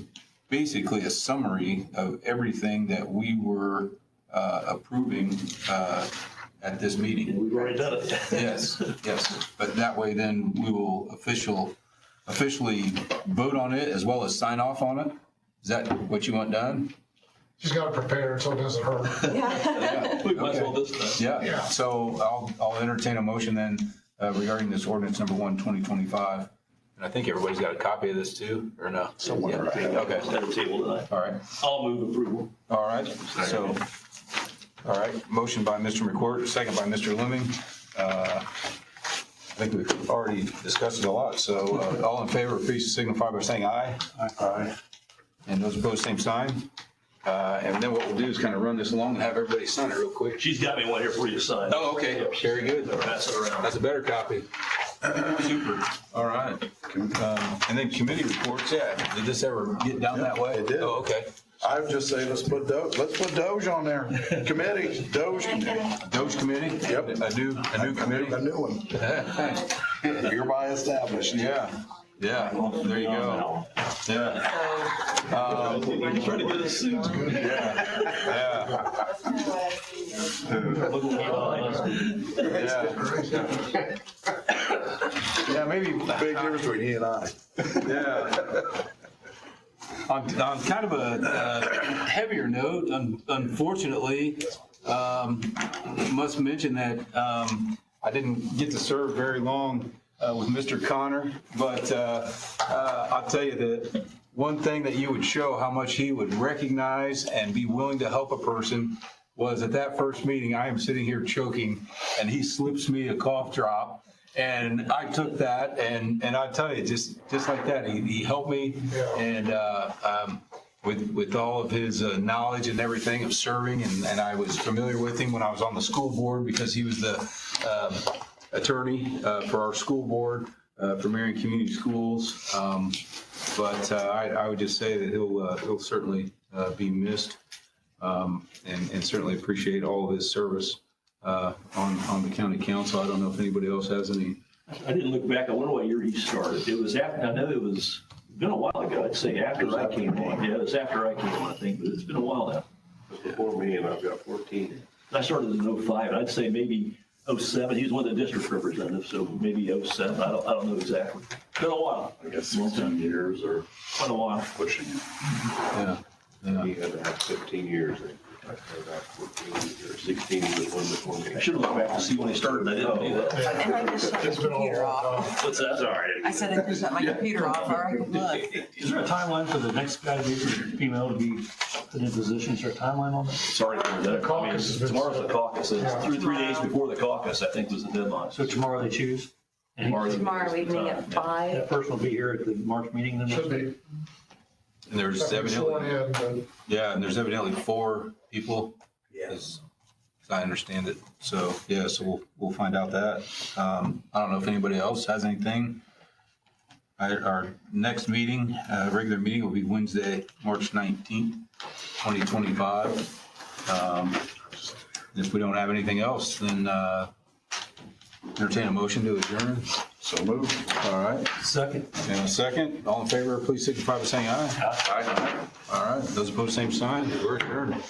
S1: basically a summary of everything that we were approving at this meeting.
S5: We've already done it.
S1: Yes, yes. But that way then we will officially vote on it as well as sign off on it. Is that what you want done?
S10: She's got to prepare it so it doesn't hurt.
S1: Yeah.
S5: We might as well this time.
S1: Yeah, so I'll entertain a motion then regarding this ordinance number 1, 2025. And I think everybody's got a copy of this too, or no?
S8: Somewhere, right?
S1: Okay,
S5: At the table tonight.
S1: all right,
S5: I'll move approval.
S1: all right. So, all right, motion by Mr. McCourt, second by Mr. Lemming. I think we've already discussed it a lot, so all in favor, please signify by saying aye. Aye. And those opposed, same sign. And then what we'll do is kind of run this along and have everybody sign it real quick.
S5: She's got me one here for you to sign.
S1: Oh, okay, very good.
S5: Pass it around.
S1: That's a better copy. Super. All right. And then committee reports, yeah. Did this ever get down that way?
S8: It did.
S1: Oh, okay.
S8: I would just say, let's put Doge on there. Committee, Doge committee.
S1: Doge committee?
S8: Yep.
S1: A new committee?
S8: A new one. Hereby established.
S1: Yeah, yeah, there you go. Yeah.
S5: He's trying to get us sued.
S1: Yeah. Yeah, maybe.
S8: Big difference between he and I.
S1: Yeah. On kind of a heavier note, unfortunately, must mention that I didn't get to serve very long with Mr. Connor, but I'll tell you that one thing that you would show how much he would recognize and be willing to help a person was at that first meeting, I am sitting here choking, and he slips me a cough drop. And I took that and I tell you, just like that, he helped me. And, with all of his knowledge and everything of serving, and I was familiar with him when I was on the school board because he was the attorney for our school board for Marion Community Schools. But I would just say that he'll certainly be missed, and certainly appreciate all of his service on the county council. I don't know if anybody else has any.
S5: I didn't look back. I wonder what year he started. It was after, I know it was been a while ago. I'd say after I came on. Yeah, it was after I came on, I think, but it's been a while now.
S11: Before me, and I've got 14.
S5: I started in 05. I'd say maybe 07. He was one of the district representatives, so maybe 07. I don't know exactly. Been a while.
S14: I guess 16 years or
S5: Quite a while.
S14: pushing it.
S1: Yeah.
S11: He had to have 15 years. I about 14 or 16 was one before me.
S5: I should have looked back to see when he started. I didn't do that.
S4: And I just shut my
S10: It's been a
S4: computer
S10: long
S4: off.
S5: What's that? Sorry.
S4: I said I just shut my computer off, or I could look.
S9: Is there a timeline for the next guy to be, female to be put in position? Is there a timeline on that?
S5: Sorry.
S10: The caucus has been
S5: Tomorrow's the
S10: set.
S5: caucus. It's
S10: Yeah.
S5: 3 days before the caucus, I think, was the deadline.
S9: So tomorrow they choose? And
S4: Tomorrow we meet at 5.
S9: that person will be here at the March meeting then?
S10: Should be.
S1: And there's
S10: Sworn
S1: evidently,
S10: in,
S1: yeah, and there's evidently 4 people, as I understand it. So, yeah, so we'll find out that. I don't know if anybody else has anything. Our next meeting, regular meeting will be Wednesday, March 19th, 2025. If we don't have anything else, then entertain a motion to adjourn.
S8: So moved.
S1: All right.
S9: Second.
S1: And a second. All in favor, please signify by saying aye.
S14: Aye.
S1: All right. Those opposed, same sign. We're adjourned.